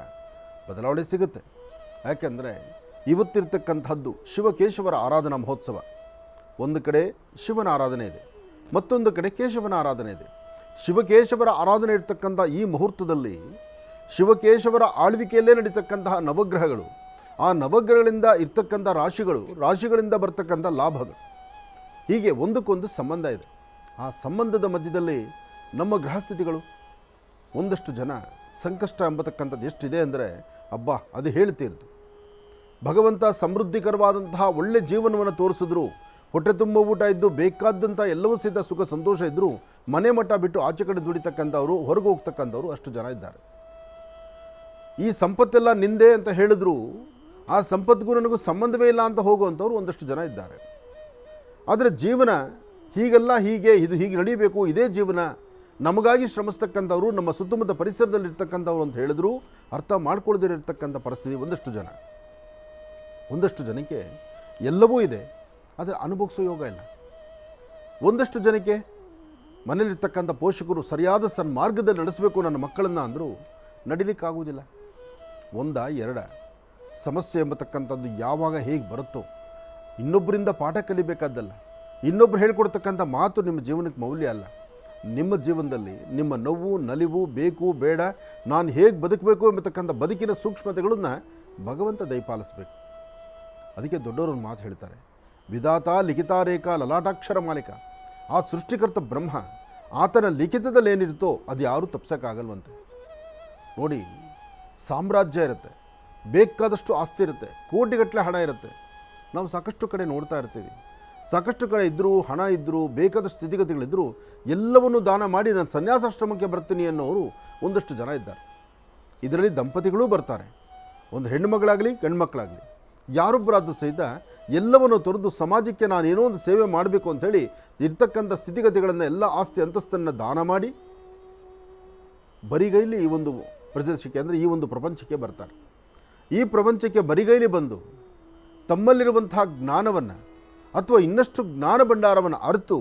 ಬದಲಾವಣೆ ಸಿಗುತ್ತೆ. ಯಾಕೆಂದರೆ ಇವತ್ತಿರ್ತಕ್ಕಂಥದ್ದು ಶಿವಕೇಶವರ ಆರಾಧನಾ ಮಹೋತ್ಸವ. ಒಂದು ಕಡೆ ಶಿವನ ಆರಾಧನೆ ಇದೆ, ಮತ್ತೊಂದು ಕಡೆ ಕೇಶವನ ಆರಾಧನೆ ಇದೆ. ಶಿವಕೇಶವರ ಆರಾಧನೆ ಇರ್ತಕ್ಕಂಥ ಈ ಮುಹೂರ್ತದಲ್ಲಿ ಶಿವಕೇಶವರ ಆಳ್ವಿಕೆಯಲ್ಲೇ ನಡೀತಕ್ಕಂತಹ ನವಗ್ರಹಗಳು, ಆ ನವಗ್ರಹಗಳಿಂದ ಇರ್ತಕ್ಕಂಥ ರಾಶಿಗಳಿಂದ ಬರ್ತಕ್ಕಂಥ ಲಾಭಗಳು, ಹೀಗೆ ಒಂದಕ್ಕೊಂದು ಸಂಬಂಧ ಇದೆ. ಆ ಸಂಬಂಧದ ಮಧ್ಯದಲ್ಲಿ ನಮ್ಮ ಗ್ರಹಸ್ಥಿತಿಗಳು, ಒಂದಷ್ಟು ಜನ ಸಂಕಷ್ಟ ಎಂಬತಕ್ಕಂಥದ್ದು ಎಷ್ಟಿದೆ ಅಂದರೆ ಅಬ್ಬಾ ಅದು ಹೇಳ್ತಿರ್ದು. ಭಗವಂತ ಸಮೃದ್ಧಿಕರವಾದಂತಹ ಒಳ್ಳೆ ಜೀವನವನ್ನು ತೋರಿಸಿದ್ರು, ಹೊಟ್ಟೆ ತುಂಬ ಊಟ ಇದ್ದು ಬೇಕಾದಂಥ ಎಲ್ಲವೂ ಸಿದ್ಧ ಸುಖ ಸಂತೋಷ ಇದ್ದರೂ ಮನೆ ಮಠ ಬಿಟ್ಟು ಆಚೆ ಕಡೆ ದುಡಿತಕ್ಕಂಥವ್ರು, ಹೊರಗೆ ಹೋಗ್ತಕ್ಕಂಥವ್ರು ಅಷ್ಟು ಜನ ಇದ್ದಾರೆ. ಈ ಸಂಪತ್ತೆಲ್ಲ ನಿಂದೆ ಅಂತ ಹೇಳಿದ್ರು ಆ ಸಂಪತ್ತಿಗೂ ನನಗೂ ಸಂಬಂಧವೇ ಇಲ್ಲ ಅಂತ ಹೋಗುವಂಥವ್ರು ಒಂದಷ್ಟು ಜನ ಇದ್ದಾರೆ. ಆದರೆ ಜೀವನ ಹೀಗೆಲ್ಲ ಇದು ಹೀಗೆ ನಡೀಬೇಕು, ಇದೇ ಜೀವನ, ನಮಗಾಗಿ ಶ್ರಮಿಸ್ತಕ್ಕಂಥವ್ರು ನಮ್ಮ ಸುತ್ತಮುತ್ತ ಪರಿಸರದಲ್ಲಿರ್ತಕ್ಕಂಥವ್ರು ಅಂತ ಹೇಳಿದ್ರು ಅರ್ಥ ಮಾಡ್ಕೊಳ್ದಿರತಕ್ಕಂಥ ಪರಿಸ್ಥಿತಿ ಒಂದಷ್ಟು ಜನಕ್ಕೆ ಎಲ್ಲವೂ ಇದೆ, ಆದರೆ ಅನುಭವಿಸೋ ಯೋಗ ಇಲ್ಲ. ಒಂದಷ್ಟು ಜನಕ್ಕೆ ಮನೇಲಿರ್ತಕ್ಕಂಥ ಪೋಷಕರು ಸರಿಯಾದ ಸನ್ಮಾರ್ಗದಲ್ಲಿ ನಡೆಸಬೇಕು ನನ್ನ ಮಕ್ಕಳನ್ನು ಅಂದರೂ ನಡಿಲಿಕ್ಕಾಗುವುದಿಲ್ಲ. ಎರಡ ಸಮಸ್ಯೆ ಎಂಬತಕ್ಕಂಥದ್ದು ಯಾವಾಗ ಹೇಗೆ ಬರುತ್ತೋ, ಇನ್ನೊಬ್ಬರಿಂದ ಪಾಠ ಕಲಿಬೇಕಾದ್ದಲ್ಲ, ಇನ್ನೊಬ್ಬರು ಹೇಳ್ಕೊಡ್ತಕ್ಕಂಥ ಮಾತು ನಿಮ್ಮ ಜೀವನಕ್ಕೆ ಮೌಲ್ಯ ಅಲ್ಲ. ನಿಮ್ಮ ಜೀವನದಲ್ಲಿ ನಿಮ್ಮ ನೋವು ನಲಿವು ಬೇಕು ಬೇಡ, ನಾನು ಹೇಗೆ ಬದುಕಬೇಕು ಎಂಬತಕ್ಕಂಥ ಬದುಕಿನ ಸೂಕ್ಷ್ಮತೆಗಳನ್ನು ಭಗವಂತ ದಯಪಾಲಿಸಬೇಕು. ಅದಕ್ಕೆ ದೊಡ್ಡವರೊಂದು ಮಾತು ಹೇಳ್ತಾರೆ, ವಿಧಾತ ಲಿಖಿತಾರೇಖಾ ಲಲಾಟಾಕ್ಷರ ಮಾಲಿಕ. ಆ ಸೃಷ್ಟಿಕರ್ತ ಬ್ರಹ್ಮ, ಆತನ ಲಿಖಿತದಲ್ಲಿ ಏನಿರುತ್ತೋ ಅದು ಯಾರೂ ತಪ್ಪಿಸೋಕ್ಕಾಗಲ್ವಂತೆ. ನೋಡಿ, ಸಾಮ್ರಾಜ್ಯ ಇರುತ್ತೆ, ಬೇಕಾದಷ್ಟು ಆಸ್ತಿ ಇರುತ್ತೆ, ಕೋಟಿಗಟ್ಟಲೆ ಹಣ ಇರುತ್ತೆ. ನಾವು ಸಾಕಷ್ಟು ಕಡೆ ನೋಡ್ತಾ ಇರ್ತೀವಿ, ಸಾಕಷ್ಟು ಕಡೆ ಇದ್ದರೂ ಹಣ ಇದ್ದರೂ ಬೇಕಾದಷ್ಟು ಸ್ಥಿತಿಗತಿಗಳಿದ್ದರೂ ಎಲ್ಲವನ್ನೂ ದಾನ ಮಾಡಿ ನಾನು ಸನ್ಯಾಸಾಶ್ರಮಕ್ಕೆ ಬರ್ತೀನಿ ಅನ್ನೋರು ಒಂದಷ್ಟು ಜನ ಇದ್ದಾರೆ. ಇದರಲ್ಲಿ ದಂಪತಿಗಳೂ ಬರ್ತಾರೆ, ಒಂದು ಹೆಣ್ಣುಮಗಳಾಗಲಿ ಗಂಡುಮಕ್ಕಳಾಗಲಿ, ಯಾರೊಬ್ಬರಾದರೂ ಸಹಿತ ಎಲ್ಲವನ್ನು ತೊರೆದು ಸಮಾಜಕ್ಕೆ ನಾನೇನೋ ಒಂದು ಸೇವೆ ಮಾಡಬೇಕು ಅಂಥೇಳಿ ಇರ್ತಕ್ಕಂಥ ಸ್ಥಿತಿಗತಿಗಳನ್ನು ಎಲ್ಲ ಆಸ್ತಿ ಅಂತಸ್ತನ್ನು ದಾನ ಮಾಡಿ ಬರಿಗೈಲಿ ಈ ಒಂದು ಪ್ರದೇಶಕ್ಕೆ ಅಂದರೆ ಈ ಒಂದು ಪ್ರಪಂಚಕ್ಕೆ ಬರ್ತಾರೆ. ಈ ಪ್ರಪಂಚಕ್ಕೆ ಬರಿಗೈಲಿ ಬಂದು ತಮ್ಮಲ್ಲಿರುವಂತಹ ಜ್ಞಾನವನ್ನು ಅಥವಾ ಇನ್ನಷ್ಟು ಜ್ಞಾನ ಭಂಡಾರವನ್ನು ಅರಿತು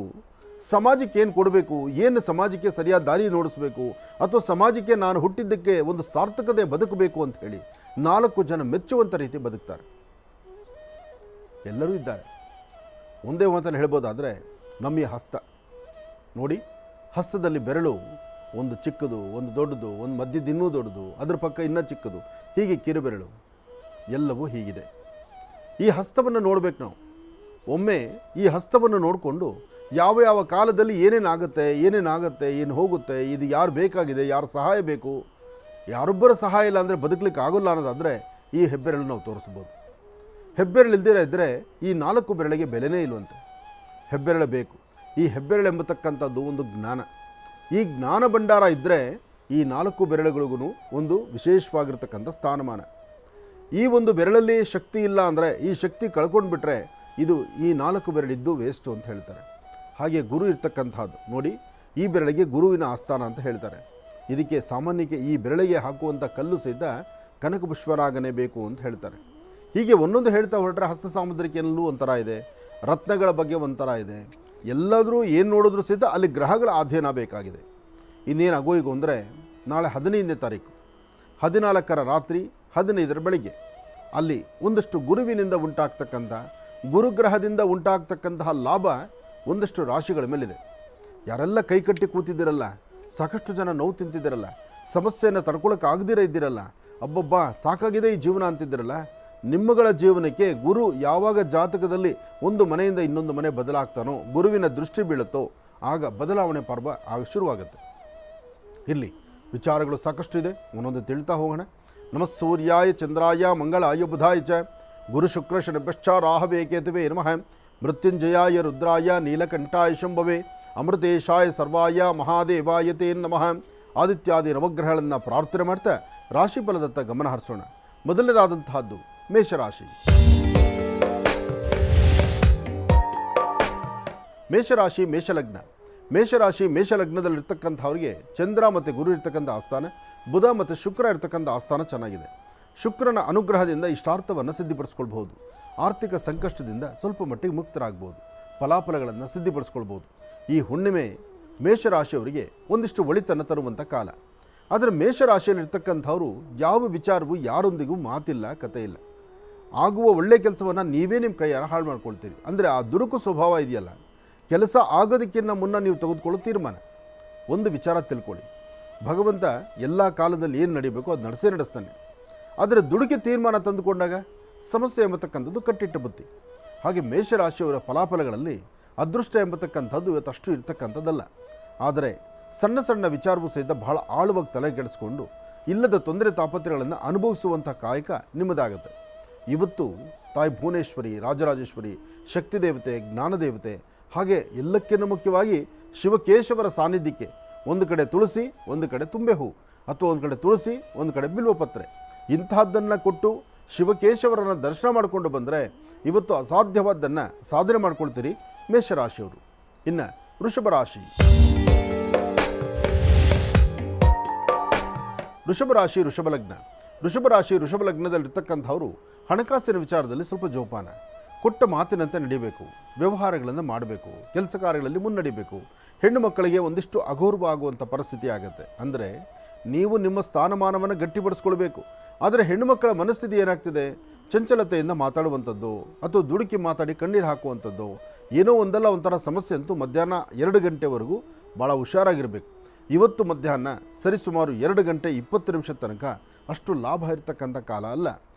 ಸಮಾಜಕ್ಕೆ ಏನು ಕೊಡಬೇಕು, ಏನು ಸಮಾಜಕ್ಕೆ ಸರಿಯಾದ ದಾರಿ ನೋಡಿಸ್ಬೇಕು, ಅಥವಾ ಸಮಾಜಕ್ಕೆ ನಾನು ಹುಟ್ಟಿದ್ದಕ್ಕೆ ಒಂದು ಸಾರ್ಥಕತೆ ಬದುಕಬೇಕು ಅಂತ ಹೇಳಿ 4 ಜನ ಮೆಚ್ಚುವಂಥ ರೀತಿ ಬದುಕ್ತಾರೆ. ಎಲ್ಲರೂ ಇದ್ದಾರೆ. ಒಂದೇ ಮಾತಲ್ಲಿ ಹೇಳ್ಬೋದಾದರೆ ನಮ್ಮ ಈ ಹಸ್ತ ನೋಡಿ, ಹಸ್ತದಲ್ಲಿ ಬೆರಳು ಒಂದು ಚಿಕ್ಕದು, ಒಂದು ದೊಡ್ಡದು, ಒಂದು ಮಧ್ಯದ ಇನ್ನೂ ದೊಡ್ಡದು, ಅದ್ರ ಪಕ್ಕ ಇನ್ನೂ ಚಿಕ್ಕದು, ಹೀಗೆ ಕಿರುಬೆರಳು, ಎಲ್ಲವೂ ಹೀಗಿದೆ. ಈ ಹಸ್ತವನ್ನು ನೋಡಬೇಕು ನಾವು. ಒಮ್ಮೆ ಈ ಹಸ್ತವನ್ನು ನೋಡಿಕೊಂಡು ಯಾವ ಕಾಲದಲ್ಲಿ ಏನೇನಾಗುತ್ತೆ, ಏನು ಹೋಗುತ್ತೆ, ಇದು ಯಾರು ಬೇಕಾಗಿದೆ, ಯಾರು ಸಹಾಯ ಬೇಕು, ಯಾರೊಬ್ಬರ ಸಹಾಯ ಇಲ್ಲ ಅಂದರೆ ಬದುಕಲಿಕ್ಕೆ ಆಗೋಲ್ಲ ಅನ್ನೋದಾದರೆ ಈ ಹೆಬ್ಬೆರಳು ನಾವು ತೋರಿಸ್ಬೋದು. ಹೆಬ್ಬೆರಳು ಇಲ್ದಿರ ಇದ್ದರೆ ಈ 4 ಬೆರಳಿಗೆ ಬೆಲೆನೇ ಇಲ್ವಂತೆ. ಹೆಬ್ಬೆರಳು ಬೇಕು. ಈ ಹೆಬ್ಬೆರಳು ಎಂಬತಕ್ಕಂಥದ್ದು ಒಂದು ಜ್ಞಾನ. ಈ ಜ್ಞಾನ ಭಂಡಾರ ಇದ್ದರೆ ಈ 4 ಬೆರಳುಗಳಿಗೂ ಒಂದು ವಿಶೇಷವಾಗಿರ್ತಕ್ಕಂಥ ಸ್ಥಾನಮಾನ. ಈ ಒಂದು ಬೆರಳಲ್ಲಿ ಶಕ್ತಿ ಇಲ್ಲ ಅಂದರೆ, ಈ ಶಕ್ತಿ ಕಳ್ಕೊಂಡು ಬಿಟ್ಟರೆ ಇದು ಈ 4 ಬೆರಳಿದ್ದು ವೇಸ್ಟು ಅಂತ ಹೇಳ್ತಾರೆ. ಹಾಗೆ ಗುರು ಇರ್ತಕ್ಕಂಥದ್ದು ನೋಡಿ, ಈ ಬೆರಳಿಗೆ ಗುರುವಿನ ಆಸ್ಥಾನ ಅಂತ ಹೇಳ್ತಾರೆ. ಇದಕ್ಕೆ ಸಾಮಾನ್ಯಕ್ಕೆ ಈ ಬೆರಳಿಗೆ ಹಾಕುವಂಥ ಕಲ್ಲು ಸಹಿತ ಕನಕ ಪುಷ್ಪರಾಗನೇ ಬೇಕು ಅಂತ ಹೇಳ್ತಾರೆ. ಹೀಗೆ ಒಂದೊಂದು ಹೇಳ್ತಾ ಹೊರಟ್ರೆ ಹಸ್ತ ಸಾಮುದ್ರಿಕೆಯಲ್ಲೂ ಒಂಥರ ಇದೆ, ರತ್ನಗಳ ಬಗ್ಗೆ ಒಂಥರ ಇದೆ. ಎಲ್ಲಾದರೂ ಏನು ನೋಡಿದ್ರೂ ಸಹಿತ ಅಲ್ಲಿ ಗ್ರಹಗಳ ಅಧ್ಯಯನ ಬೇಕಾಗಿದೆ. ಇನ್ನೇನು ಆಗೋಯಿಗೂ ಅಂದರೆ ನಾಳೆ 15ನೇ ತಾರೀಕು 14ರ ರಾತ್ರಿ 15ರ ಬೆಳಿಗ್ಗೆ ಅಲ್ಲಿ ಒಂದಷ್ಟು ಗುರುವಿನಿಂದ ಉಂಟಾಗ್ತಕ್ಕಂಥ, ಗುರುಗ್ರಹದಿಂದ ಉಂಟಾಗ್ತಕ್ಕಂತಹ ಲಾಭ ಒಂದಷ್ಟು ರಾಶಿಗಳ ಮೇಲಿದೆ. ಯಾರೆಲ್ಲ ಕೈಕಟ್ಟಿ ಕೂತಿದ್ದೀರಲ್ಲ, ಸಾಕಷ್ಟು ಜನ ನೋವು ತಿಂತಿದ್ದೀರಲ್ಲ, ಸಮಸ್ಯೆಯನ್ನು ತಡ್ಕೊಳ್ಳೋಕ್ಕಾಗದಿರ ಇದ್ದೀರಲ್ಲ, ಅಬ್ಬಬ್ಬಾ ಸಾಕಾಗಿದೆ ಈ ಜೀವನ ಅಂತಿದ್ದೀರಲ್ಲ, ನಿಮ್ಮಗಳ ಜೀವನಕ್ಕೆ ಗುರು ಯಾವಾಗ ಜಾತಕದಲ್ಲಿ ಒಂದು ಮನೆಯಿಂದ ಇನ್ನೊಂದು ಮನೆ ಬದಲಾಗ್ತಾನೋ, ಗುರುವಿನ ದೃಷ್ಟಿ ಬೀಳುತ್ತೋ, ಆಗ ಬದಲಾವಣೆ ಪರ್ವ ಆಗ ಶುರುವಾಗುತ್ತೆ. ಇಲ್ಲಿ ವಿಚಾರಗಳು ಸಾಕಷ್ಟು ಇದೆ, ಒಂದೊಂದು ತಿಳ್ತಾ ಹೋಗೋಣ. ನಮಃ ಸೂರ್ಯಾಯ ಚಂದ್ರಾಯ ಮಂಗಳಾಯ ಬುಧಾಯ ಚ ಗುರು ಶುಕ್ರ ಶನಿಭ್ಯಶ್ಚ ರಾಹವೇ ಕೇತುವೆ ನಮಃ. ಮೃತ್ಯುಂಜಯಾಯ ರುದ್ರಾಯ ನೀಲಕಂಠಾಯ ಶಂಭವೇ ಅಮೃತೇಶಾಯ ಸರ್ವಾಯ ಮಹಾದೇವಾಯ ತೇ ನಮಃ. ಆದಿತ್ಯಾದಿ ನವಗ್ರಹಗಳನ್ನು ಪ್ರಾರ್ಥನೆ ಮಾಡ್ತಾ ರಾಶಿ ಫಲದತ್ತ ಗಮನ ಹರಿಸೋಣ. ಮೊದಲನೇದಾದಂತಹದ್ದು ಮೇಷರಾಶಿ. ಮೇಷರಾಶಿ ಮೇಷಲಗ್ನ. ಮೇಷಲಗ್ನದಲ್ಲಿರ್ತಕ್ಕಂಥವ್ರಿಗೆ ಚಂದ್ರ ಮತ್ತು ಗುರು ಇರ್ತಕ್ಕಂಥ ಆಸ್ಥಾನ, ಬುಧ ಮತ್ತು ಶುಕ್ರ ಇರ್ತಕ್ಕಂಥ ಆಸ್ಥಾನ ಚೆನ್ನಾಗಿದೆ. ಶುಕ್ರನ ಅನುಗ್ರಹದಿಂದ ಇಷ್ಟಾರ್ಥವನ್ನು ಸಿದ್ಧಿಪಡಿಸ್ಕೊಳ್ಬೋದು. ಆರ್ಥಿಕ ಸಂಕಷ್ಟದಿಂದ ಸ್ವಲ್ಪ ಮಟ್ಟಿಗೆ ಮುಕ್ತರಾಗ್ಬೋದು. ಫಲಾಫಲಗಳನ್ನು ಸಿದ್ಧಿಪಡಿಸ್ಕೊಳ್ಬೋದು. ಈ ಹುಣ್ಣಿಮೆ ಮೇಷರಾಶಿಯವರಿಗೆ ಒಂದಿಷ್ಟು ಒಳಿತನ್ನು ತರುವಂಥ ಕಾಲ. ಆದರೆ ಮೇಷರಾಶಿಯಲ್ಲಿರ್ತಕ್ಕಂಥವರು ಯಾವ ವಿಚಾರವೂ ಯಾರೊಂದಿಗೂ ಮಾತಿಲ್ಲ, ಕತೆ ಇಲ್ಲ. ಆಗುವ ಒಳ್ಳೆಯ ಕೆಲಸವನ್ನು ನೀವೇ ನಿಮ್ಮ ಕೈಯಾರ ಹಾಳು ಮಾಡ್ಕೊಳ್ತೀರಿ. ಅಂದರೆ ಆ ದುಡುಕು ಸ್ವಭಾವ ಇದೆಯಲ್ಲ, ಕೆಲಸ ಆಗೋದಕ್ಕಿಂತ ಮುನ್ನ ನೀವು ತೆಗೆದುಕೊಳ್ಳೋ ತೀರ್ಮಾನ. ಒಂದು ವಿಚಾರ ತಿಳ್ಕೊಳ್ಳಿ, ಭಗವಂತ ಎಲ್ಲ ಕಾಲದಲ್ಲಿ ಏನು ನಡೀಬೇಕು ಅದು ನಡೆಸ್ತಾನೆ. ಆದರೆ ದುಡುಕಿ ತೀರ್ಮಾನ ತಂದುಕೊಂಡಾಗ ಸಮಸ್ಯೆ ಎಂಬತಕ್ಕಂಥದ್ದು ಕಟ್ಟಿಟ್ಟ ಬುತ್ತಿ. ಹಾಗೆ ಮೇಷರಾಶಿಯವರ ಫಲಾಫಲಗಳಲ್ಲಿ ಅದೃಷ್ಟ ಎಂಬತಕ್ಕಂಥದ್ದು ಇವತ್ತಷ್ಟು ಇರ್ತಕ್ಕಂಥದ್ದಲ್ಲ. ಆದರೆ ಸಣ್ಣ ಸಣ್ಣ ವಿಚಾರವೂ ಸಹಿತ ಬಹಳ ಆಳವಾಗಿ ತಲೆ ಕೆಡಿಸ್ಕೊಂಡು ಇಲ್ಲದ ತೊಂದರೆ ತಾಪತ್ರೆಗಳನ್ನು ಅನುಭವಿಸುವಂಥ ಕಾಯಕ ನಿಮ್ಮದಾಗುತ್ತೆ. ಇವತ್ತು ತಾಯಿ ಭುವನೇಶ್ವರಿ, ರಾಜರಾಜೇಶ್ವರಿ, ಶಕ್ತಿ ದೇವತೆ, ಜ್ಞಾನದೇವತೆ, ಹಾಗೆ ಎಲ್ಲಕ್ಕಿಂತ ಮುಖ್ಯವಾಗಿ ಶಿವಕೇಶವರ ಸಾನ್ನಿಧ್ಯಕ್ಕೆ ಒಂದು ಕಡೆ ತುಳಸಿ, ಒಂದು ಕಡೆ ತುಂಬೆ ಹೂ, ಅಥವಾ ಒಂದು ಕಡೆ ತುಳಸಿ, ಒಂದು ಕಡೆ ಬಿಲ್ವಪತ್ರೆ, ಇಂತಹದ್ದನ್ನು ಕೊಟ್ಟು ಶಿವಕೇಶವರನ್ನು ದರ್ಶನ ಮಾಡಿಕೊಂಡು ಬಂದರೆ ಇವತ್ತು ಅಸಾಧ್ಯವಾದ್ದನ್ನು ಸಾಧನೆ ಮಾಡ್ಕೊಳ್ತೀರಿ ಮೇಷರಾಶಿಯವರು. ಇನ್ನು ವೃಷಭ ರಾಶಿ. ವೃಷಭ ರಾಶಿ ವೃಷಭ ಲಗ್ನ. ವೃಷಭ ರಾಶಿ ವೃಷಭ ಲಗ್ನದಲ್ಲಿರ್ತಕ್ಕಂಥವರು ಹಣಕಾಸಿನ ವಿಚಾರದಲ್ಲಿ ಸ್ವಲ್ಪ ಜೋಪಾನ. ಕೊಟ್ಟ ಮಾತಿನಂತೆ ನಡೀಬೇಕು, ವ್ಯವಹಾರಗಳನ್ನು ಮಾಡಬೇಕು, ಕೆಲಸ ಕಾರ್ಯಗಳಲ್ಲಿ ಮುನ್ನಡಿಬೇಕು. ಹೆಣ್ಣು ಮಕ್ಕಳಿಗೆ ಒಂದಿಷ್ಟು ಅಗೌರವ ಆಗುವಂಥ ಪರಿಸ್ಥಿತಿ ಆಗುತ್ತೆ. ಅಂದರೆ ನೀವು ನಿಮ್ಮ ಸ್ಥಾನಮಾನವನ್ನು ಗಟ್ಟಿಪಡಿಸ್ಕೊಳ್ಬೇಕು. ಆದರೆ ಹೆಣ್ಣು ಮಕ್ಕಳ ಮನಸ್ಥಿತಿ ಏನಾಗ್ತಿದೆ, ಚಂಚಲತೆಯಿಂದ ಮಾತಾಡುವಂಥದ್ದು ಅಥವಾ ದುಡುಕಿ ಮಾತಾಡಿ ಕಣ್ಣೀರು ಹಾಕುವಂಥದ್ದು, ಏನೋ ಒಂದಲ್ಲ ಒಂಥರ ಸಮಸ್ಯೆ ಅಂತೂ ಮಧ್ಯಾಹ್ನ 2 ಗಂಟೆವರೆಗೂ ಭಾಳ ಹುಷಾರಾಗಿರಬೇಕು. ಇವತ್ತು ಮಧ್ಯಾಹ್ನ ಸರಿಸುಮಾರು 2 ಗಂಟೆ 20 ನಿಮಿಷದ ತನಕ ಅಷ್ಟು ಲಾಭ ಇರತಕ್ಕಂಥ ಕಾಲ ಅಲ್ಲ.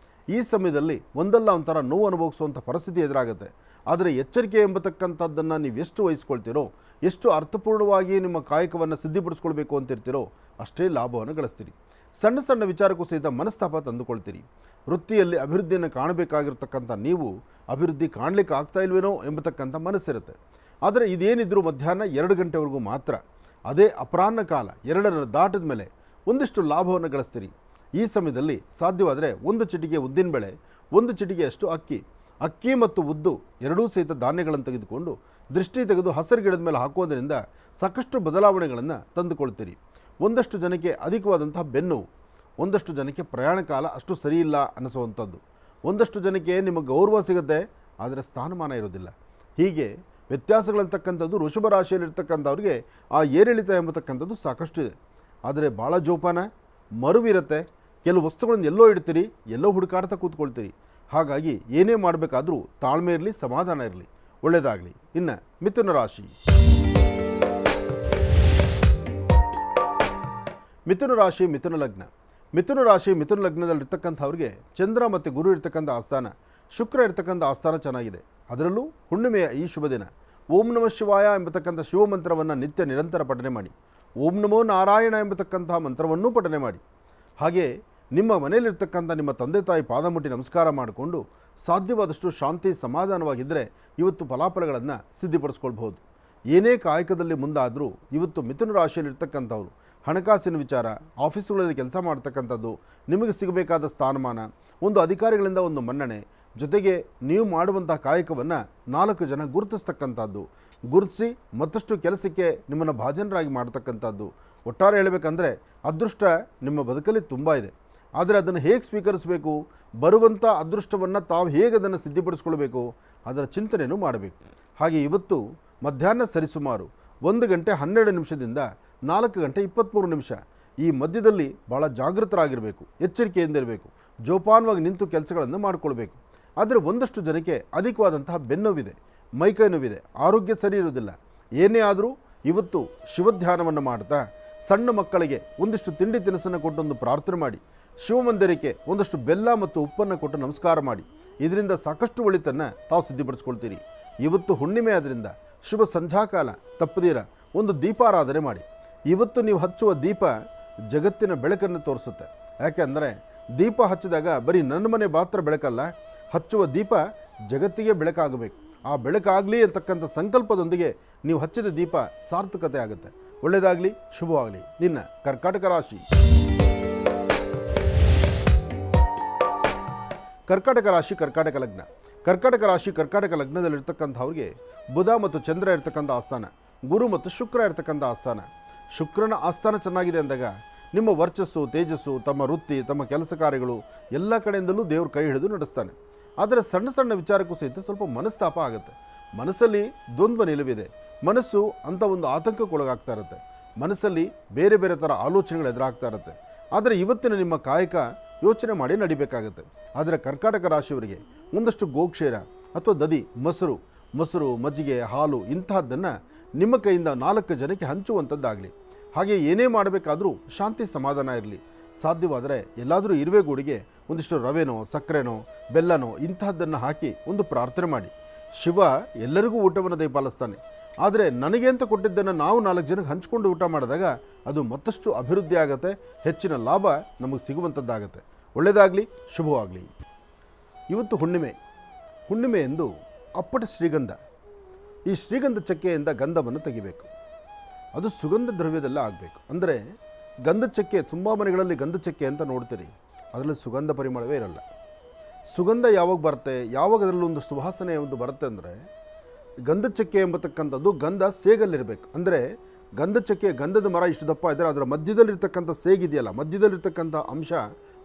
ಈ ಸಮಯದಲ್ಲಿ ಒಂದಲ್ಲ ಒಂಥರ ನೋವು ಅನುಭವಿಸುವಂಥ ಪರಿಸ್ಥಿತಿ ಎದುರಾಗುತ್ತೆ. ಆದರೆ ಎಚ್ಚರಿಕೆ ಎಂಬತಕ್ಕಂಥದ್ದನ್ನು ನೀವು ಎಷ್ಟು ವಹಿಸ್ಕೊಳ್ತೀರೋ, ಎಷ್ಟು ಅರ್ಥಪೂರ್ಣವಾಗಿ ನಿಮ್ಮ ಕಾಯಕವನ್ನು ಸಿದ್ಧಿಪಡಿಸ್ಕೊಳ್ಬೇಕು ಅಂತಿರ್ತೀರೋ ಅಷ್ಟೇ ಲಾಭವನ್ನು ಗಳಿಸ್ತೀರಿ. ಸಣ್ಣ ಸಣ್ಣ ವಿಚಾರಕ್ಕೂ ಸಹಿತ ಮನಸ್ತಾಪ ತಂದುಕೊಳ್ತೀರಿ. ವೃತ್ತಿಯಲ್ಲಿ ಅಭಿವೃದ್ಧಿಯನ್ನು ಕಾಣಬೇಕಾಗಿರ್ತಕ್ಕಂಥ ನೀವು ಅಭಿವೃದ್ಧಿ ಕಾಣಲಿಕ್ಕೆ ಆಗ್ತಾ ಇಲ್ವೇನೋ ಎಂಬತಕ್ಕಂಥ ಮನಸ್ಸಿರುತ್ತೆ. ಆದರೆ ಇದೇನಿದ್ರೂ ಮಧ್ಯಾಹ್ನ 2 ಗಂಟೆವರೆಗೂ ಮಾತ್ರ. ಅದೇ ಅಪರಾಹ್ನ ಕಾಲ 2 ದಾಟಿದ ಮೇಲೆ ಒಂದಿಷ್ಟು ಲಾಭವನ್ನು ಗಳಿಸ್ತೀರಿ. ಈ ಸಮಯದಲ್ಲಿ ಸಾಧ್ಯವಾದರೆ 1 ಚಿಟಿಕೆ ಉದ್ದಿನಬೇಳೆ, 1 ಚಿಟಿಕೆಯಷ್ಟು ಅಕ್ಕಿ ಮತ್ತು ಉದ್ದು ಎರಡೂ ಸಹಿತ ಧಾನ್ಯಗಳನ್ನು ತೆಗೆದುಕೊಂಡು ದೃಷ್ಟಿ ತೆಗೆದು ಹಸಿರು ಗಿಡದ ಮೇಲೆ ಹಾಕೋದ್ರಿಂದ ಸಾಕಷ್ಟು ಬದಲಾವಣೆಗಳನ್ನು ತಂದುಕೊಳ್ತೀರಿ. ಒಂದಷ್ಟು ಜನಕ್ಕೆ ಅಧಿಕವಾದಂತಹ ಬೆನ್ನು, ಒಂದಷ್ಟು ಜನಕ್ಕೆ ಪ್ರಯಾಣ ಕಾಲ ಅಷ್ಟು ಸರಿಯಿಲ್ಲ ಅನ್ನಿಸುವಂಥದ್ದು, ಒಂದಷ್ಟು ಜನಕ್ಕೆ ನಿಮಗೆ ಗೌರವ ಸಿಗುತ್ತೆ ಆದರೆ ಸ್ಥಾನಮಾನ ಇರೋದಿಲ್ಲ. ಹೀಗೆ ವ್ಯತ್ಯಾಸಗಳಂತಕ್ಕಂಥದ್ದು ವೃಷಭ ರಾಶಿಯಲ್ಲಿರ್ತಕ್ಕಂಥವ್ರಿಗೆ ಆ ಏರಿಳಿತ ಎಂಬತಕ್ಕಂಥದ್ದು ಸಾಕಷ್ಟು ಇದೆ. ಆದರೆ ಭಾಳ ಜೋಪಾನ, ಮರುವಿರುತ್ತೆ. ಕೆಲವು ವಸ್ತುಗಳನ್ನು ಎಲ್ಲೋ ಇಡ್ತೀರಿ, ಎಲ್ಲೋ ಹುಡುಕಾಡ್ತಾ ಕೂತ್ಕೊಳ್ತೀರಿ. ಹಾಗಾಗಿ ಏನೇ ಮಾಡಬೇಕಾದ್ರೂ ತಾಳ್ಮೆ ಇರಲಿ, ಸಮಾಧಾನ ಇರಲಿ. ಒಳ್ಳೆಯದಾಗಲಿ. ಇನ್ನು ಮಿಥುನ ರಾಶಿ. ಮಿಥುನ ರಾಶಿ ಮಿಥುನ ಲಗ್ನ. ಮಿಥುನ ರಾಶಿ ಮಿಥುನ ಲಗ್ನದಲ್ಲಿರ್ತಕ್ಕಂಥವ್ರಿಗೆ ಚಂದ್ರ ಮತ್ತು ಗುರು ಇರ್ತಕ್ಕಂಥ ಆಸ್ಥಾನ, ಶುಕ್ರ ಇರ್ತಕ್ಕಂಥ ಆಸ್ಥಾನ ಚೆನ್ನಾಗಿದೆ. ಅದರಲ್ಲೂ ಹುಣ್ಣಿಮೆಯ ಈ ಶುಭ ದಿನ ಓಂ ನಮಃ ಶಿವಾಯ ಎಂಬತಕ್ಕಂಥ ಶಿವ ಮಂತ್ರವನ್ನು ನಿತ್ಯ ನಿರಂತರ ಪಠನೆ ಮಾಡಿ. ಓಂ ನಮೋ ನಾರಾಯಣ ಎಂಬತಕ್ಕಂತಹ ಮಂತ್ರವನ್ನೂ ಪಠನೆ ಮಾಡಿ. ಹಾಗೆ ನಿಮ್ಮ ಮನೆಯಲ್ಲಿರ್ತಕ್ಕಂಥ ನಿಮ್ಮ ತಂದೆ ತಾಯಿ ಪಾದ ಮುಟ್ಟಿ ನಮಸ್ಕಾರ ಮಾಡಿಕೊಂಡು ಸಾಧ್ಯವಾದಷ್ಟು ಶಾಂತಿ ಸಮಾಧಾನವಾಗಿದ್ದರೆ ಇವತ್ತು ಫಲಾಫಲಗಳನ್ನು ಸಿದ್ಧಿಪಡಿಸ್ಕೊಳ್ಬಹುದು. ಏನೇ ಕಾಯಕದಲ್ಲಿ ಮುಂದಾದರೂ ಇವತ್ತು ಮಿಥುನ ರಾಶಿಯಲ್ಲಿರ್ತಕ್ಕಂಥವ್ರು ಹಣಕಾಸಿನ ವಿಚಾರ, ಆಫೀಸುಗಳಲ್ಲಿ ಕೆಲಸ ಮಾಡ್ತಕ್ಕಂಥದ್ದು, ನಿಮಗೆ ಸಿಗಬೇಕಾದ ಸ್ಥಾನಮಾನ, ಒಂದು ಅಧಿಕಾರಿಗಳಿಂದ ಒಂದು ಮನ್ನಣೆ, ಜೊತೆಗೆ ನೀವು ಮಾಡುವಂಥ ಕಾಯಕವನ್ನು 4 ಜನ ಗುರುತಿಸ್ತಕ್ಕಂಥದ್ದು, ಗುರುತಿಸಿ ಮತ್ತಷ್ಟು ಕೆಲಸಕ್ಕೆ ನಿಮ್ಮನ್ನು ಭಾಜನರಾಗಿ ಮಾಡ್ತಕ್ಕಂಥದ್ದು. ಒಟ್ಟಾರೆ ಹೇಳಬೇಕಂದ್ರೆ ಅದೃಷ್ಟ ನಿಮ್ಮ ಬದುಕಲ್ಲಿ ತುಂಬ ಇದೆ. ಆದರೆ ಅದನ್ನು ಹೇಗೆ ಸ್ವೀಕರಿಸಬೇಕು, ಬರುವಂಥ ಅದೃಷ್ಟವನ್ನು ತಾವು ಹೇಗೆ ಅದನ್ನು ಸಿದ್ಧಿಪಡಿಸ್ಕೊಳ್ಬೇಕು ಅದರ ಚಿಂತನೆಯೂ ಮಾಡಬೇಕು. ಹಾಗೆ ಇವತ್ತು ಮಧ್ಯಾಹ್ನ ಸರಿಸುಮಾರು 1 ಗಂಟೆ 12 ನಿಮಿಷದಿಂದ 4 ಗಂಟೆ 23 ನಿಮಿಷ ಈ ಮಧ್ಯದಲ್ಲಿ ಭಾಳ ಜಾಗೃತರಾಗಿರಬೇಕು, ಎಚ್ಚರಿಕೆಯಿಂದ ಇರಬೇಕು, ಜೋಪಾನವಾಗಿ ನಿಂತು ಕೆಲಸಗಳನ್ನು ಮಾಡಿಕೊಳ್ಬೇಕು. ಆದರೆ ಒಂದಷ್ಟು ಜನಕ್ಕೆ ಅಧಿಕವಾದಂತಹ ಬೆನ್ನೋವಿದೆ, ಮೈಕೈ ನೋವಿದೆ, ಆರೋಗ್ಯ ಸರಿ ಇರೋದಿಲ್ಲ. ಏನೇ ಆದರೂ ಇವತ್ತು ಶಿವಧ್ಯಾನವನ್ನು ಮಾಡ್ತಾ ಸಣ್ಣ ಮಕ್ಕಳಿಗೆ ಒಂದಿಷ್ಟು ತಿಂಡಿ ತಿನಿಸನ್ನು ಕೊಟ್ಟೊಂದು ಪ್ರಾರ್ಥನೆ ಮಾಡಿ, ಶಿವಮಂದಿರಕ್ಕೆ ಒಂದಷ್ಟು ಬೆಲ್ಲ ಮತ್ತು ಉಪ್ಪನ್ನು ಕೊಟ್ಟು ನಮಸ್ಕಾರ ಮಾಡಿ. ಇದರಿಂದ ಸಾಕಷ್ಟು ಒಳಿತನ್ನು ತಾವು ಸಿದ್ಧಿಪಡಿಸ್ಕೊಳ್ತೀರಿ. ಇವತ್ತು ಹುಣ್ಣಿಮೆ ಆದ್ದರಿಂದ ಶುಭ ಸಂಧ್ಯಾಕಾಲ ತಪ್ಪದೀರ ಒಂದು ದೀಪಾರಾಧನೆ ಮಾಡಿ. ಇವತ್ತು ನೀವು ಹಚ್ಚುವ ದೀಪ ಜಗತ್ತಿನ ಬೆಳಕನ್ನು ತೋರಿಸುತ್ತೆ. ಯಾಕೆಂದರೆ ದೀಪ ಹಚ್ಚಿದಾಗ ಬರೀ ನನ್ನ ಮನೆ ಮಾತ್ರ ಬೆಳಕಲ್ಲ, ಹಚ್ಚುವ ದೀಪ ಜಗತ್ತಿಗೆ ಬೆಳಕಾಗಬೇಕು. ಆ ಬೆಳಕಾಗಲಿ ಅಂತಕ್ಕಂಥ ಸಂಕಲ್ಪದೊಂದಿಗೆ ನೀವು ಹಚ್ಚಿದ ದೀಪ ಸಾರ್ಥಕತೆ ಆಗುತ್ತೆ. ಒಳ್ಳೆಯದಾಗಲಿ, ಶುಭವಾಗಲಿ. ನಿನ್ನ ಕರ್ಕಾಟಕ ರಾಶಿ. ಕರ್ಕಾಟಕ ರಾಶಿ ಕರ್ಕಾಟಕ ಲಗ್ನ. ಕರ್ಕಾಟಕ ರಾಶಿ ಕರ್ಕಾಟಕ ಲಗ್ನದಲ್ಲಿರ್ತಕ್ಕಂಥವ್ರಿಗೆ ಬುಧ ಮತ್ತು ಚಂದ್ರ ಇರ್ತಕ್ಕಂಥ ಆಸ್ಥಾನ, ಗುರು ಮತ್ತು ಶುಕ್ರ ಇರ್ತಕ್ಕಂಥ ಆಸ್ಥಾನ. ಶುಕ್ರನ ಆಸ್ಥಾನ ಚೆನ್ನಾಗಿದೆ ಅಂದಾಗ ನಿಮ್ಮ ವರ್ಚಸ್ಸು, ತೇಜಸ್ಸು, ತಮ್ಮ ವೃತ್ತಿ, ತಮ್ಮ ಕೆಲಸ ಕಾರ್ಯಗಳು ಎಲ್ಲ ಕಡೆಯಿಂದಲೂ ದೇವರು ಕೈ ಹಿಡಿದು ನಡೆಸ್ತಾನೆ. ಆದರೆ ಸಣ್ಣ ಸಣ್ಣ ವಿಚಾರಕ್ಕೂ ಸಹಿತ ಸ್ವಲ್ಪ ಮನಸ್ತಾಪ ಆಗುತ್ತೆ. ಮನಸ್ಸಲ್ಲಿ ದ್ವಂದ್ವ ನಿಲುವಿದೆ. ಮನಸ್ಸು ಅಂಥ ಒಂದು ಆತಂಕಕ್ಕೊಳಗಾಗ್ತಾ ಇರುತ್ತೆ. ಮನಸ್ಸಲ್ಲಿ ಬೇರೆ ಬೇರೆ ಥರ ಆಲೋಚನೆಗಳು ಎದುರಾಗ್ತಾ ಇರುತ್ತೆ. ಆದರೆ ಇವತ್ತಿನ ನಿಮ್ಮ ಕಾಯಕ ಯೋಚನೆ ಮಾಡಿ ನಡಿಬೇಕಾಗತ್ತೆ. ಆದರೆ ಕರ್ಕಾಟಕ ರಾಶಿಯವರಿಗೆ ಒಂದಷ್ಟು ಗೋಕ್ಷೇರ ಅಥವಾ ದದಿ, ಮೊಸರು, ಮಜ್ಜಿಗೆ, ಹಾಲು ಇಂತಹದ್ದನ್ನು ನಿಮ್ಮ ಕೈಯಿಂದ 4 ಜನಕ್ಕೆ ಹಂಚುವಂಥದ್ದಾಗಲಿ. ಹಾಗೆ ಏನೇ ಮಾಡಬೇಕಾದರೂ ಶಾಂತಿ ಸಮಾಧಾನ ಇರಲಿ. ಸಾಧ್ಯವಾದರೆ ಎಲ್ಲಾದರೂ ಇರುವೆಗೂಡಿಗೆ ಒಂದಿಷ್ಟು ರವೆನೋ, ಸಕ್ಕರೆನೋ, ಬೆಲ್ಲನೋ ಇಂತಹದ್ದನ್ನು ಹಾಕಿ ಒಂದು ಪ್ರಾರ್ಥನೆ ಮಾಡಿ. ಶಿವ ಎಲ್ಲರಿಗೂ ಊಟವನ್ನು ದಯಪಾಲಿಸ್ತಾನೆ. ಆದರೆ ನನಗೆ ಅಂತ ಕೊಟ್ಟಿದ್ದನ್ನು ನಾವು 4 ಜನಕ್ಕೆ ಹಂಚಿಕೊಂಡು ಊಟ ಮಾಡಿದಾಗ ಅದು ಮತ್ತಷ್ಟು ಅಭಿವೃದ್ಧಿ ಆಗುತ್ತೆ, ಹೆಚ್ಚಿನ ಲಾಭ ನಮಗೆ ಸಿಗುವಂಥದ್ದಾಗತ್ತೆ. ಒಳ್ಳೆಯದಾಗಲಿ, ಶುಭವಾಗಲಿ. ಇವತ್ತು ಹುಣ್ಣಿಮೆ ಎಂದು ಅಪ್ಪಟ ಶ್ರೀಗಂಧ, ಈ ಶ್ರೀಗಂಧ ಚಕ್ಕೆಯಿಂದ ಗಂಧವನ್ನು ತೆಗಿಬೇಕು. ಅದು ಸುಗಂಧ ದ್ರವ್ಯದೆಲ್ಲ ಆಗಬೇಕು. ಅಂದರೆ ಗಂಧ ಚಕ್ಕೆ ತುಂಬ ಮನೆಗಳಲ್ಲಿ ಗಂಧ ಚಕ್ಕೆ ಅಂತ ನೋಡ್ತೀರಿ. ಅದರಲ್ಲಿ ಸುಗಂಧ ಪರಿಮಳವೇ ಇರಲ್ಲ. ಸುಗಂಧ ಯಾವಾಗ ಬರುತ್ತೆ, ಯಾವಾಗ ಅದರಲ್ಲಿ ಒಂದು ಸುವಾಸನೆ ಒಂದು ಬರುತ್ತೆ ಅಂದರೆ, ಗಂಧದ ಚಕ್ಕೆ ಎಂಬತಕ್ಕಂಥದ್ದು ಗಂಧ ಸೇಗಲ್ಲಿರಬೇಕು. ಅಂದರೆ ಗಂಧದ ಚಕ್ಕೆ, ಗಂಧದ ಮರ ಇಷ್ಟು ದಪ್ಪ ಇದ್ದರೆ ಅದರ ಮಧ್ಯದಲ್ಲಿರ್ತಕ್ಕಂಥ ಸೇಗಿದೆಯಲ್ಲ, ಮಧ್ಯದಲ್ಲಿರ್ತಕ್ಕಂಥ ಅಂಶ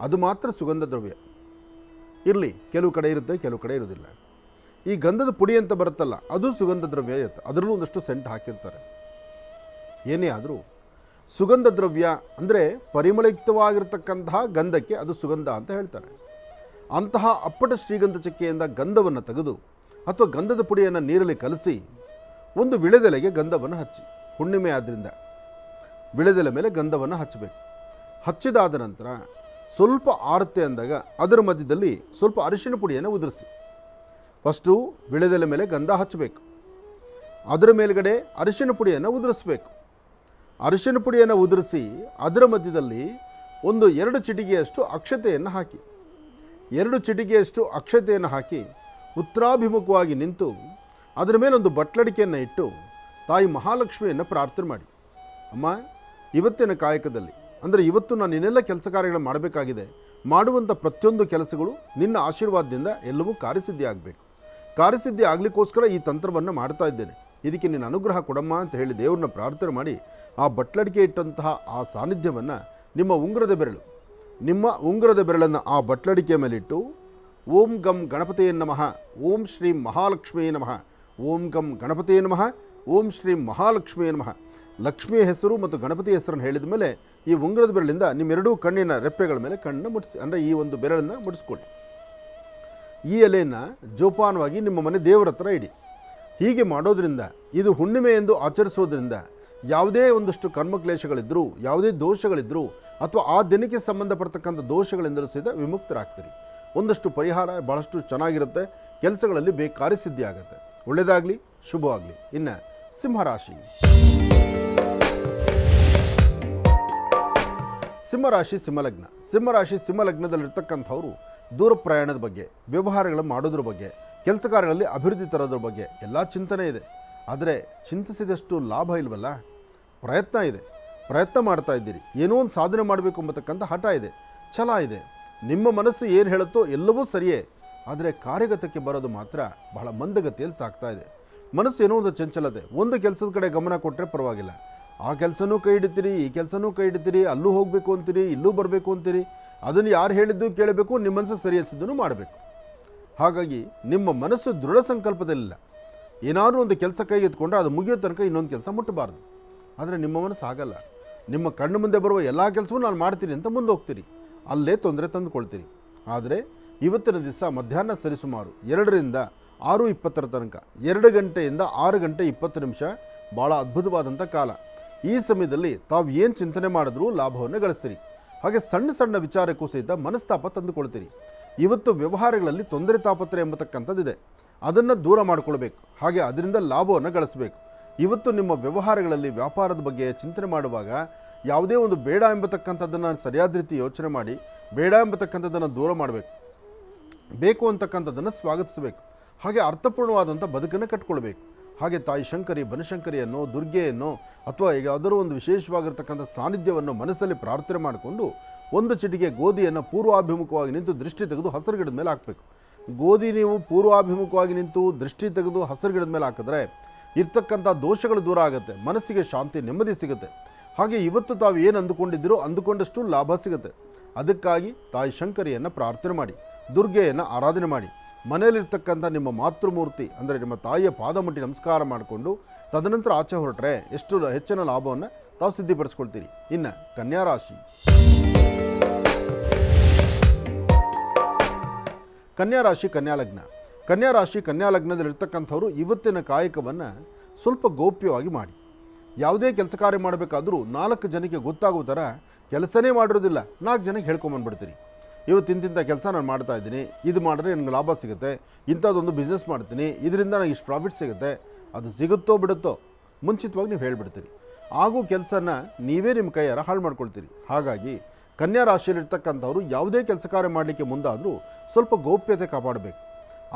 ಅದು ಮಾತ್ರ ಸುಗಂಧ ದ್ರವ್ಯ. ಇರಲಿ, ಕೆಲವು ಕಡೆ ಇರುತ್ತೆ, ಕೆಲವು ಕಡೆ ಇರೋದಿಲ್ಲ. ಈ ಗಂಧದ ಪುಡಿ ಅಂತ ಬರುತ್ತಲ್ಲ, ಅದು ಸುಗಂಧ ದ್ರವ್ಯ ಇರುತ್ತೆ. ಅದರಲ್ಲೂ ಒಂದಷ್ಟು ಸೆಂಟ್ ಹಾಕಿರ್ತಾರೆ. ಏನೇ ಆದರೂ ಸುಗಂಧ ದ್ರವ್ಯ ಅಂದರೆ ಪರಿಮಳಯುಕ್ತವಾಗಿರ್ತಕ್ಕಂತಹ ಗಂಧಕ್ಕೆ ಅದು ಸುಗಂಧ ಅಂತ ಹೇಳ್ತಾರೆ. ಅಂತಹ ಅಪ್ಪಟ ಶ್ರೀಗಂಧ ಚಕ್ಕೆಯಿಂದ ಗಂಧವನ್ನು ತೆಗೆದು ಅಥವಾ ಗಂಧದ ಪುಡಿಯನ್ನು ನೀರಲ್ಲಿ ಕಲಸಿ ಒಂದು ವಿಳೆದೆಲೆಗೆ ಗಂಧವನ್ನು ಹಚ್ಚಿ, ಹುಣ್ಣಿಮೆ ಆದ್ದರಿಂದ ವಿಳೆದೆಲೆ ಮೇಲೆ ಗಂಧವನ್ನು ಹಚ್ಚಬೇಕು. ಹಚ್ಚಿದಾದ ನಂತರ ಸ್ವಲ್ಪ ಆರತ್ತೆ ಅಂದಾಗ ಅದರ ಮಧ್ಯದಲ್ಲಿ ಸ್ವಲ್ಪ ಅರಿಶಿನ ಪುಡಿಯನ್ನು ಉದುರಿಸಿ. ಫಸ್ಟು ವಿಳೆದೆಲೆ ಮೇಲೆ ಗಂಧ ಹಚ್ಚಬೇಕು, ಅದರ ಮೇಲ್ಗಡೆ ಅರಿಶಿನ ಪುಡಿಯನ್ನು ಉದುರಿಸಬೇಕು. ಅರಿಶಿನ ಪುಡಿಯನ್ನು ಉದುರಿಸಿ ಅದರ ಮಧ್ಯದಲ್ಲಿ ಒಂದು 2 ಚಿಟಿಕೆಯಷ್ಟು ಅಕ್ಷತೆಯನ್ನು ಹಾಕಿ, 2 ಚಿಟಿಕೆಯಷ್ಟು ಅಕ್ಷತೆಯನ್ನು ಹಾಕಿ ಉತ್ತರಾಭಿಮುಖವಾಗಿ ನಿಂತು ಅದರ ಮೇಲೆ ಒಂದು ಬಟ್ಲಡಿಕೆಯನ್ನು ಇಟ್ಟು ತಾಯಿ ಮಹಾಲಕ್ಷ್ಮಿಯನ್ನು ಪ್ರಾರ್ಥನೆ ಮಾಡಿ, ಅಮ್ಮ ಇವತ್ತಿನ ಕಾಯಕದಲ್ಲಿ ಅಂದರೆ ಇವತ್ತು ನಾನು ಇನ್ನೆಲ್ಲ ಕೆಲಸ ಕಾರ್ಯಗಳನ್ನು ಮಾಡಬೇಕಾಗಿದೆ, ಮಾಡುವಂಥ ಪ್ರತಿಯೊಂದು ಕೆಲಸಗಳು ನಿನ್ನ ಆಶೀರ್ವಾದದಿಂದ ಎಲ್ಲವೂ ಕಾರ್ಯಸಿದ್ಧಿ ಆಗಬೇಕು. ಕಾರ್ಯಸಿದ್ಧಿ ಆಗಲಿಕ್ಕೋಸ್ಕರ ಈ ತಂತ್ರವನ್ನು ಮಾಡ್ತಾ ಇದ್ದೇನೆ, ಇದಕ್ಕೆ ನಿನ್ನ ಅನುಗ್ರಹ ಕೊಡಮ್ಮ ಅಂತ ಹೇಳಿ ದೇವ್ರನ್ನ ಪ್ರಾರ್ಥನೆ ಮಾಡಿ ಆ ಬಟ್ಲಡಿಕೆ ಇಟ್ಟಂತಹ ಆ ಸಾನ್ನಿಧ್ಯವನ್ನು ನಿಮ್ಮ ಉಂಗುರದ ಬೆರಳನ್ನು ಆ ಬಟ್ಲಡಿಕೆಯ ಮೇಲಿಟ್ಟು ಓಂ ಗಂ ಗಣಪತಿಯೇ ನಮಃ, ಓಂ ಶ್ರೀ ಮಹಾಲಕ್ಷ್ಮಿಯೇ ನಮಃ, ಓಂ ಗಂ ಗಣಪತಿಯೇ ನಮಃ, ಓಂ ಶ್ರೀ ಮಹಾಲಕ್ಷ್ಮಿಯೇ ನಮಃ. ಲಕ್ಷ್ಮಿಯ ಹೆಸರು ಮತ್ತು ಗಣಪತಿಯ ಹೆಸರನ್ನು ಹೇಳಿದ ಮೇಲೆ ಈ ಉಂಗುರದ ಬೆರಳಿಂದ ನಿಮ್ಮೆರಡೂ ಕಣ್ಣಿನ ರೆಪ್ಪೆಗಳ ಮೇಲೆ ಕಣ್ಣನ್ನು ಮುಟ್ಟಿಸಿ, ಅಂದರೆ ಈ ಒಂದು ಬೆರಳನ್ನು ಮುಟ್ಟಿಸ್ಕೊಳ್ಳಿ. ಈ ಎಲೆಯನ್ನು ಜೋಪಾನವಾಗಿ ನಿಮ್ಮ ಮನೆ ದೇವರ ಹತ್ರ ಇಡಿ. ಹೀಗೆ ಮಾಡೋದ್ರಿಂದ, ಇದು ಹುಣ್ಣಿಮೆ ಎಂದು ಆಚರಿಸೋದ್ರಿಂದ ಯಾವುದೇ ಒಂದಷ್ಟು ಕರ್ಮಕ್ಲೇಶಗಳಿದ್ದರೂ, ಯಾವುದೇ ದೋಷಗಳಿದ್ದರೂ ಅಥವಾ ಆ ದಿನಕ್ಕೆ ಸಂಬಂಧಪಡ್ತಕ್ಕಂಥ ದೋಷಗಳಿಂದಲೂ ಸಹಿತ ವಿಮುಕ್ತರಾಗ್ತೀರಿ. ಒಂದಷ್ಟು ಪರಿಹಾರ ಭಾಳಷ್ಟು ಚೆನ್ನಾಗಿರುತ್ತೆ, ಕೆಲಸಗಳಲ್ಲಿ ಕಾರ್ಯಸಿದ್ಧಿ ಆಗುತ್ತೆ. ಒಳ್ಳೆಯದಾಗಲಿ, ಶುಭವಾಗಲಿ. ಇನ್ನು ಸಿಂಹರಾಶಿ. ಸಿಂಹರಾಶಿ ಸಿಂಹಲಗ್ನದಲ್ಲಿರ್ತಕ್ಕಂಥವರು ದೂರ ಪ್ರಯಾಣದ ಬಗ್ಗೆ, ವ್ಯವಹಾರಗಳನ್ನು ಮಾಡೋದ್ರ ಬಗ್ಗೆ, ಕೆಲಸ ಕಾರ್ಯಗಳಲ್ಲಿ ಅಭಿವೃದ್ಧಿ ತರೋದ್ರ ಬಗ್ಗೆ ಎಲ್ಲ ಚಿಂತನೆ ಇದೆ. ಆದರೆ ಚಿಂತಿಸಿದಷ್ಟು ಲಾಭ ಇಲ್ವಲ್ಲ. ಪ್ರಯತ್ನ ಇದೆ, ಪ್ರಯತ್ನ ಮಾಡ್ತಾ ಇದ್ದೀರಿ, ಏನೋ ಒಂದು ಸಾಧನೆ ಮಾಡಬೇಕು ಎಂಬತಕ್ಕಂಥ ಹಠ ಇದೆ, ಛಲ ಇದೆ. ನಿಮ್ಮ ಮನಸ್ಸು ಏನು ಹೇಳುತ್ತೋ ಎಲ್ಲವೂ ಸರಿಯೇ, ಆದರೆ ಕಾರ್ಯಗತಕ್ಕೆ ಬರೋದು ಮಾತ್ರ ಬಹಳ ಮಂದಗತಿಯಲ್ಲಿ ಸಾಗ್ತಾ ಇದೆ. ಮನಸ್ಸು ಏನೋ ಒಂದು ಚಂಚಲತೆ, ಒಂದು ಕೆಲಸದ ಕಡೆ ಗಮನ ಕೊಟ್ಟರೆ ಪರವಾಗಿಲ್ಲ, ಆ ಕೆಲಸನೂ ಕೈ ಹಿಡಿತೀರಿ, ಈ ಕೆಲಸನೂ ಕೈ ಹಿಡಿತೀರಿ, ಅಲ್ಲೂ ಹೋಗಬೇಕು ಅಂತೀರಿ, ಇಲ್ಲೂ ಬರಬೇಕು ಅಂತೀರಿ, ಅದನ್ನು ಯಾರು ಹೇಳಿದ್ದು ಕೇಳಬೇಕು, ನಿಮ್ಮ ಮನಸ್ಸಿಗೆ ಸರಿಯಿಸಿದ್ದನ್ನು ಮಾಡಬೇಕು. ಹಾಗಾಗಿ ನಿಮ್ಮ ಮನಸ್ಸು ದೃಢ ಸಂಕಲ್ಪದಲ್ಲಿಲ್ಲ. ಏನಾದರೂ ಒಂದು ಕೆಲಸ ಕೈಗೆತ್ಕೊಂಡ್ರೆ ಅದು ಮುಗಿಯೋ ತನಕ ಇನ್ನೊಂದು ಕೆಲಸ ಮುಟ್ಟಬಾರ್ದು. ಆದರೆ ನಿಮ್ಮ ಮನಸ್ಸು ಆಗಲ್ಲ. ನಿಮ್ಮ ಕಣ್ಣು ಮುಂದೆ ಬರುವ ಎಲ್ಲ ಕೆಲಸವೂ ನಾನು ಮಾಡ್ತೀನಿ ಅಂತ ಮುಂದೆ ಹೋಗ್ತೀರಿ, ಅಲ್ಲೇ ತೊಂದರೆ ತಂದುಕೊಳ್ತೀರಿ. ಆದರೆ ಇವತ್ತಿನ ದಿವಸ ಮಧ್ಯಾಹ್ನ ಸರಿಸುಮಾರು 2ರಿಂದ 6:20 ತನಕ, 2 ಗಂಟೆಯಿಂದ 6 ಗಂಟೆ 20 ನಿಮಿಷ ಭಾಳ ಅದ್ಭುತವಾದಂಥ ಕಾಲ. ಈ ಸಮಯದಲ್ಲಿ ತಾವು ಏನು ಚಿಂತನೆ ಮಾಡಿದ್ರೂ ಲಾಭವನ್ನು ಗಳಿಸ್ತೀರಿ. ಹಾಗೆ ಸಣ್ಣ ಸಣ್ಣ ವಿಚಾರಕ್ಕೂ ಸಹಿತ ಮನಸ್ತಾಪ ತಂದುಕೊಳ್ತೀರಿ. ಇವತ್ತು ವ್ಯವಹಾರಗಳಲ್ಲಿ ತೊಂದರೆ ತಾಪತ್ರೆ ಎಂಬತಕ್ಕಂಥದ್ದಿದೆ, ಅದನ್ನು ದೂರ ಮಾಡಿಕೊಳ್ಬೇಕು. ಹಾಗೆ ಅದರಿಂದ ಲಾಭವನ್ನು ಗಳಿಸಬೇಕು. ಇವತ್ತು ನಿಮ್ಮ ವ್ಯವಹಾರಗಳಲ್ಲಿ ವ್ಯಾಪಾರದ ಬಗ್ಗೆ ಚಿಂತನೆ ಮಾಡುವಾಗ ಯಾವುದೇ ಒಂದು ಬೇಡ ಎಂಬತಕ್ಕಂಥದ್ದನ್ನು ಸರಿಯಾದ ರೀತಿ ಯೋಚನೆ ಮಾಡಿ, ಬೇಡ ಎಂಬತಕ್ಕಂಥದ್ದನ್ನು ದೂರ ಮಾಡಬೇಕು, ಬೇಕು ಅಂತಕ್ಕಂಥದ್ದನ್ನು ಸ್ವಾಗತಿಸಬೇಕು. ಹಾಗೆ ಅರ್ಥಪೂರ್ಣವಾದಂಥ ಬದುಕನ್ನು ಕಟ್ಕೊಳ್ಬೇಕು. ಹಾಗೆ ತಾಯಿ ಶಂಕರಿ, ಬನಶಂಕರಿಯನ್ನು, ದುರ್ಗೆಯನ್ನು ಅಥವಾ ಯಾವುದಾದ್ರೂ ಒಂದು ವಿಶೇಷವಾಗಿರ್ತಕ್ಕಂಥ ಸಾನ್ನಿಧ್ಯವನ್ನು ಮನಸ್ಸಲ್ಲಿ ಪ್ರಾರ್ಥನೆ ಮಾಡಿಕೊಂಡು ಒಂದು ಚಿಟಿಕೆ ಗೋಧಿಯನ್ನು ಪೂರ್ವಾಭಿಮುಖವಾಗಿ ನಿಂತು ದೃಷ್ಟಿ ತೆಗೆದು ಹಸಿರು ಗಿಡದ ಮೇಲೆ ಹಾಕಬೇಕು. ಗೋಧಿ ನೀವು ಪೂರ್ವಾಭಿಮುಖವಾಗಿ ನಿಂತು ದೃಷ್ಟಿ ತೆಗೆದು ಹಸಿರು ಗಿಡದ ಮೇಲೆ ಹಾಕಿದ್ರೆ ಇರ್ತಕ್ಕಂಥ ದೋಷಗಳು ದೂರ ಆಗುತ್ತೆ, ಮನಸ್ಸಿಗೆ ಶಾಂತಿ, ನೆಮ್ಮದಿ ಸಿಗುತ್ತೆ. ಹಾಗೆ ಇವತ್ತು ತಾವು ಏನು ಅಂದುಕೊಂಡಿದ್ದೀರೋ ಅಂದುಕೊಂಡಷ್ಟು ಲಾಭ ಸಿಗುತ್ತೆ. ಅದಕ್ಕಾಗಿ ತಾಯಿ ಶಂಕರಿಯನ್ನು ಪ್ರಾರ್ಥನೆ ಮಾಡಿ, ದುರ್ಗೆಯನ್ನು ಆರಾಧನೆ ಮಾಡಿ, ಮನೆಯಲ್ಲಿರ್ತಕ್ಕಂಥ ನಿಮ್ಮ ಮಾತೃಮೂರ್ತಿ ಅಂದರೆ ನಿಮ್ಮ ತಾಯಿಯ ಪಾದ ಮುಟ್ಟಿ ನಮಸ್ಕಾರ ಮಾಡಿಕೊಂಡು ತದನಂತರ ಆಚೆ ಹೊರಟ್ರೆ ಎಷ್ಟು ಹೆಚ್ಚಿನ ಲಾಭವನ್ನು ತಾವು ಸಿದ್ಧಿಪಡಿಸ್ಕೊಳ್ತೀರಿ. ಇನ್ನು ಕನ್ಯಾರಾಶಿ. ಕನ್ಯಾಲಗ್ನದಲ್ಲಿರ್ತಕ್ಕಂಥವ್ರು ಇವತ್ತಿನ ಕಾಯಕವನ್ನು ಸ್ವಲ್ಪ ಗೌಪ್ಯವಾಗಿ ಮಾಡಿ. ಯಾವುದೇ ಕೆಲಸ ಕಾರ್ಯ ಮಾಡಬೇಕಾದ್ರೂ 4 ಜನಕ್ಕೆ ಗೊತ್ತಾಗುವ ಥರ ಕೆಲಸನೇ ಮಾಡಿರೋದಿಲ್ಲ, 4 ಜನಕ್ಕೆ ಹೇಳ್ಕೊಂಬಂದ್ಬಿಡ್ತೀರಿ. ಇವತ್ತಿಂತಿಂಥ ಕೆಲಸ ನಾನು ಮಾಡ್ತಾ ಇದ್ದೀನಿ, ಇದು ಮಾಡಿದ್ರೆ ನನಗೆ ಲಾಭ ಸಿಗುತ್ತೆ, ಇಂಥದ್ದೊಂದು ಬಿಸ್ನೆಸ್ ಮಾಡ್ತೀನಿ, ಇದರಿಂದ ನನಗೆ ಇಷ್ಟು ಪ್ರಾಫಿಟ್ ಸಿಗುತ್ತೆ. ಅದು ಸಿಗುತ್ತೋ ಬಿಡುತ್ತೋ ಮುಂಚಿತವಾಗಿ ನೀವು ಹೇಳಿಬಿಡ್ತೀರಿ. ಹಾಗೂ ಕೆಲಸನ ನೀವೇ ನಿಮ್ಮ ಕೈಯಾರ ಹಾಳು ಮಾಡ್ಕೊಳ್ತೀರಿ. ಹಾಗಾಗಿ ಕನ್ಯಾ ರಾಶಿಯಲ್ಲಿರ್ತಕ್ಕಂಥವ್ರು ಯಾವುದೇ ಕೆಲಸ ಕಾರ್ಯ ಮಾಡಲಿಕ್ಕೆ ಮುಂದಾದರೂ ಸ್ವಲ್ಪ ಗೌಪ್ಯತೆ ಕಾಪಾಡಬೇಕು.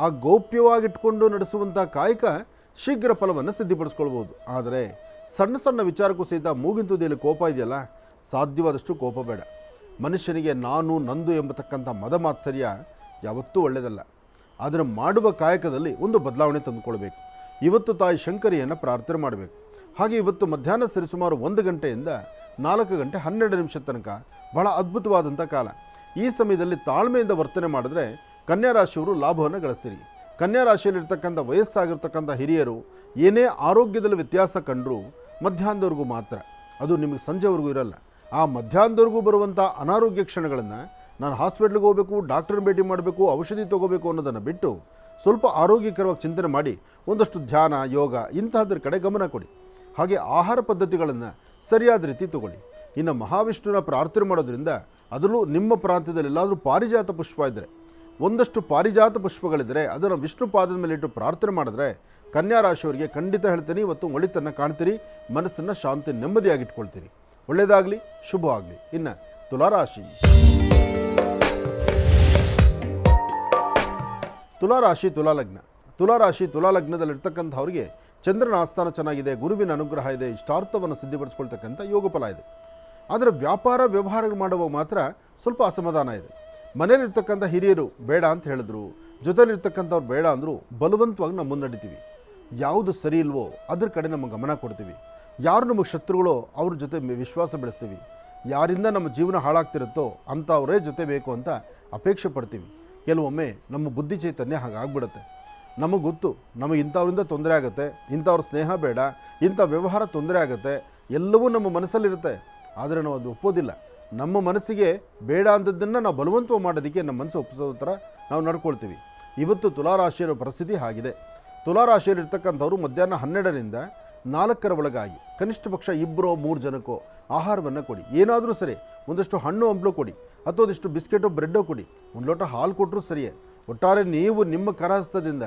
ಆ ಗೌಪ್ಯವಾಗಿಟ್ಕೊಂಡು ನಡೆಸುವಂಥ ಕಾಯಕ ಶೀಘ್ರ ಫಲವನ್ನು ಸಿದ್ಧಿಪಡಿಸ್ಕೊಳ್ಬೋದು. ಆದರೆ ಸಣ್ಣ ಸಣ್ಣ ವಿಚಾರಕ್ಕೂ ಸಹಿತ ಮೂಗಿನ ತುದಿಯಲ್ಲಿ ಕೋಪ ಇದೆಯಲ್ಲ, ಸಾಧ್ಯವಾದಷ್ಟು ಕೋಪ ಬೇಡ. ಮನುಷ್ಯನಿಗೆ ನಾನು ನಂದು ಎಂಬತಕ್ಕಂಥ ಮದ ಮಾತ್ಸರ್ಯ ಯಾವತ್ತೂ ಒಳ್ಳೆಯದಲ್ಲ. ಆದರೆ ಮಾಡುವ ಕಾಯಕದಲ್ಲಿ ಒಂದು ಬದಲಾವಣೆ ತಂದುಕೊಳ್ಬೇಕು. ಇವತ್ತು ತಾಯಿ ಶಂಕರಿಯನ್ನು ಪ್ರಾರ್ಥನೆ ಮಾಡಬೇಕು. ಹಾಗೆ ಇವತ್ತು ಮಧ್ಯಾಹ್ನ ಸರಿಸುಮಾರು 1 ಗಂಟೆಯಿಂದ 4 ಗಂಟೆ 12 ನಿಮಿಷ ತನಕ ಬಹಳ ಅದ್ಭುತವಾದಂಥ ಕಾಲ. ಈ ಸಮಯದಲ್ಲಿ ತಾಳ್ಮೆಯಿಂದ ವರ್ತನೆ ಮಾಡಿದ್ರೆ ಕನ್ಯಾ ರಾಶಿಯವರು ಲಾಭವನ್ನು ಗಳಿಸ್ತೀರಿ. ಕನ್ಯಾ ರಾಶಿಯಲ್ಲಿರ್ತಕ್ಕಂಥ ವಯಸ್ಸಾಗಿರ್ತಕ್ಕಂಥ ಹಿರಿಯರು ಏನೇ ಆರೋಗ್ಯದಲ್ಲಿ ವ್ಯತ್ಯಾಸ ಕಂಡರೂ ಮಧ್ಯಾಹ್ನದವರೆಗೂ ಮಾತ್ರ, ಅದು ನಿಮಗೆ ಸಂಜೆವರೆಗೂ ಇರಲ್ಲ. ಆ ಮಧ್ಯಾಹ್ನದವರೆಗೂ ಬರುವಂಥ ಅನಾರೋಗ್ಯ ಕ್ಷಣಗಳನ್ನು ನಾನು ಹಾಸ್ಪಿಟ್ಲಿಗೆ ಹೋಗಬೇಕು, ಡಾಕ್ಟರ್ನ ಭೇಟಿ ಮಾಡಬೇಕು, ಔಷಧಿ ತೊಗೋಬೇಕು ಅನ್ನೋದನ್ನು ಬಿಟ್ಟು ಸ್ವಲ್ಪ ಆರೋಗ್ಯಕರವಾಗಿ ಚಿಂತನೆ ಮಾಡಿ ಒಂದಷ್ಟು ಧ್ಯಾನ, ಯೋಗ ಇಂತಹದ್ರ ಕಡೆ ಗಮನ ಕೊಡಿ. ಹಾಗೆ ಆಹಾರ ಪದ್ಧತಿಗಳನ್ನು ಸರಿಯಾದ ರೀತಿ ತಗೊಳ್ಳಿ. ಇನ್ನು ಮಹಾವಿಷ್ಣುವಿನ ಪ್ರಾರ್ಥನೆ ಮಾಡೋದ್ರಿಂದ ಅದರಲ್ಲೂ ನಿಮ್ಮ ಪ್ರಾಂತ್ಯದಲ್ಲಿ ಎಲ್ಲಾದರೂ ಪಾರಿಜಾತ ಪುಷ್ಪ ಇದ್ದರೆ, ಒಂದಷ್ಟು ಪಾರಿಜಾತ ಪುಷ್ಪಗಳಿದ್ದರೆ ಅದನ್ನು ವಿಷ್ಣು ಪಾದದ ಮೇಲೆ ಇಟ್ಟು ಪ್ರಾರ್ಥನೆ ಮಾಡಿದ್ರೆ ಕನ್ಯಾ ರಾಶಿಯವರಿಗೆ ಖಂಡಿತ ಹೇಳ್ತೀನಿ, ಇವತ್ತು ಒಳಿತನ್ನು ಕಾಣ್ತೀರಿ, ಮನಸ್ಸನ್ನು ಶಾಂತಿ ನೆಮ್ಮದಿಯಾಗಿಟ್ಕೊಳ್ತೀರಿ. ಒಳ್ಳೆಯದಾಗಲಿ, ಶುಭವಾಗಲಿ. ಇನ್ನು ತುಲಾರಾಶಿ. ತುಲಾರಾಶಿ ತುಲಾಲಗ್ನ. ತುಲಾರಾಶಿ ತುಲಾಲಗ್ನದಲ್ಲಿರ್ತಕ್ಕಂಥವ್ರಿಗೆ ಚಂದ್ರನ ಆಸ್ಥಾನ ಚೆನ್ನಾಗಿದೆ, ಗುರುವಿನ ಅನುಗ್ರಹ ಇದೆ, ಇಷ್ಟಾರ್ಥವನ್ನು ಸಿದ್ಧಿಪಡಿಸ್ಕೊಳ್ತಕ್ಕಂಥ ಯೋಗ ಫಲ ಇದೆ. ಆದರೆ ವ್ಯಾಪಾರ ವ್ಯವಹಾರಗಳು ಮಾಡುವಾಗ ಮಾತ್ರ ಸ್ವಲ್ಪ ಅಸಮಾಧಾನ ಇದೆ. ಮನೇಲಿರ್ತಕ್ಕಂಥ ಹಿರಿಯರು ಬೇಡ ಅಂತ ಹೇಳಿದ್ರು, ಜೊತೆಲಿರ್ತಕ್ಕಂಥವ್ರು ಬೇಡ ಅಂದರೂ ಬಲವಂತವಾಗಿ ನಾವು ಮುನ್ನಡಿತೀವಿ. ಯಾವುದು ಸರಿ ಇಲ್ವೋ ಅದ್ರ ಕಡೆ ನಮ್ಮ ಗಮನ ಕೊಡ್ತೀವಿ. ಯಾರು ನಮಗೆ ಶತ್ರುಗಳೋ ಅವ್ರ ಜೊತೆ ವಿಶ್ವಾಸ ಬೆಳೆಸ್ತೀವಿ. ಯಾರಿಂದ ನಮ್ಮ ಜೀವನ ಹಾಳಾಗ್ತಿರುತ್ತೋ ಅಂಥವರೇ ಜೊತೆ ಬೇಕು ಅಂತ ಅಪೇಕ್ಷೆ ಪಡ್ತೀವಿ. ಕೆಲವೊಮ್ಮೆ ನಮ್ಮ ಬುದ್ಧಿ ಚೈತನ್ಯ ಹಾಗಾಗ್ಬಿಡುತ್ತೆ. ನಮಗೆ ಗೊತ್ತು ನಮಗೆ ಇಂಥವ್ರಿಂದ ತೊಂದರೆ ಆಗುತ್ತೆ, ಇಂಥವ್ರ ಸ್ನೇಹ ಬೇಡ, ಇಂಥ ವ್ಯವಹಾರ ತೊಂದರೆ ಆಗುತ್ತೆ, ಎಲ್ಲವೂ ನಮ್ಮ ಮನಸ್ಸಲ್ಲಿರುತ್ತೆ. ಆದರೆ ನಾವು ಅದು ಒಪ್ಪೋದಿಲ್ಲ. ನಮ್ಮ ಮನಸ್ಸಿಗೆ ಬೇಡ ಅಂಥದ್ದನ್ನು ನಾವು ಬಲವಂತ ಮಾಡೋದಕ್ಕೆ ನಮ್ಮ ಮನಸ್ಸು ಒಪ್ಪಿಸೋ ಥರ ನಾವು ನಡ್ಕೊಳ್ತೀವಿ. ಇವತ್ತು ತುಲಾರಾಶಿಯ ಪರಿಸ್ಥಿತಿ ಆಗಿದೆ. ತುಲಾರಾಶಿಯಲ್ಲಿರ್ತಕ್ಕಂಥವ್ರು ಮಧ್ಯಾಹ್ನ 12ರಿಂದ 4 ಒಳಗಾಗಿ ಕನಿಷ್ಠ ಪಕ್ಷ 2-3 ಜನಕ್ಕೋ ಆಹಾರವನ್ನು ಕೊಡಿ. ಏನಾದರೂ ಸರಿ, ಒಂದಷ್ಟು ಹಣ್ಣು ಹಂಪಲು ಕೊಡಿ, ಅಥವಾ ಒಂದಿಷ್ಟು ಬಿಸ್ಕೆಟೋ ಬ್ರೆಡ್ಡೋ ಕೊಡಿ, ಒಂದು ಲೋಟ ಹಾಲು ಕೊಟ್ಟರೂ ಸರಿಯೇ. ಒಟ್ಟಾರೆ ನೀವು ನಿಮ್ಮ ಕರಹಸ್ತದಿಂದ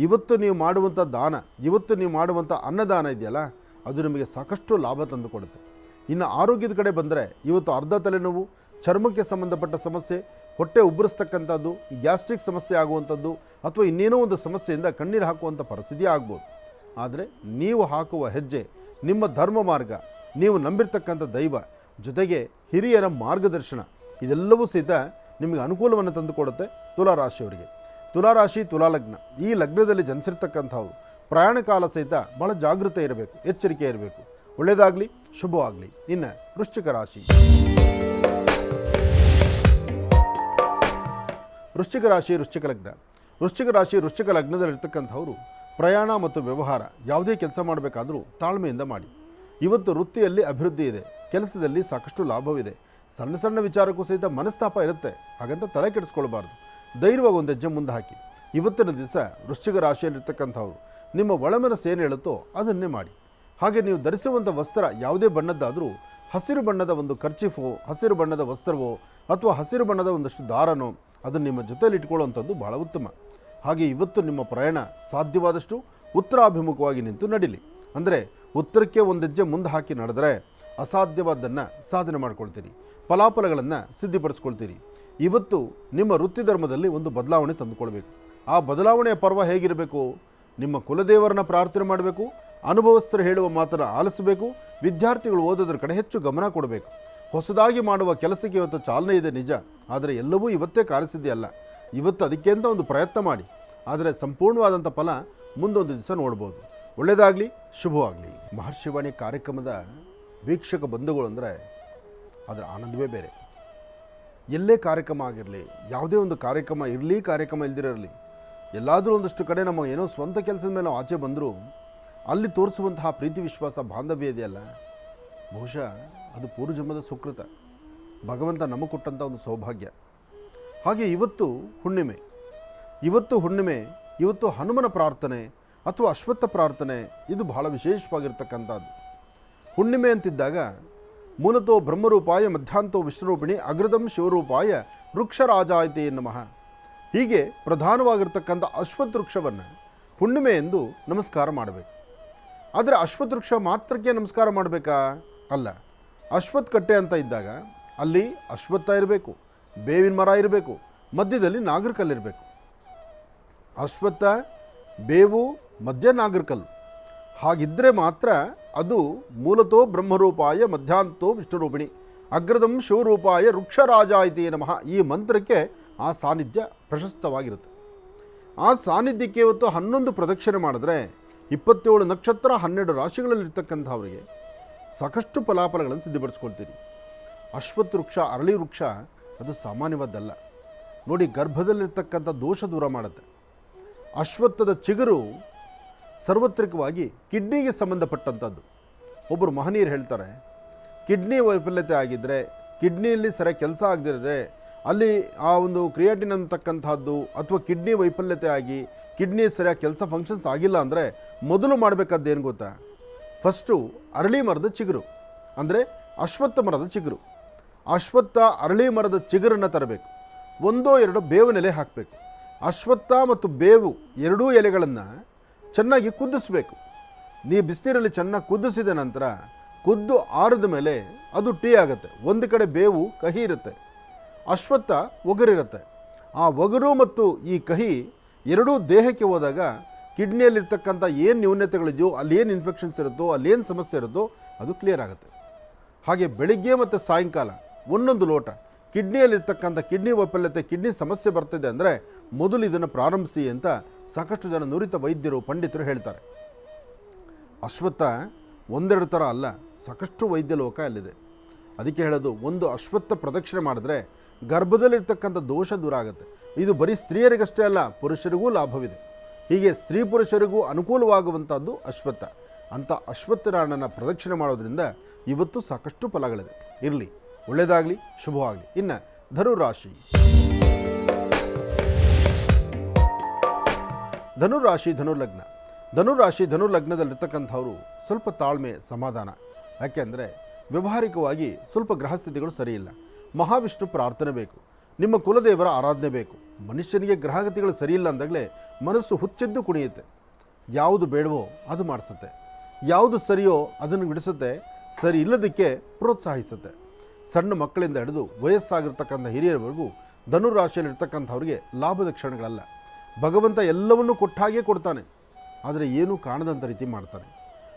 ಇವತ್ತು ನೀವು ಮಾಡುವಂಥ ದಾನ, ಇವತ್ತು ನೀವು ಮಾಡುವಂಥ ಅನ್ನದಾನ ಇದೆಯಲ್ಲ, ಅದು ನಿಮಗೆ ಸಾಕಷ್ಟು ಲಾಭ ತಂದು ಕೊಡುತ್ತೆ. ಇನ್ನು ಆರೋಗ್ಯದ ಕಡೆ ಬಂದರೆ ಇವತ್ತು ಅರ್ಧ ತಲೆನೋವು, ಚರ್ಮಕ್ಕೆ ಸಂಬಂಧಪಟ್ಟ ಸಮಸ್ಯೆ, ಹೊಟ್ಟೆ ಉಬ್ಬರಿಸ್ತಕ್ಕಂಥದ್ದು, ಗ್ಯಾಸ್ಟ್ರಿಕ್ ಸಮಸ್ಯೆ ಆಗುವಂಥದ್ದು, ಅಥವಾ ಇನ್ನೇನೋ ಒಂದು ಸಮಸ್ಯೆಯಿಂದ ಕಣ್ಣೀರು ಹಾಕುವಂಥ ಪರಿಸ್ಥಿತಿ ಆಗ್ಬೋದು. ಆದರೆ ನೀವು ಹಾಕುವ ಹೆಜ್ಜೆ, ನಿಮ್ಮ ಧರ್ಮ ಮಾರ್ಗ, ನೀವು ನಂಬಿರ್ತಕ್ಕಂಥ ದೈವ, ಜೊತೆಗೆ ಹಿರಿಯರ ಮಾರ್ಗದರ್ಶನ, ಇದೆಲ್ಲವೂ ಸಹಿತ ನಿಮಗೆ ಅನುಕೂಲವನ್ನು ತಂದುಕೊಡುತ್ತೆ. ತುಲಾರಾಶಿಯವರಿಗೆ ತುಲಾರಾಶಿ ತುಲಾಲಗ್ನ ಈ ಲಗ್ನದಲ್ಲಿ ಜನಿಸಿರ್ತಕ್ಕಂಥವ್ರು ಪ್ರಯಾಣ ಕಾಲ ಸಹಿತ ಬಹಳ ಜಾಗೃತೆ ಇರಬೇಕು, ಎಚ್ಚರಿಕೆ ಇರಬೇಕು. ಒಳ್ಳೆಯದಾಗಲಿ, ಶುಭವಾಗಲಿ. ಇನ್ನು ವೃಶ್ಚಿಕ ರಾಶಿ. ವೃಶ್ಚಿಕ ರಾಶಿ ವೃಶ್ಚಿಕ ಲಗ್ನ. ವೃಶ್ಚಿಕ ರಾಶಿ ವೃಶ್ಚಿಕ ಲಗ್ನದಲ್ಲಿರ್ತಕ್ಕಂಥವ್ರು ಪ್ರಯಾಣ ಮತ್ತು ವ್ಯವಹಾರ ಯಾವುದೇ ಕೆಲಸ ಮಾಡಬೇಕಾದರೂ ತಾಳ್ಮೆಯಿಂದ ಮಾಡಿ. ಇವತ್ತು ವೃತ್ತಿಯಲ್ಲಿ ಅಭಿವೃದ್ಧಿ ಇದೆ, ಕೆಲಸದಲ್ಲಿ ಸಾಕಷ್ಟು ಲಾಭವಿದೆ. ಸಣ್ಣ ಸಣ್ಣ ವಿಚಾರಕ್ಕೂ ಸಹಿತ ಮನಸ್ತಾಪ ಇರುತ್ತೆ, ಹಾಗಂತ ತಲೆ ಕೆಡಿಸ್ಕೊಳ್ಬಾರ್ದು. ಧೈರ್ಯವಾಗಿ ಒಂದು ಹೆಜ್ಜೆ ಮುಂದೆ ಹಾಕಿ. ಇವತ್ತಿನ ದಿವಸ ವೃಶ್ಚಿಕ ರಾಶಿಯಲ್ಲಿರ್ತಕ್ಕಂಥವ್ರು ನಿಮ್ಮ ಒಳಮನಸ್ಸು ಏನು ಹೇಳುತ್ತೋ ಅದನ್ನೇ ಮಾಡಿ. ಹಾಗೆ ನೀವು ಧರಿಸುವಂಥ ವಸ್ತ್ರ ಯಾವುದೇ ಬಣ್ಣದ್ದಾದರೂ ಹಸಿರು ಬಣ್ಣದ ಒಂದು ಕರ್ಚಿಫೋ, ಹಸಿರು ಬಣ್ಣದ ವಸ್ತ್ರವೋ, ಅಥವಾ ಹಸಿರು ಬಣ್ಣದ ಒಂದಷ್ಟು ದಾರನೋ ಅದನ್ನು ನಿಮ್ಮ ಜೊತೆಯಲ್ಲಿ ಇಟ್ಕೊಳ್ಳುವಂಥದ್ದು ಬಹಳ ಉತ್ತಮ. ಹಾಗೆ ಇವತ್ತು ನಿಮ್ಮ ಪ್ರಯಾಣ ಸಾಧ್ಯವಾದಷ್ಟು ಉತ್ತರಾಭಿಮುಖವಾಗಿ ನಿಂತು ನಡೀಲಿ. ಅಂದರೆ ಉತ್ತರಕ್ಕೆ ಒಂದು ಹೆಜ್ಜೆ ಮುಂದೆ ಹಾಕಿ ನಡೆದರೆ ಅಸಾಧ್ಯವಾದ್ದನ್ನು ಸಾಧನೆ ಮಾಡ್ಕೊಳ್ತೀರಿ, ಫಲಾಫಲಗಳನ್ನು ಸಿದ್ಧಿಪಡಿಸ್ಕೊಳ್ತೀರಿ. ಇವತ್ತು ನಿಮ್ಮ ವೃತ್ತಿ ಧರ್ಮದಲ್ಲಿ ಒಂದು ಬದಲಾವಣೆ ತಂದುಕೊಳ್ಬೇಕು. ಆ ಬದಲಾವಣೆಯ ಪರ್ವ ಹೇಗಿರಬೇಕು? ನಿಮ್ಮ ಕುಲದೇವರನ್ನ ಪ್ರಾರ್ಥನೆ ಮಾಡಬೇಕು, ಅನುಭವಸ್ಥರು ಹೇಳುವ ಮಾತನ್ನು ಆಲಿಸಬೇಕು, ವಿದ್ಯಾರ್ಥಿಗಳು ಓದೋದ್ರ ಕಡೆ ಹೆಚ್ಚು ಗಮನ ಕೊಡಬೇಕು. ಹೊಸದಾಗಿ ಮಾಡುವ ಕೆಲಸಕ್ಕೆ ಇವತ್ತು ಚಾಲನೆ ಇದೆ ನಿಜ, ಆದರೆ ಎಲ್ಲವೂ ಇವತ್ತೇ ಕಾರ್ಯಸಿದ್ಧಿ ಇವತ್ತು ಅದಕ್ಕೆ ಅಂತ ಒಂದು ಪ್ರಯತ್ನ ಮಾಡಿ, ಆದರೆ ಸಂಪೂರ್ಣವಾದಂಥ ಫಲ ಮುಂದೊಂದು ದಿವಸ ನೋಡ್ಬೋದು. ಒಳ್ಳೆಯದಾಗಲಿ, ಶುಭವಾಗಲಿ. ಮಹರ್ಷಿವಾಣಿ ಕಾರ್ಯಕ್ರಮದ ವೀಕ್ಷಕ ಬಂಧುಗಳು ಅಂದರೆ ಅದರ ಆನಂದವೇ ಬೇರೆ. ಎಲ್ಲೇ ಕಾರ್ಯಕ್ರಮ ಆಗಿರಲಿ, ಯಾವುದೇ ಒಂದು ಕಾರ್ಯಕ್ರಮ ಇರಲಿ, ಕಾರ್ಯಕ್ರಮ ಇಲ್ದಿರಲಿ, ಎಲ್ಲಾದರೂ ಒಂದಷ್ಟು ಕಡೆ ನಮ್ಮ ಏನೋ ಸ್ವಂತ ಕೆಲಸದ ಮೇಲೆ ನಾವು ಆಚೆ ಬಂದರೂ ಅಲ್ಲಿ ತೋರಿಸುವಂತಹ ಪ್ರೀತಿ, ವಿಶ್ವಾಸ, ಬಾಂಧವ್ಯ ಇದೆಯಲ್ಲ, ಬಹುಶಃ ಅದು ಪೂರ್ವಜನ್ಮದ ಸುಕೃತ, ಭಗವಂತ ನಮಗೆ ಕೊಟ್ಟಂಥ ಒಂದು ಸೌಭಾಗ್ಯ. ಹಾಗೆ ಇವತ್ತು ಹುಣ್ಣಿಮೆ, ಇವತ್ತು ಹನುಮನ ಪ್ರಾರ್ಥನೆ ಅಥವಾ ಅಶ್ವತ್ಥ ಪ್ರಾರ್ಥನೆ, ಇದು ಬಹಳ ವಿಶೇಷವಾಗಿರ್ತಕ್ಕಂಥದ್ದು. ಹುಣ್ಣಿಮೆ ಅಂತಿದ್ದಾಗ ಮೂಲತೋ ಬ್ರಹ್ಮರೂಪಾಯ ಮಧ್ಯಾಂತೋ ವಿಷ್ಣುರೂಪಿಣಿ ಅಗ್ರದಂ ಶಿವರೂಪಾಯ ವೃಕ್ಷರಾಜಾಯತೆ ನಮಃ. ಹೀಗೆ ಪ್ರಧಾನವಾಗಿರ್ತಕ್ಕಂಥ ಅಶ್ವತ್ಥ ವೃಕ್ಷವನ್ನು ಹುಣ್ಣಿಮೆ ಎಂದು ನಮಸ್ಕಾರ ಮಾಡಬೇಕು. ಆದರೆ ಅಶ್ವತ್ಥ ವೃಕ್ಷ ಮಾತ್ರಕ್ಕೆ ನಮಸ್ಕಾರ ಮಾಡಬೇಕಾ? ಅಲ್ಲ. ಅಶ್ವತ್ಥ ಕಟ್ಟೆ ಅಂತ ಇದ್ದಾಗ ಅಲ್ಲಿ ಅಶ್ವತ್ಥ ಇರಬೇಕು, ಬೇವಿನ ಮರ ಇರಬೇಕು, ಮಧ್ಯದಲ್ಲಿ ನಾಗರಕಲ್ಲಿರಬೇಕು. ಅಶ್ವತ್ಥ, ಬೇವು, ಮಧ್ಯ ನಾಗರಕಲ್ಲು. ಹಾಗಿದ್ದರೆ ಮಾತ್ರ ಅದು ಮೂಲತೋ ಬ್ರಹ್ಮರೂಪಾಯ ಮಧ್ಯಾಂತೋ ವಿಷ್ಣುರೂಪಿಣಿ ಅಗ್ರದಂ ಶಿವರೂಪಾಯ ವೃಕ್ಷರಾಜಾಯಿತೇ ನಮಃ. ಈ ಮಂತ್ರಕ್ಕೆ ಆ ಸಾನ್ನಿಧ್ಯ ಪ್ರಶಸ್ತವಾಗಿರುತ್ತೆ. ಆ ಸಾನ್ನಿಧ್ಯಕ್ಕೆ ಇವತ್ತು 11 ಪ್ರದಕ್ಷಿಣೆ ಮಾಡಿದ್ರೆ 27 ನಕ್ಷತ್ರ 12 ರಾಶಿಗಳಲ್ಲಿರ್ತಕ್ಕಂಥವರಿಗೆ ಸಾಕಷ್ಟು ಫಲಾಫಲಗಳನ್ನು ಸಿದ್ಧಪಡಿಸ್ಕೊಳ್ತೀರಿ. ಅಶ್ವತ್ಥ ವೃಕ್ಷ, ಅರಳಿ ವೃಕ್ಷ ಅದು ಸಾಮಾನ್ಯವಾದ್ದಲ್ಲ ನೋಡಿ. ಗರ್ಭದಲ್ಲಿರ್ತಕ್ಕಂಥ ದೋಷ ದೂರ ಮಾಡುತ್ತೆ. ಅಶ್ವತ್ಥದ ಚಿಗುರು ಸಾರ್ವತ್ರಿಕವಾಗಿ ಕಿಡ್ನಿಗೆ ಸಂಬಂಧಪಟ್ಟಂಥದ್ದು. ಒಬ್ಬರು ಮಹನೀಯರು ಹೇಳ್ತಾರೆ, ಕಿಡ್ನಿ ವೈಫಲ್ಯತೆ ಆಗಿದ್ದರೆ, ಕಿಡ್ನಿಯಲ್ಲಿ ಸರಿಯಾಗಿ ಕೆಲಸ ಆಗದಿರದೆ, ಅಲ್ಲಿ ಆ ಒಂದು ಕ್ರಿಯಾಟಿನ್ ಅಂತಕ್ಕಂಥದ್ದು ಅಥವಾ ಕಿಡ್ನಿ ವೈಫಲ್ಯತೆ ಆಗಿ ಕಿಡ್ನಿ ಸರಿಯಾಗಿ ಕೆಲಸ ಫಂಕ್ಷನ್ಸ್ ಆಗಿಲ್ಲ ಅಂದರೆ ಮೊದಲು ಮಾಡಬೇಕಾದ್ದು ಏನು ಗೊತ್ತಾ? ಫಸ್ಟು ಅರಳಿ ಮರದ ಚಿಗುರು, ಅಂದರೆ ಅಶ್ವತ್ಥ ಮರದ ಚಿಗುರು. ಅಶ್ವತ್ಥ ಅರಳಿ ಮರದ ಚಿಗುರನ್ನು ತರಬೇಕು. 1-2 ಬೇವಿನ ಎಲೆ ಹಾಕಬೇಕು. ಅಶ್ವತ್ಥ ಮತ್ತು ಬೇವು ಎರಡೂ ಎಲೆಗಳನ್ನು ಚೆನ್ನಾಗಿ ಕುದಿಸ್ಬೇಕು. ನೀವು ಬಿಸಿನೀರಲ್ಲಿ ಚೆನ್ನಾಗಿ ಕುದಿಸಿದ ನಂತರ ಕುದ್ದು ಆರಿದ ಮೇಲೆ ಅದು ಟೀ ಆಗುತ್ತೆ. ಒಂದು ಕಡೆ ಬೇವು ಕಹಿ ಇರುತ್ತೆ, ಅಶ್ವತ್ಥ ಒಗರಿರುತ್ತೆ. ಆ ಒಗರು ಮತ್ತು ಈ ಕಹಿ ಎರಡೂ ದೇಹಕ್ಕೆ ಹೋದಾಗ ಕಿಡ್ನಿಯಲ್ಲಿರ್ತಕ್ಕಂಥ ಏನು ನ್ಯೂನತೆಗಳಿದೆಯೋ, ಅಲ್ಲಿ ಏನು ಇನ್ಫೆಕ್ಷನ್ಸ್ ಇರುತ್ತೋ, ಅಲ್ಲಿ ಏನು ಸಮಸ್ಯೆ ಇರುತ್ತೋ ಅದು ಕ್ಲಿಯರ್ ಆಗುತ್ತೆ. ಹಾಗೆ ಬೆಳಿಗ್ಗೆ ಮತ್ತು ಸಾಯಂಕಾಲ 1 ಲೋಟ ಕಿಡ್ನಿಯಲ್ಲಿರ್ತಕ್ಕಂಥ ಕಿಡ್ನಿ ವೈಫಲ್ಯತೆ, ಕಿಡ್ನಿ ಸಮಸ್ಯೆ ಬರ್ತಿದೆ ಅಂದರೆ ಮೊದಲು ಇದನ್ನು ಪ್ರಾರಂಭಿಸಿ ಅಂತ ಸಾಕಷ್ಟು ಜನ ನುರಿತ ವೈದ್ಯರು, ಪಂಡಿತರು ಹೇಳ್ತಾರೆ. ಅಶ್ವತ್ಥ 1-2 ಥರ ಅಲ್ಲ, ಸಾಕಷ್ಟು ವೈದ್ಯ ಲೋಕ ಅಲ್ಲಿದೆ. ಅದಕ್ಕೆ ಹೇಳೋದು, ಒಂದು ಅಶ್ವತ್ಥ ಪ್ರದಕ್ಷಿಣೆ ಮಾಡಿದ್ರೆ ಗರ್ಭದಲ್ಲಿರ್ತಕ್ಕಂಥ ದೋಷ ದೂರ ಆಗುತ್ತೆ. ಇದು ಬರೀ ಸ್ತ್ರೀಯರಿಗಷ್ಟೇ ಅಲ್ಲ, ಪುರುಷರಿಗೂ ಲಾಭವಿದೆ. ಹೀಗೆ ಸ್ತ್ರೀ ಪುರುಷರಿಗೂ ಅನುಕೂಲವಾಗುವಂಥದ್ದು ಅಶ್ವತ್ಥ. ಅಂಥ ಅಶ್ವತ್ಥನಾರಾಯಣನ ಪ್ರದಕ್ಷಿಣೆ ಮಾಡೋದ್ರಿಂದ ಇವತ್ತು ಸಾಕಷ್ಟು ಫಲಗಳಿದೆ. ಇರಲಿ, ಒಳ್ಳೆಯದಾಗಲಿ, ಶುಭವಾಗಲಿ. ಇನ್ನು ಧನುರಾಶಿ. ಧನುರಾಶಿ, ಧನುರ್ಲಗ್ನ. ಧನುರಾಶಿ, ಧನುರ್ಲಗ್ನದಲ್ಲಿರ್ತಕ್ಕಂಥವರು ಸ್ವಲ್ಪ ತಾಳ್ಮೆ, ಸಮಾಧಾನ. ಯಾಕೆಂದರೆ ವ್ಯವಹಾರಿಕವಾಗಿ ಸ್ವಲ್ಪ ಗ್ರಹಸ್ಥಿತಿಗಳು ಸರಿಯಿಲ್ಲ. ಮಹಾವಿಷ್ಣು ಪ್ರಾರ್ಥನೆ ಬೇಕು, ನಿಮ್ಮ ಕುಲದೇವರ ಆರಾಧನೆ ಬೇಕು. ಮನುಷ್ಯನಿಗೆ ಗ್ರಹಗತಿಗಳು ಸರಿಯಿಲ್ಲ ಅಂದಾಗಲೇ ಮನಸ್ಸು ಹುಚ್ಚೆದ್ದು ಕುಣಿಯುತ್ತೆ. ಯಾವುದು ಬೇಡವೋ ಅದು ಮಾಡಿಸುತ್ತೆ, ಯಾವುದು ಸರಿಯೋ ಅದನ್ನು ಬಿಡಿಸುತ್ತೆ, ಸರಿ ಇಲ್ಲದಕ್ಕೆ ಪ್ರೋತ್ಸಾಹಿಸುತ್ತೆ. ಸಣ್ಣ ಮಕ್ಕಳಿಂದ ಹಿಡಿದು ವಯಸ್ಸಾಗಿರ್ತಕ್ಕಂಥ ಹಿರಿಯರವರೆಗೂ ಧನುರಾಶಿಯಲ್ಲಿರ್ತಕ್ಕಂಥವ್ರಿಗೆ ಲಾಭದ ಕ್ಷಣಗಳಲ್ಲ. ಭಗವಂತ ಎಲ್ಲವನ್ನೂ ಕೊಟ್ಟಾಗೆ ಕೊಡ್ತಾನೆ, ಆದರೆ ಏನೂ ಕಾಣದಂಥ ರೀತಿ ಮಾಡ್ತಾನೆ.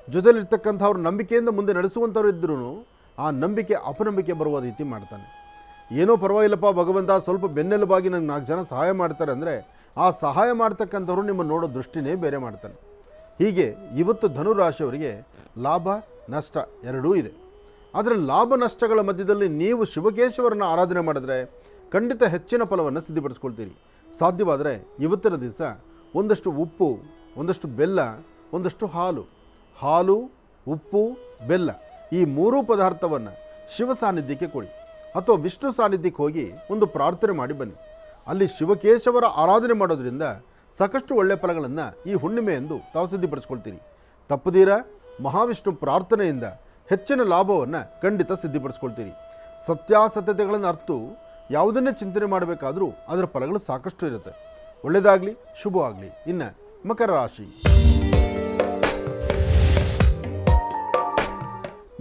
ಜೊತೆಲಿರ್ತಕ್ಕಂಥವ್ರು ನಂಬಿಕೆಯಿಂದ ಮುಂದೆ ನಡೆಸುವಂಥವ್ರು ಇದ್ದರೂ ಆ ನಂಬಿಕೆ ಅಪನಂಬಿಕೆ ಬರುವ ರೀತಿ ಮಾಡ್ತಾನೆ. ಏನೋ ಪರವಾಗಿಲ್ಲಪ್ಪ ಭಗವಂತ ಸ್ವಲ್ಪ ಬೆನ್ನೆಲುಬಾಗಿ ನನಗೆ 4 ಜನ ಸಹಾಯ ಮಾಡ್ತಾರೆ ಅಂದರೆ ಆ ಸಹಾಯ ಮಾಡ್ತಕ್ಕಂಥವ್ರು ನಿಮ್ಮ ನೋಡೋ ದೃಷ್ಟಿನೇ ಬೇರೆ ಮಾಡ್ತಾನೆ. ಹೀಗೆ ಇವತ್ತು ಧನುರಾಶಿಯವರಿಗೆ ಲಾಭ ನಷ್ಟ ಎರಡೂ ಇದೆ. ಆದರೆ ಲಾಭ ನಷ್ಟಗಳ ಮಧ್ಯದಲ್ಲಿ ನೀವು ಶಿವಕೇಶವರನ್ನ ಆರಾಧನೆ ಮಾಡಿದ್ರೆ ಖಂಡಿತ ಹೆಚ್ಚಿನ ಫಲವನ್ನು ಸಿದ್ಧಪಡಿಸ್ಕೊಳ್ತೀರಿ. ಸಾಧ್ಯವಾದರೆ ಇವತ್ತಿನ ದಿವಸ ಒಂದಷ್ಟು ಉಪ್ಪು, ಒಂದಷ್ಟು ಬೆಲ್ಲ, ಒಂದಷ್ಟು ಹಾಲು, ಉಪ್ಪು, ಬೆಲ್ಲ ಈ 3 ಪದಾರ್ಥವನ್ನು ಶಿವ ಸಾನ್ನಿಧ್ಯಕ್ಕೆ ಕೊಡಿ, ಅಥವಾ ವಿಷ್ಣು ಸಾನ್ನಿಧ್ಯಕ್ಕೆ ಹೋಗಿ ಒಂದು ಪ್ರಾರ್ಥನೆ ಮಾಡಿ ಬನ್ನಿ. ಅಲ್ಲಿ ಶಿವಕೇಶವರ ಆರಾಧನೆ ಮಾಡೋದ್ರಿಂದ ಸಾಕಷ್ಟು ಒಳ್ಳೆಯ ಫಲಗಳನ್ನು ಈ ಹುಣ್ಣಿಮೆಯೆಂದು ತಾವು ಸಿದ್ಧಪಡಿಸ್ಕೊಳ್ತೀರಿ. ತಪ್ಪದೀರ ಮಹಾವಿಷ್ಣು ಪ್ರಾರ್ಥನೆಯಿಂದ ಹೆಚ್ಚಿನ ಲಾಭವನ್ನು ಖಂಡಿತ ಸಿದ್ಧಪಡಿಸ್ಕೊಳ್ತೀರಿ. ಸತ್ಯಾಸತ್ಯತೆಗಳನ್ನು ಅರ್ತು ಯಾವುದನ್ನೇ ಚಿಂತನೆ ಮಾಡಬೇಕಾದರೂ ಅದರ ಫಲಗಳು ಸಾಕಷ್ಟು ಇರುತ್ತೆ. ಒಳ್ಳೆಯದಾಗಲಿ, ಶುಭವಾಗಲಿ. ಇನ್ನು ಮಕರ ರಾಶಿ.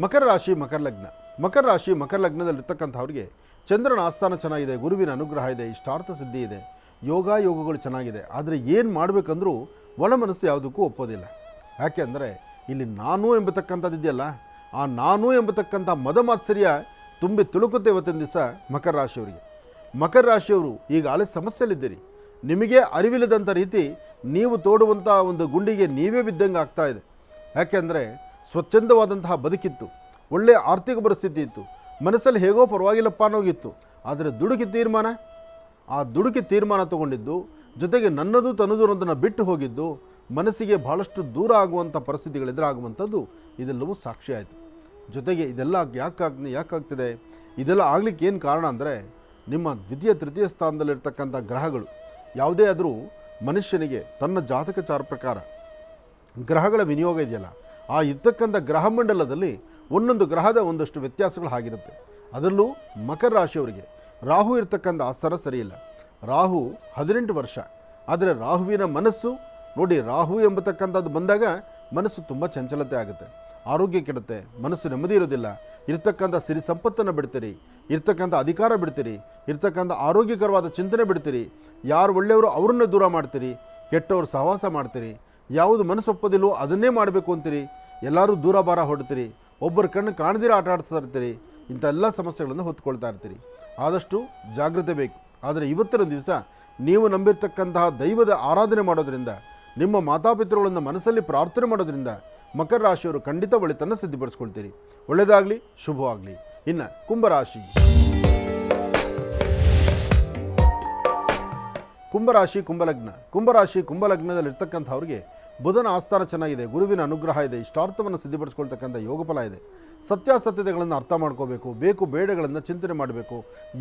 ಮಕರ ರಾಶಿ, ಮಕರ ಲಗ್ನ. ಮಕರ ರಾಶಿ, ಮಕರ ಲಗ್ನದಲ್ಲಿರ್ತಕ್ಕಂಥವ್ರಿಗೆ ಚಂದ್ರನ ಆಸ್ಥಾನ ಚೆನ್ನಾಗಿದೆ, ಗುರುವಿನ ಅನುಗ್ರಹ ಇದೆ, ಇಷ್ಟಾರ್ಥ ಸಿದ್ಧಿ ಇದೆ, ಯೋಗಗಳು ಚೆನ್ನಾಗಿದೆ. ಆದರೆ ಏನು ಮಾಡಬೇಕಂದ್ರೂ ಒಳ ಮನಸ್ಸು ಯಾವುದಕ್ಕೂ ಒಪ್ಪೋದಿಲ್ಲ. ಯಾಕೆ ಅಂದರೆ ಇಲ್ಲಿ ನಾನು ಎಂಬತಕ್ಕಂಥದ್ದು ಇದೆಯಲ್ಲ, ಆ ನಾನು ಎಂಬತಕ್ಕಂಥ ಮದಮಾತ್ಸರ್ಯ ತುಂಬಿ ತುಳುಕುತ್ತೆ ಇವತ್ತಿನ ದಿವಸ ಮಕರ ರಾಶಿಯವರಿಗೆ. ಮಕರ ರಾಶಿಯವರು ಈಗಾಗಲೇ ಸಮಸ್ಯೆಯಲ್ಲಿದ್ದೀರಿ. ನಿಮಗೆ ಅರಿವಿಲ್ಲದಂಥ ರೀತಿ ನೀವು ತೋಡುವಂಥ ಒಂದು ಗುಂಡಿಗೆ ನೀವೇ ಬಿದ್ದಂಗೆ ಆಗ್ತಾ ಇದೆ. ಯಾಕೆಂದರೆ ಸ್ವಚ್ಛಂದವಾದಂತಹ ಬದುಕಿತ್ತು, ಒಳ್ಳೆಯ ಆರ್ಥಿಕ ಪರಿಸ್ಥಿತಿ ಇತ್ತು, ಮನಸ್ಸಲ್ಲಿ ಹೇಗೋ ಪರವಾಗಿಲ್ಲಪ್ಪ ಅನ್ನೋಗಿತ್ತು. ಆದರೆ ಆ ದುಡುಕಿ ತೀರ್ಮಾನ ತಗೊಂಡಿದ್ದು, ಜೊತೆಗೆ ನನ್ನದು ತನ್ನದು ಅನ್ನೋದನ್ನು ಬಿಟ್ಟು ಹೋಗಿದ್ದು, ಮನಸ್ಸಿಗೆ ಬಹಳಷ್ಟು ದೂರ ಆಗುವಂಥ ಪರಿಸ್ಥಿತಿಗಳೆದುರಾಗುವಂಥದ್ದು ಇದೆಲ್ಲವೂ ಸಾಕ್ಷಿ ಆಯಿತು. ಜೊತೆಗೆ ಇದೆಲ್ಲ ಯಾಕಾಗ್ತಿದೆ, ಇದೆಲ್ಲ ಆಗಲಿಕ್ಕೆ ಏನು ಕಾರಣ ಅಂದರೆ ನಿಮ್ಮ ದ್ವಿತೀಯ ತೃತೀಯ ಸ್ಥಾನದಲ್ಲಿರ್ತಕ್ಕಂಥ ಗ್ರಹಗಳು ಯಾವುದೇ ಆದರೂ ಮನುಷ್ಯನಿಗೆ ತನ್ನ ಜಾತಕಚಾರ ಪ್ರಕಾರ ಗ್ರಹಗಳ ವಿನಿಯೋಗ ಇದೆಯಲ್ಲ, ಆ ಇರ್ತಕ್ಕಂಥ ಗ್ರಹ ಮಂಡಲದಲ್ಲಿ ಒಂದೊಂದು ಗ್ರಹದ ಒಂದಷ್ಟು ವ್ಯತ್ಯಾಸಗಳು ಆಗಿರುತ್ತೆ. ಅದರಲ್ಲೂ ಮಕರ ರಾಶಿಯವರಿಗೆ ರಾಹು ಇರ್ತಕ್ಕಂಥ ಆಸ್ಥಾನ ಸರಿಯಿಲ್ಲ. ರಾಹು 18 ವರ್ಷ, ಆದರೆ ರಾಹುವಿನ ಮನಸ್ಸು ನೋಡಿ, ರಾಹು ಎಂಬತಕ್ಕಂಥದ್ದು ಬಂದಾಗ ಮನಸ್ಸು ತುಂಬ ಚಂಚಲತೆ ಆಗುತ್ತೆ, ಆರೋಗ್ಯ ಕೆಡುತ್ತೆ, ಮನಸ್ಸು ನೆಮ್ಮದಿ ಇರೋದಿಲ್ಲ. ಇರ್ತಕ್ಕಂಥ ಸಿರಿ ಸಂಪತ್ತನ್ನು ಬಿಡ್ತೀರಿ, ಇರ್ತಕ್ಕಂಥ ಅಧಿಕಾರ ಬಿಡ್ತೀರಿ, ಇರ್ತಕ್ಕಂಥ ಆರೋಗ್ಯಕರವಾದ ಚಿಂತನೆ ಬಿಡ್ತೀರಿ. ಯಾರು ಒಳ್ಳೆಯವರು ಅವ್ರನ್ನೇ ದೂರ ಮಾಡ್ತೀರಿ, ಕೆಟ್ಟವರು ಸಹವಾಸ ಮಾಡ್ತೀರಿ. ಯಾವುದು ಮನಸ್ಸು ಒಪ್ಪೋದಿಲ್ವೋ ಅದನ್ನೇ ಮಾಡಬೇಕು ಅಂತೀರಿ. ಎಲ್ಲರೂ ದೂರ ಬಾರ ಹೊಡ್ತೀರಿ, ಒಬ್ಬರ ಕಣ್ಣು ಕಾಣದಿರ ಆಟ ಆಡಿಸ್ತಾ ಇರ್ತೀರಿ. ಇಂಥ ಎಲ್ಲ ಸಮಸ್ಯೆಗಳನ್ನು ಹೊತ್ಕೊಳ್ತಾ ಇರ್ತೀರಿ. ಆದಷ್ಟು ಜಾಗ್ರತೆ ಬೇಕು. ಆದರೆ ಇವತ್ತಿನ ದಿವಸ ನೀವು ನಂಬಿರ್ತಕ್ಕಂತಹ ದೈವದ ಆರಾಧನೆ ಮಾಡೋದರಿಂದ, ನಿಮ್ಮ ಮಾತಾಪಿತೃಗಳನ್ನು ಮನಸ್ಸಲ್ಲಿ ಪ್ರಾರ್ಥನೆ ಮಾಡೋದ್ರಿಂದ ಮಕರ ರಾಶಿಯವರು ಖಂಡಿತ ಒಳಿತನ್ನು ಸಿದ್ಧಪಡಿಸ್ಕೊಳ್ತೀರಿ. ಒಳ್ಳೆಯದಾಗಲಿ, ಶುಭವಾಗಲಿ. ಇನ್ನು ಕುಂಭರಾಶಿ. ಕುಂಭಲಗ್ನದಲ್ಲಿರ್ತಕ್ಕಂಥವ್ರಿಗೆ ಬುಧನ ಆಸ್ಥಾನ ಚೆನ್ನಾಗಿದೆ, ಗುರುವಿನ ಅನುಗ್ರಹ ಇದೆ, ಇಷ್ಟಾರ್ಥವನ್ನು ಸಿದ್ಧಪಡಿಸ್ಕೊಳ್ತಕ್ಕಂಥ ಯೋಗಫಲ ಇದೆ. ಸತ್ಯಾಸತ್ಯತೆಗಳನ್ನು ಅರ್ಥ ಮಾಡ್ಕೋಬೇಕು, ಬೇಕು ಬೇಡಗಳನ್ನು ಚಿಂತನೆ ಮಾಡಬೇಕು.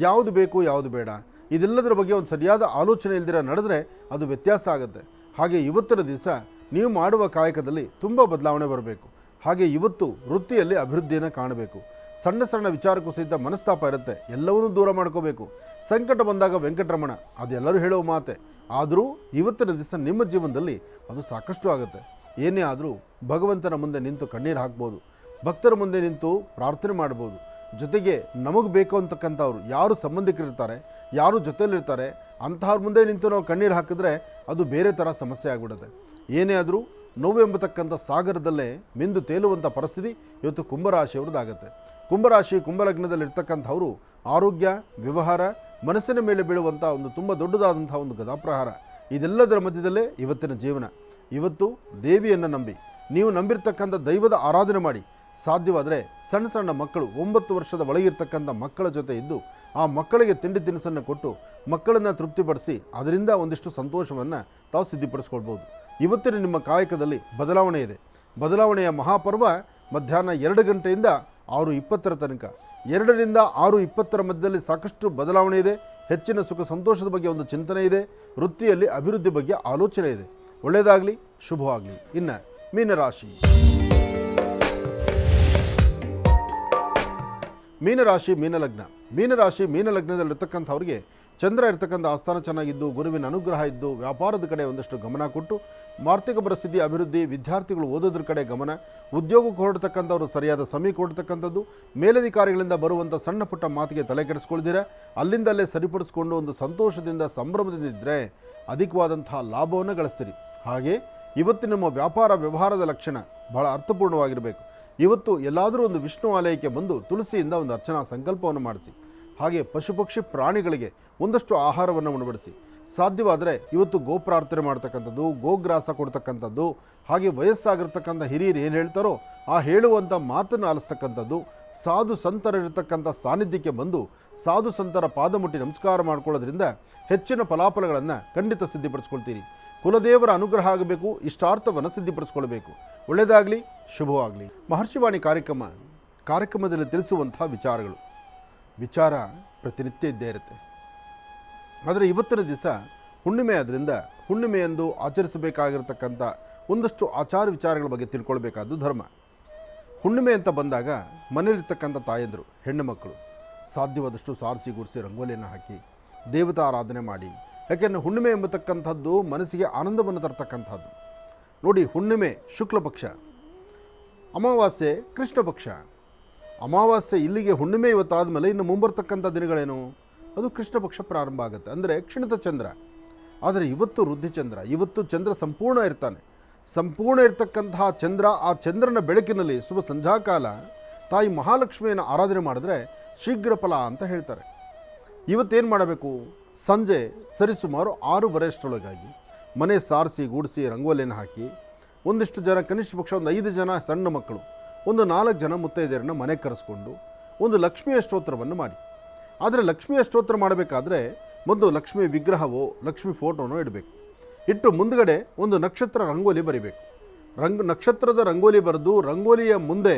ಯಾವುದು ಬೇಕು ಯಾವುದು ಬೇಡ ಇದೆಲ್ಲದರ ಬಗ್ಗೆ ಒಂದು ಸರಿಯಾದ ಆಲೋಚನೆ ಇಲ್ದಿರ ನಡೆದರೆ ಅದು ವ್ಯತ್ಯಾಸ ಆಗುತ್ತೆ. ಹಾಗೆ ಇವತ್ತಿನ ದಿವಸ ನೀವು ಮಾಡುವ ಕಾಯಕದಲ್ಲಿ ತುಂಬ ಬದಲಾವಣೆ ಬರಬೇಕು. ಹಾಗೆ ಇವತ್ತು ವೃತ್ತಿಯಲ್ಲಿ ಅಭಿವೃದ್ಧಿಯನ್ನು ಕಾಣಬೇಕು. ಸಣ್ಣ ಸಣ್ಣ ವಿಚಾರಕ್ಕೂ ಸಹಿತ ಮನಸ್ತಾಪ ಇರುತ್ತೆ, ಎಲ್ಲವನ್ನೂ ದೂರ ಮಾಡ್ಕೋಬೇಕು. ಸಂಕಟ ಬಂದಾಗ ವೆಂಕಟರಮಣ ಅದೆಲ್ಲರೂ ಹೇಳುವ ಮಾತೆ. ಆದರೂ ಇವತ್ತಿನ ದಿವಸ ನಿಮ್ಮ ಜೀವನದಲ್ಲಿ ಅದು ಸಾಕಷ್ಟು ಆಗುತ್ತೆ. ಏನೇ ಆದರೂ ಭಗವಂತನ ಮುಂದೆ ನಿಂತು ಕಣ್ಣೀರು ಹಾಕ್ಬೋದು, ಭಕ್ತರ ಮುಂದೆ ನಿಂತು ಪ್ರಾರ್ಥನೆ ಮಾಡ್ಬೋದು. ಜೊತೆಗೆ ನಮಗೆ ಬೇಕು ಅಂತಕ್ಕಂಥವ್ರು ಯಾರು ಸಂಬಂಧಿಕರಿರ್ತಾರೆ, ಯಾರು ಜೊತೆಯಲ್ಲಿರ್ತಾರೆ ಅಂಥವ್ರ ಮುಂದೆ ನಿಂತು ನಾವು ಕಣ್ಣೀರು ಹಾಕಿದ್ರೆ ಅದು ಬೇರೆ ಥರ ಸಮಸ್ಯೆ ಆಗಿಬಿಡುತ್ತೆ. ಏನೇ ಆದರೂ ನೋವೆಂಬತಕ್ಕಂಥ ಸಾಗರದಲ್ಲೇ ಮಿಂದು ತೇಲುವಂಥ ಪರಿಸ್ಥಿತಿ ಇವತ್ತು ಕುಂಭರಾಶಿಯವ್ರದ್ದಾಗತ್ತೆ. ಕುಂಭಲಗ್ನದಲ್ಲಿರ್ತಕ್ಕಂಥವರು ಆರೋಗ್ಯ, ವ್ಯವಹಾರ, ಮನಸ್ಸಿನ ಮೇಲೆ ಬೀಳುವಂಥ ಒಂದು ತುಂಬ ದೊಡ್ಡದಾದಂಥ ಒಂದು ಗದಾಪ್ರಹಾರ, ಇದೆಲ್ಲದರ ಮಧ್ಯದಲ್ಲೇ ಇವತ್ತಿನ ಜೀವನ. ಇವತ್ತು ದೇವಿಯನ್ನು ನಂಬಿ, ನೀವು ನಂಬಿರ್ತಕ್ಕಂಥ ದೈವದ ಆರಾಧನೆ ಮಾಡಿ. ಸಾಧ್ಯವಾದರೆ ಸಣ್ಣ ಸಣ್ಣ ಮಕ್ಕಳು 9 ವರ್ಷದ ಒಳಗಿರ್ತಕ್ಕಂಥ ಮಕ್ಕಳ ಜೊತೆ ಇದ್ದು ಆ ಮಕ್ಕಳಿಗೆ ತಿಂಡಿ ತಿನಿಸನ್ನು ಕೊಟ್ಟು ಮಕ್ಕಳನ್ನು ತೃಪ್ತಿಪಡಿಸಿ ಅದರಿಂದ ಒಂದಿಷ್ಟು ಸಂತೋಷವನ್ನು ತಾವು ಸಿದ್ಧಪಡಿಸ್ಕೊಳ್ಬೋದು. ಇವತ್ತಿನ ನಿಮ್ಮ ಕಾಯಕದಲ್ಲಿ ಬದಲಾವಣೆ ಇದೆ. ಬದಲಾವಣೆಯ ಮಹಾಪರ್ವ ಮಧ್ಯಾಹ್ನ 2 ಗಂಟೆಯಿಂದ 6:20 ತನಕ. 2 ರಿಂದ 6:20 ಮಧ್ಯದಲ್ಲಿ ಸಾಕಷ್ಟು ಬದಲಾವಣೆ ಇದೆ. ಹೆಚ್ಚಿನ ಸುಖ ಸಂತೋಷದ ಬಗ್ಗೆ ಒಂದು ಚಿಂತನೆ ಇದೆ. ವೃತ್ತಿಯಲ್ಲಿ ಅಭಿವೃದ್ಧಿ ಬಗ್ಗೆ ಆಲೋಚನೆ ಇದೆ. ಒಳ್ಳೆಯದಾಗಲಿ, ಶುಭವಾಗಲಿ. ಇನ್ನು ಮೀನರಾಶಿ. ಮೀನಲಗ್ನದಲ್ಲಿರ್ತಕ್ಕಂಥವ್ರಿಗೆ ಚಂದ್ರ ಇರ್ತಕ್ಕಂಥ ಆಸ್ಥಾನ ಚೆನ್ನಾಗಿದ್ದು, ಗುರುವಿನ ಅನುಗ್ರಹ ಇದ್ದು, ವ್ಯಾಪಾರದ ಕಡೆ ಒಂದಷ್ಟು ಗಮನ ಕೊಟ್ಟು, ಆರ್ಥಿಕ ಪರಿಸ್ಥಿತಿ ಅಭಿವೃದ್ಧಿ, ವಿದ್ಯಾರ್ಥಿಗಳು ಓದೋದ್ರ ಕಡೆ ಗಮನ, ಉದ್ಯೋಗಕ್ಕೆ ಹೊರಡ್ತಕ್ಕಂಥವ್ರು ಸರಿಯಾದ ಸಮಯ ಕೊಡ್ತಕ್ಕಂಥದ್ದು, ಮೇಲಧಿಕಾರಿಗಳಿಂದ ಬರುವಂಥ ಸಣ್ಣ ಪುಟ್ಟ ಮಾತಿಗೆ ತಲೆ ಕೆಡಿಸ್ಕೊಳ್ದಿರ ಅಲ್ಲಿಂದಲ್ಲೇ ಸರಿಪಡಿಸ್ಕೊಂಡು ಒಂದು ಸಂತೋಷದಿಂದ ಸಂಭ್ರಮದಿಂದ ಇದ್ದರೆ ಅಧಿಕವಾದಂತಹ ಲಾಭವನ್ನು ಗಳಿಸ್ತೀರಿ. ಹಾಗೆ ಇವತ್ತು ನಿಮ್ಮ ವ್ಯಾಪಾರ ವ್ಯವಹಾರದ ಲಕ್ಷಣ ಬಹಳ ಅರ್ಥಪೂರ್ಣವಾಗಿರಬೇಕು. ಇವತ್ತು ಎಲ್ಲಾದರೂ ಒಂದು ವಿಷ್ಣು ಆಲಯಕ್ಕೆ ಬಂದು ತುಳಸಿಯಿಂದ ಒಂದು ಅರ್ಚನಾ ಸಂಕಲ್ಪವನ್ನು ಮಾಡಿಸಿ. ಹಾಗೆ ಪಶು ಪಕ್ಷಿ ಪ್ರಾಣಿಗಳಿಗೆ ಒಂದಷ್ಟು ಆಹಾರವನ್ನು ಉಣಬಡಿಸಿ. ಸಾಧ್ಯವಾದರೆ ಇವತ್ತು ಗೋಪ್ರಾರ್ಥನೆ ಮಾಡ್ತಕ್ಕಂಥದ್ದು, ಗೋಗ್ರಾಸ ಕೊಡ್ತಕ್ಕಂಥದ್ದು, ಹಾಗೆ ವಯಸ್ಸಾಗಿರ್ತಕ್ಕಂಥ ಹಿರಿಯರು ಏನು ಹೇಳ್ತಾರೋ ಆ ಹೇಳುವಂಥ ಮಾತನ್ನು ಆಲಿಸ್ತಕ್ಕಂಥದ್ದು, ಸಾಧು ಸಂತರಿರ್ತಕ್ಕಂಥ ಸಾನ್ನಿಧ್ಯಕ್ಕೆ ಬಂದು ಸಾಧು ಸಂತರ ಪಾದ ಮುಟ್ಟಿ ನಮಸ್ಕಾರ ಮಾಡ್ಕೊಳ್ಳೋದ್ರಿಂದ ಹೆಚ್ಚಿನ ಫಲಾಫಲಗಳನ್ನು ಖಂಡಿತ ಸಿದ್ಧಪಡಿಸ್ಕೊಳ್ತೀರಿ. ಕುಲದೇವರ ಅನುಗ್ರಹ ಆಗಬೇಕು, ಇಷ್ಟಾರ್ಥವನ್ನು ಸಿದ್ಧಪಡಿಸ್ಕೊಳ್ಬೇಕು. ಒಳ್ಳೆಯದಾಗಲಿ, ಶುಭವಾಗಲಿ. ಮಹರ್ಷಿವಾಣಿ ಕಾರ್ಯಕ್ರಮದಲ್ಲಿ ತಿಳಿಸುವಂಥ ವಿಚಾರ ಪ್ರತಿನಿತ್ಯ ಇದ್ದೇ ಇರುತ್ತೆ. ಆದರೆ ಇವತ್ತಿನ ದಿವಸ ಹುಣ್ಣಿಮೆ ಆದ್ದರಿಂದ ಹುಣ್ಣಿಮೆಯಂದು ಆಚರಿಸಬೇಕಾಗಿರ್ತಕ್ಕಂಥ ಒಂದಷ್ಟು ಆಚಾರ ವಿಚಾರಗಳ ಬಗ್ಗೆ ತಿಳ್ಕೊಳ್ಬೇಕಾದ್ದು ಧರ್ಮ. ಹುಣ್ಣಿಮೆ ಅಂತ ಬಂದಾಗ ಮನೆಯಲ್ಲಿರ್ತಕ್ಕಂಥ ತಾಯಂದರು, ಹೆಣ್ಣು ಮಕ್ಕಳು ಸಾಧ್ಯವಾದಷ್ಟು ಸಾರಿಸಿ ಗುಡಿಸಿ ರಂಗೋಲಿಯನ್ನು ಹಾಕಿ ದೇವತಾ ಆರಾಧನೆ ಮಾಡಿ. ಯಾಕೆಂದರೆ ಹುಣ್ಣಿಮೆ ಎಂಬತಕ್ಕಂಥದ್ದು ಮನಸ್ಸಿಗೆ ಆನಂದವನ್ನು ತರ್ತಕ್ಕಂಥದ್ದು. ನೋಡಿ, ಹುಣ್ಣಿಮೆ ಶುಕ್ಲ ಪಕ್ಷ, ಅಮಾವಾಸ್ಯೆ ಕೃಷ್ಣ ಪಕ್ಷ. ಅಮಾವಾಸ್ಯೆ ಇಲ್ಲಿಗೆ ಹುಣ್ಣಿಮೆ ಇವತ್ತಾದ ಮೇಲೆ ಇನ್ನು ಮುಂಬರ್ತಕ್ಕಂಥ ದಿನಗಳೇನು? ಅದು ಕೃಷ್ಣ ಪಕ್ಷ ಪ್ರಾರಂಭ ಆಗುತ್ತೆ, ಅಂದರೆ ಕ್ಷಣಿತ ಚಂದ್ರ. ಆದರೆ ಇವತ್ತು ವೃದ್ಧಿಚಂದ್ರ, ಇವತ್ತು ಚಂದ್ರ ಸಂಪೂರ್ಣ ಇರ್ತಾನೆ. ಸಂಪೂರ್ಣ ಇರ್ತಕ್ಕಂತಹ ಚಂದ್ರ, ಆ ಚಂದ್ರನ ಬೆಳಕಿನಲ್ಲಿ ಶುಭ ಸಂಧ್ಯಾಕಾಲ ತಾಯಿ ಮಹಾಲಕ್ಷ್ಮಿಯನ್ನು ಆರಾಧನೆ ಮಾಡಿದ್ರೆ ಶೀಘ್ರ ಫಲ ಅಂತ ಹೇಳ್ತಾರೆ. ಇವತ್ತೇನು ಮಾಡಬೇಕು? ಸಂಜೆ ಸರಿಸುಮಾರು 6:30 ಅಷ್ಟರೊಳಗಾಗಿ ಮನೆ ಸಾರಿಸಿ ಗೂಡಿಸಿ ರಂಗೋಲಿಯನ್ನು ಹಾಕಿ ಒಂದಿಷ್ಟು ಜನ, ಕನಿಷ್ಠ ಪಕ್ಷ ಒಂದು 5 ಜನ ಸಣ್ಣ ಮಕ್ಕಳು, ಒಂದು 4 ಜನ ಮುತ್ತೈದೆಯರನ್ನು ಮನೆಗೆ ಕರೆಸ್ಕೊಂಡು ಒಂದು ಲಕ್ಷ್ಮಿಯ ಸ್ತೋತ್ರವನ್ನು ಮಾಡಿ. ಆದರೆ ಲಕ್ಷ್ಮಿಯ ಸ್ತೋತ್ರ ಮಾಡಬೇಕಾದ್ರೆ ಮೊದಲು ಲಕ್ಷ್ಮಿ ವಿಗ್ರಹವೋ ಲಕ್ಷ್ಮಿ ಫೋಟೋನೋ ಇಡಬೇಕು. ಇಟ್ಟು ಮುಂದುಗಡೆ ಒಂದು ನಕ್ಷತ್ರ ರಂಗೋಲಿ ಬರಿಬೇಕು. ನಕ್ಷತ್ರದ ರಂಗೋಲಿ ಬರೆದು ರಂಗೋಲಿಯ ಮುಂದೆ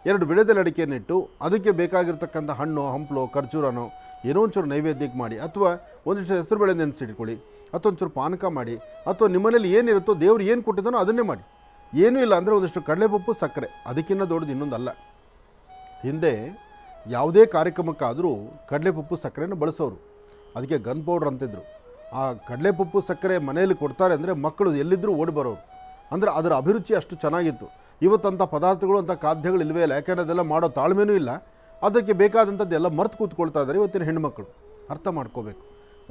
2 ವಿಳೆದೆಲೆ ಅಡಿಕೆಯನ್ನಿಟ್ಟು ಅದಕ್ಕೆ ಬೇಕಾಗಿರ್ತಕ್ಕಂಥ ಹಣ್ಣು, ಹಂಪಲು, ಖರ್ಜೂರನೋ ಏನೋ ಒಂಚೂರು ನೈವೇದ್ಯಕ್ಕೆ ಮಾಡಿ, ಅಥವಾ ಒಂದಿಷ್ಟು ಹೆಸರುಬೇಳೆ ನೆನೆಸಿಟ್ಕೊಳ್ಳಿ, ಅಥವಾ ಒಂಚೂರು ಪಾನಕ ಮಾಡಿ, ಅಥವಾ ನಿಮ್ಮನೇಲಿ ಏನಿರುತ್ತೋ ದೇವ್ರು ಏನು ಕೊಟ್ಟಿದ್ದಾನೋ ಅದನ್ನೇ ಮಾಡಿ. ಏನೂ ಇಲ್ಲ ಅಂದರೆ ಒಂದಿಷ್ಟು ಕಡಲೆಪಪ್ಪು, ಸಕ್ಕರೆ, ಅದಕ್ಕಿಂತ ದೊಡ್ಡದು ಇನ್ನೊಂದಲ್ಲ. ಹಿಂದೆ ಯಾವುದೇ ಕಾರ್ಯಕ್ರಮಕ್ಕಾದರೂ ಕಡಲೆಪಪ್ಪು ಸಕ್ಕರೆನ ಬಳಸೋರು, ಅದಕ್ಕೆ ಗನ್ ಪೌಡ್ರ್ ಅಂತಿದ್ರು. ಆ ಕಡಲೆಪಪ್ಪು ಸಕ್ಕರೆ ಮನೆಯಲ್ಲಿ ಕೊಡ್ತಾರೆ ಅಂದರೆ ಮಕ್ಕಳು ಎಲ್ಲಿದ್ದರೂ ಓಡಿ ಬರೋರು. ಅಂದರೆ ಅದರ ಅಭಿರುಚಿ ಅಷ್ಟು ಚೆನ್ನಾಗಿತ್ತು. ಇವತ್ತಂಥ ಪದಾರ್ಥಗಳು, ಅಂಥ ಖಾದ್ಯಗಳು ಇಲ್ಲವೇ ಇಲ್ಲ. ಯಾಕೆಂದರೆ ಅದೆಲ್ಲ ಮಾಡೋ ತಾಳ್ಮೆನೂ ಇಲ್ಲ. ಅದಕ್ಕೆ ಬೇಕಾದಂಥದ್ದೆಲ್ಲ ಮರ್ತು ಕೂತ್ಕೊಳ್ತಾ ಇದ್ದಾರೆ ಇವತ್ತಿನ ಹೆಣ್ಣುಮಕ್ಕಳು. ಅರ್ಥ ಮಾಡ್ಕೋಬೇಕು.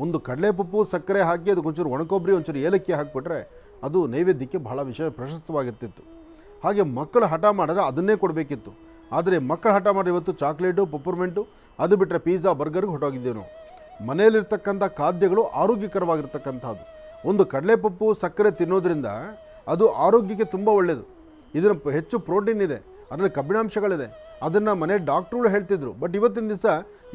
ಒಂದು ಕಡಲೆಪಪ್ಪು ಸಕ್ಕರೆ ಹಾಕಿ ಅದಕ್ಕೆ ಒಂಚೂರು ಒಣಕೊಬ್ಬರಿ, ಒಂಚೂರು ಏಲಕ್ಕಿ ಹಾಕಿಬಿಟ್ರೆ ಅದು ನೈವೇದ್ಯಕ್ಕೆ ಬಹಳ ಪ್ರಶಸ್ತವಾಗಿರ್ತಿತ್ತು. ಹಾಗೆ ಮಕ್ಕಳು ಹಠ ಮಾಡಿದ್ರೆ ಅದನ್ನೇ ಕೊಡಬೇಕಿತ್ತು. ಆದರೆ ಮಕ್ಕಳು ಹಠ ಮಾಡಿ ಇವತ್ತು ಚಾಕ್ಲೇಟು ಪಪ್ಪರ್ಮೆಂಟು ಅದು ಬಿಟ್ಟರೆ ಪಿಜ್ಜಾ ಬರ್ಗರ್ಗೆ ಹೊಟ್ಟೋಗಿದ್ದೇವೆ ನಾವು. ಮನೆಯಲ್ಲಿರ್ತಕ್ಕಂಥ ಖಾದ್ಯಗಳು ಆರೋಗ್ಯಕರವಾಗಿರ್ತಕ್ಕಂಥದ್ದು. ಒಂದು ಕಡಲೆಪಪ್ಪು ಸಕ್ಕರೆ ತಿನ್ನೋದ್ರಿಂದ ಅದು ಆರೋಗ್ಯಕ್ಕೆ ತುಂಬ ಒಳ್ಳೆಯದು. ಇದನ್ನು ಹೆಚ್ಚು ಪ್ರೋಟೀನ್ ಇದೆ, ಅದರಲ್ಲಿ ಕಬ್ಬಿಣಾಂಶಗಳಿದೆ. ಅದನ್ನು ಮನೆ ಡಾಕ್ಟ್ರುಗಳು ಹೇಳ್ತಿದ್ರು. ಬಟ್ ಇವತ್ತಿನ ದಿವಸ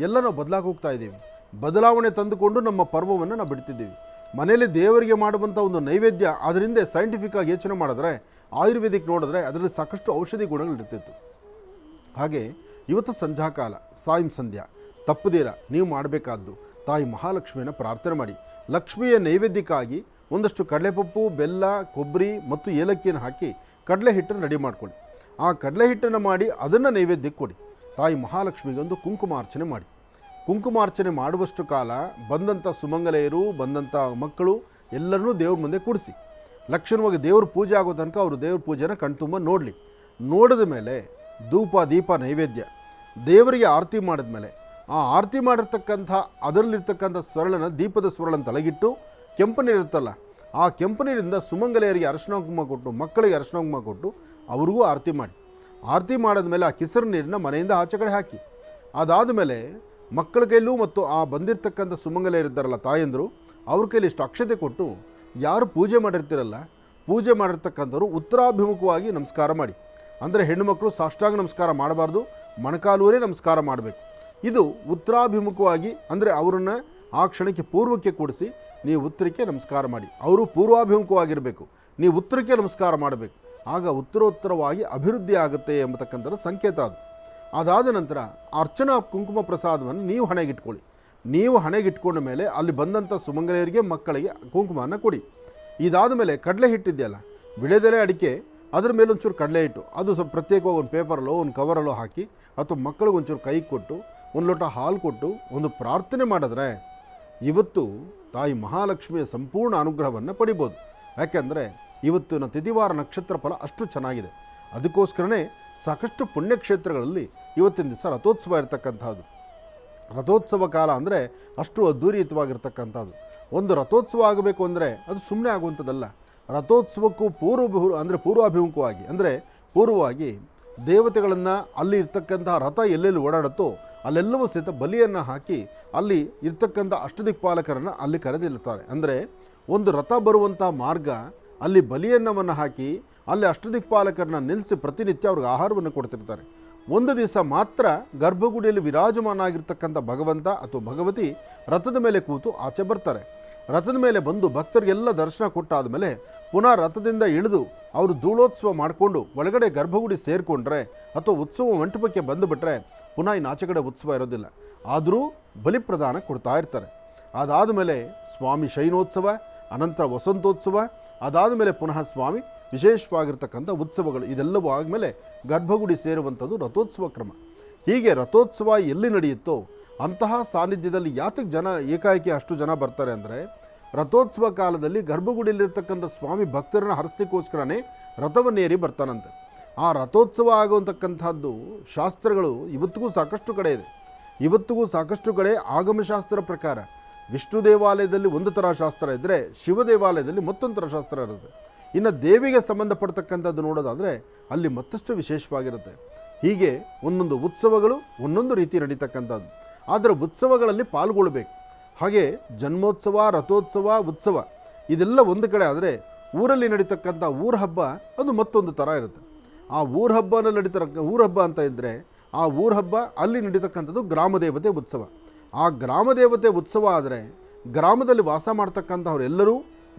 ಎಲ್ಲ ನಾವು ಬದಲಾಗಿ ಹೋಗ್ತಾ ಇದ್ದೀವಿ. ಬದಲಾವಣೆ ತಂದುಕೊಂಡು ನಮ್ಮ ಪರ್ವವನ್ನು ನಾವು ಬಿಡ್ತಿದ್ದೀವಿ. ಮನೆಯಲ್ಲಿ ದೇವರಿಗೆ ಮಾಡುವಂಥ ಒಂದು ನೈವೇದ್ಯ ಅದರಿಂದ ಸೈಂಟಿಫಿಕ್ಕಾಗಿ ಯೋಚನೆ ಮಾಡಿದ್ರೆ, ಆಯುರ್ವೇದಿಕ್ ನೋಡಿದ್ರೆ ಅದರಲ್ಲಿ ಸಾಕಷ್ಟು ಔಷಧಿ ಗುಣಗಳಿರ್ತಿತ್ತು. ಹಾಗೆ ಇವತ್ತು ಸಂಧ್ಯಾಕಾಲ ಸಾಯಂ ಸಂಧ್ಯಾ ತಪ್ಪದಿರ ನೀವು ಮಾಡಬೇಕಾದ್ದು ತಾಯಿ ಮಹಾಲಕ್ಷ್ಮಿಯನ್ನು ಪ್ರಾರ್ಥನೆ ಮಾಡಿ. ಲಕ್ಷ್ಮಿಯ ನೈವೇದ್ಯಕ್ಕಾಗಿ ಒಂದಷ್ಟು ಕಡಲೆಪಪ್ಪು, ಬೆಲ್ಲ, ಕೊಬ್ಬರಿ ಮತ್ತು ಏಲಕ್ಕಿಯನ್ನು ಹಾಕಿ ಕಡಲೆ ಹಿಟ್ಟನ್ನು ರೆಡಿ ಮಾಡ್ಕೊಳ್ಳಿ. ಆ ಕಡಲೆ ಹಿಟ್ಟನ್ನು ಮಾಡಿ ಅದನ್ನು ನೈವೇದ್ಯಕ್ಕೆ ಕೊಡಿ. ತಾಯಿ ಮಹಾಲಕ್ಷ್ಮಿಗೆ ಒಂದು ಕುಂಕುಮಾರ್ಚನೆ ಮಾಡಿ. ಕುಂಕುಮಾರ್ಚನೆ ಮಾಡುವಷ್ಟು ಕಾಲ ಬಂದಂಥ ಸುಮಂಗಲೆಯರು, ಬಂದಂಥ ಮಕ್ಕಳು ಎಲ್ಲರನ್ನೂ ದೇವ್ರ ಮುಂದೆ ಕೂಡಿಸಿ ಲಕ್ಷಣವಾಗಿ ದೇವ್ರ ಪೂಜೆ ಆಗೋ ತನಕ ಅವರು ದೇವ್ರ ಪೂಜೆನ ಕಣ್ತುಂಬ ನೋಡಲಿ. ನೋಡಿದ ಮೇಲೆ ಧೂಪ ದೀಪ ನೈವೇದ್ಯ ದೇವರಿಗೆ ಆರತಿ ಮಾಡಿದ ಮೇಲೆ ಆ ಆರತಿ ಮಾಡಿರ್ತಕ್ಕಂಥ ಅದರಲ್ಲಿರ್ತಕ್ಕಂಥ ಸ್ವರ್ಣನ ದೀಪದ ಸ್ವರ್ಣನ ತಲೆಗಿಟ್ಟು ಕೆಂಪು ನೀರಿರುತ್ತಲ್ಲ, ಆ ಕೆಂಪು ನೀರಿಂದ ಸುಮಂಗಲೆಯರಿಗೆ ಅರಶಿನ ಕುಂಕುಮ ಕೊಟ್ಟು, ಮಕ್ಕಳಿಗೆ ಅರಶಿನ ಕುಂಕುಮ ಕೊಟ್ಟು ಅವ್ರಿಗೂ ಆರತಿ ಮಾಡಿ. ಆರತಿ ಮಾಡಿದ ಮೇಲೆ ಆ ಕಿಸರು ನೀರನ್ನ ಮನೆಯಿಂದ ಆಚೆ ಕಡೆ ಹಾಕಿ. ಅದಾದ ಮೇಲೆ ಮಕ್ಕಳ ಕೈಲೂ ಮತ್ತು ಆ ಬಂದಿರತಕ್ಕಂಥ ಸುಮಂಗಲೆಯರಿದ್ದಾರಲ್ಲ ತಾಯಂದರು, ಅವ್ರ ಕೈಲಿ ಇಷ್ಟು ಅಕ್ಷತೆ ಕೊಟ್ಟು ಯಾರು ಪೂಜೆ ಮಾಡಿರ್ತೀರಲ್ಲ, ಪೂಜೆ ಮಾಡಿರ್ತಕ್ಕಂಥವ್ರು ಉತ್ತರಾಭಿಮುಖವಾಗಿ ನಮಸ್ಕಾರ ಮಾಡಿ. ಅಂದರೆ ಹೆಣ್ಣುಮಕ್ಕಳು ಸಾಷ್ಟಾಂಗ ನಮಸ್ಕಾರ ಮಾಡಬಾರ್ದು, ಮೊಣಕಾಲೂರೇ ನಮಸ್ಕಾರ ಮಾಡಬೇಕು. ಇದು ಉತ್ತರಾಭಿಮುಖವಾಗಿ, ಅಂದರೆ ಅವರನ್ನು ಆ ಕ್ಷಣಕ್ಕೆ ಪೂರ್ವಕ್ಕೆ ಕೂಡಿಸಿ ನೀವು ಉತ್ತರಕ್ಕೆ ನಮಸ್ಕಾರ ಮಾಡಿ. ಅವರು ಪೂರ್ವಾಭಿಮುಖವಾಗಿರಬೇಕು, ನೀವು ಉತ್ತರಕ್ಕೆ ನಮಸ್ಕಾರ ಮಾಡಬೇಕು. ಆಗ ಉತ್ತರೋತ್ತರವಾಗಿ ಅಭಿವೃದ್ಧಿ ಆಗುತ್ತೆ ಎಂಬತಕ್ಕಂಥದ್ದು ಸಂಕೇತ ಅದು. ಅದಾದ ನಂತರ ಅರ್ಚನಾ ಕುಂಕುಮ ಪ್ರಸಾದವನ್ನು ನೀವು ಹಣೆಗಿಟ್ಕೊಳ್ಳಿ. ನೀವು ಹಣೆಗಿಟ್ಕೊಂಡ ಮೇಲೆ ಅಲ್ಲಿ ಬಂದಂಥ ಸುಮಂಗಲೆಯರಿಗೆ, ಮಕ್ಕಳಿಗೆ ಕುಂಕುಮವನ್ನು ಕೊಡಿ. ಇದಾದ ಮೇಲೆ ಕಡಲೆ ಹಿಟ್ಟಿದೆಯಲ್ಲ, ವಿಳೆದೆಲೆ ಅಡಿಕೆ, ಅದ್ರ ಮೇಲೆ ಒಂಚೂರು ಕಡಲೆ ಹಿಟ್ಟು, ಅದು ಸ್ವಲ್ಪ ಪ್ರತ್ಯೇಕವಾಗಿ ಒಂದು ಪೇಪರಲ್ಲೋ ಒಂದು ಕವರಲ್ಲೋ ಹಾಕಿ ಅಥವಾ ಮಕ್ಕಳಿಗೆ ಒಂಚೂರು ಕೈ ಕೊಟ್ಟು ಒಂದು ಲೋಟ ಹಾಲು ಕೊಟ್ಟು ಒಂದು ಪ್ರಾರ್ಥನೆ ಮಾಡಿದ್ರೆ ಇವತ್ತು ತಾಯಿ ಮಹಾಲಕ್ಷ್ಮಿಯ ಸಂಪೂರ್ಣ ಅನುಗ್ರಹವನ್ನು ಪಡಿಬೋದು. ಯಾಕೆಂದರೆ ಇವತ್ತಿನ ತಿಥಿವಾರ ನಕ್ಷತ್ರ ಫಲ ಅಷ್ಟು ಚೆನ್ನಾಗಿದೆ. ಅದಕ್ಕೋಸ್ಕರನೇ ಸಾಕಷ್ಟು ಪುಣ್ಯಕ್ಷೇತ್ರಗಳಲ್ಲಿ ಇವತ್ತಿನ ದಿವಸ ರಥೋತ್ಸವ ಇರತಕ್ಕಂಥದ್ದು. ರಥೋತ್ಸವ ಕಾಲ ಅಂದರೆ ಅಷ್ಟು ಅದ್ಧೂರಿಯುತವಾಗಿರ್ತಕ್ಕಂಥದ್ದು. ಒಂದು ರಥೋತ್ಸವ ಆಗಬೇಕು ಅಂದರೆ ಅದು ಸುಮ್ಮನೆ ಆಗುವಂಥದ್ದಲ್ಲ. ರಥೋತ್ಸವಕ್ಕೂ ಪೂರ್ವಾಭಿಮುಖವಾಗಿ, ಅಂದರೆ ಪೂರ್ವವಾಗಿ ದೇವತೆಗಳನ್ನು ಅಲ್ಲಿ ಇರ್ತಕ್ಕಂತಹ ರಥ ಎಲ್ಲೆಲ್ಲಿ ಓಡಾಡುತ್ತೋ ಅಲ್ಲೆಲ್ಲವೂ ಸಹಿತ ಬಲಿಯನ್ನು ಹಾಕಿ ಅಲ್ಲಿ ಇರ್ತಕ್ಕಂಥ ಅಷ್ಟದಿಕ್ಪಾಲಕರನ್ನು ಅಲ್ಲಿ ಕರೆದಿರ್ತಾರೆ. ಅಂದರೆ ಒಂದು ರಥ ಬರುವಂಥ ಮಾರ್ಗ ಅಲ್ಲಿ ಬಲಿಯನ್ನವನ್ನು ಹಾಕಿ ಅಲ್ಲಿ ಅಷ್ಟದಿಕ್ಪಾಲಕರನ್ನ ನಿಲ್ಲಿಸಿ ಪ್ರತಿನಿತ್ಯ ಅವ್ರಿಗೆ ಆಹಾರವನ್ನು ಕೊಡ್ತಿರ್ತಾರೆ. ಒಂದು ದಿವಸ ಮಾತ್ರ ಗರ್ಭಗುಡಿಯಲ್ಲಿ ವಿರಾಜಮಾನ ಆಗಿರ್ತಕ್ಕಂಥ ಭಗವಂತ ಅಥವಾ ಭಗವತಿ ರಥದ ಮೇಲೆ ಕೂತು ಆಚೆ ಬರ್ತಾರೆ. ರಥದ ಮೇಲೆ ಬಂದು ಭಕ್ತರಿಗೆಲ್ಲ ದರ್ಶನ ಕೊಟ್ಟಾದ ಮೇಲೆ ಪುನಃ ರಥದಿಂದ ಇಳಿದು ಅವರು ಧೂಳೋತ್ಸವ ಮಾಡಿಕೊಂಡು ಒಳಗಡೆ ಗರ್ಭಗುಡಿ ಸೇರಿಕೊಂಡ್ರೆ ಅಥವಾ ಉತ್ಸವ ಮಂಟಪಕ್ಕೆ ಬಂದುಬಿಟ್ರೆ ಪುನಃ ಇನ್ನು ಆಚೆ ಕಡೆ ಉತ್ಸವ ಇರೋದಿಲ್ಲ. ಆದರೂ ಬಲಿಪ್ರದಾನ ಕೊಡ್ತಾ ಇರ್ತಾರೆ. ಅದಾದ ಮೇಲೆ ಸ್ವಾಮಿ ಶಯನೋತ್ಸವ, ಅನಂತರ ವಸಂತೋತ್ಸವ, ಅದಾದ ಮೇಲೆ ಪುನಃ ಸ್ವಾಮಿ ವಿಶೇಷವಾಗಿರ್ತಕ್ಕಂಥ ಉತ್ಸವಗಳು, ಇದೆಲ್ಲವೂ ಆದಮೇಲೆ ಗರ್ಭಗುಡಿ ಸೇರುವಂಥದ್ದು ರಥೋತ್ಸವ ಕ್ರಮ. ಹೀಗೆ ರಥೋತ್ಸವ ಎಲ್ಲಿ ನಡೆಯುತ್ತೋ ಅಂತಹ ಸಾನ್ನಿಧ್ಯದಲ್ಲಿ ಯಾತಕ್ಕೆ ಜನ ಏಕಾಏಕಿ ಅಷ್ಟು ಜನ ಬರ್ತಾರೆ ಅಂದರೆ, ರಥೋತ್ಸವ ಕಾಲದಲ್ಲಿ ಗರ್ಭಗುಡಿಯಲ್ಲಿರ್ತಕ್ಕಂಥ ಸ್ವಾಮಿ ಭಕ್ತರನ್ನ ಹರಿಸ್ಲಿಕ್ಕೋಸ್ಕರನೇ ರಥವನ್ನೇರಿ ಬರ್ತಾನಂತೆ. ಆ ರಥೋತ್ಸವ ಆಗುವಂತಕ್ಕಂಥದ್ದು ಶಾಸ್ತ್ರಗಳು ಇವತ್ತಿಗೂ ಸಾಕಷ್ಟು ಕಡೆ ಇದೆ. ಇವತ್ತಿಗೂ ಸಾಕಷ್ಟು ಕಡೆ ಆಗಮಶಾಸ್ತ್ರ ಪ್ರಕಾರ ವಿಷ್ಣು ದೇವಾಲಯದಲ್ಲಿ ಒಂದು ಥರ ಶಾಸ್ತ್ರ ಇದ್ದರೆ ಶಿವ ದೇವಾಲಯದಲ್ಲಿ ಮತ್ತೊಂದು ಥರ ಶಾಸ್ತ್ರ ಇರುತ್ತೆ. ಇನ್ನು ದೇವಿಗೆ ಸಂಬಂಧಪಡ್ತಕ್ಕಂಥದ್ದು ನೋಡೋದಾದರೆ ಅಲ್ಲಿ ಮತ್ತಷ್ಟು ವಿಶೇಷವಾಗಿರುತ್ತೆ. ಹೀಗೆ ಒಂದೊಂದು ಉತ್ಸವಗಳು ಒಂದೊಂದು ರೀತಿ ನಡೀತಕ್ಕಂಥದ್ದು. ಆದರೆ ಉತ್ಸವಗಳಲ್ಲಿ ಪಾಲ್ಗೊಳ್ಬೇಕು. ಹಾಗೆ ಜನ್ಮೋತ್ಸವ, ರಥೋತ್ಸವ, ಉತ್ಸವ ಇದೆಲ್ಲ ಒಂದು ಕಡೆ ಆದರೆ ಊರಲ್ಲಿ ನಡೀತಕ್ಕಂಥ ಊರ ಹಬ್ಬ ಅದು ಮತ್ತೊಂದು ಥರ ಇರುತ್ತೆ. ಆ ಊರ ಹಬ್ಬನಲ್ಲಿ ಊರ ಹಬ್ಬ ಅಂತ ಇದ್ದರೆ ಆ ಊರ ಹಬ್ಬ ಅಲ್ಲಿ ನಡೀತಕ್ಕಂಥದ್ದು ಗ್ರಾಮದೇವತೆ ಉತ್ಸವ. ಆ ಗ್ರಾಮದೇವತೆ ಉತ್ಸವ ಆದರೆ ಗ್ರಾಮದಲ್ಲಿ ವಾಸ ಮಾಡ್ತಕ್ಕಂಥವ್ರು ಎಲ್ಲರೂ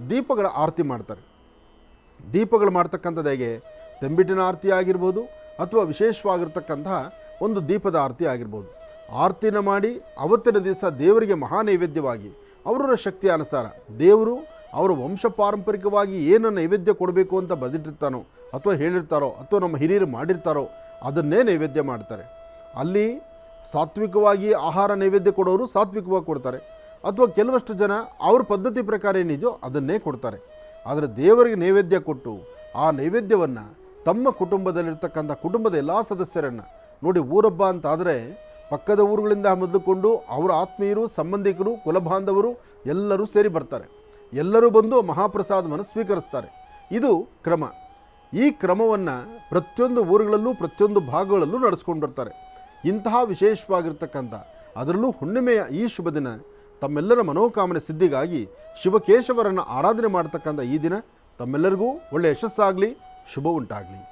ದೀಪಗಳ ಆರತಿ ಮಾಡ್ತಾರೆ. ದೀಪಗಳು ಮಾಡ್ತಕ್ಕಂಥದ್ದು ಹೇಗೆ, ತೆಂಬಿಟ್ಟಿನ ಆರತಿ ಆಗಿರ್ಬೋದು ಅಥವಾ ವಿಶೇಷವಾಗಿರ್ತಕ್ಕಂತಹ ಒಂದು ದೀಪದ ಆರತಿ ಆಗಿರ್ಬೋದು. ಆರತಿನ ಮಾಡಿ ಅವತ್ತಿನ ದಿವಸ ದೇವರಿಗೆ ಮಹಾನೈವೇದ್ಯವಾಗಿ ಅವರ ಶಕ್ತಿಯ ಅನುಸಾರ ದೇವರು ಅವರ ವಂಶ ಪಾರಂಪರಿಕವಾಗಿ ಏನು ನೈವೇದ್ಯ ಕೊಡಬೇಕು ಅಂತ ಬದಿಟ್ಟಿರ್ತಾನೋ ಅಥವಾ ಹೇಳಿರ್ತಾರೋ ಅಥವಾ ನಮ್ಮ ಹಿರಿಯರು ಮಾಡಿರ್ತಾರೋ ಅದನ್ನೇ ನೈವೇದ್ಯ ಮಾಡ್ತಾರೆ. ಅಲ್ಲಿ ಸಾತ್ವಿಕವಾಗಿ ಆಹಾರ ನೈವೇದ್ಯ ಕೊಡೋರು ಸಾತ್ವಿಕವಾಗಿ ಕೊಡ್ತಾರೆ, ಅಥವಾ ಕೆಲವಷ್ಟು ಜನ ಅವ್ರ ಪದ್ಧತಿ ಪ್ರಕಾರ ಏನಿದೆಯೋ ಅದನ್ನೇ ಕೊಡ್ತಾರೆ. ಆದರೆ ದೇವರಿಗೆ ನೈವೇದ್ಯ ಕೊಟ್ಟು ಆ ನೈವೇದ್ಯವನ್ನು ತಮ್ಮ ಕುಟುಂಬದಲ್ಲಿರ್ತಕ್ಕಂಥ ಕುಟುಂಬದ ಎಲ್ಲ ಸದಸ್ಯರನ್ನು ನೋಡಿ, ಊರಬ್ಬ ಅಂತಾದರೆ ಪಕ್ಕದ ಊರುಗಳಿಂದ ಮೊದಲುಕೊಂಡು ಅವರ ಆತ್ಮೀಯರು, ಸಂಬಂಧಿಕರು, ಕುಲಬಾಂಧವರು ಎಲ್ಲರೂ ಸೇರಿ ಬರ್ತಾರೆ. ಎಲ್ಲರೂ ಬಂದು ಮಹಾಪ್ರಸಾದವನ್ನು ಸ್ವೀಕರಿಸ್ತಾರೆ. ಇದು ಕ್ರಮ. ಈ ಕ್ರಮವನ್ನು ಪ್ರತಿಯೊಂದು ಊರುಗಳಲ್ಲೂ ಪ್ರತಿಯೊಂದು ಭಾಗಗಳಲ್ಲೂ ನಡೆಸ್ಕೊಂಡಿರ್ತಾರೆ. ಇಂತಹ ವಿಶೇಷವಾಗಿರ್ತಕ್ಕಂಥ ಅದರಲ್ಲೂ ಹುಣ್ಣಿಮೆಯ ಈ ಶುಭ ದಿನ ತಮ್ಮೆಲ್ಲರ ಮನೋಕಾಮನೆ ಸಿದ್ಧಿಗಾಗಿ ಶಿವಕೇಶವರನ್ನು ಆರಾಧನೆ ಮಾಡ್ತಕ್ಕಂಥ ಈ ದಿನ ತಮ್ಮೆಲ್ಲರಿಗೂ ಒಳ್ಳೆಯ ಯಶಸ್ಸಾಗಲಿ, ಶುಭ ಉಂಟಾಗಲಿ.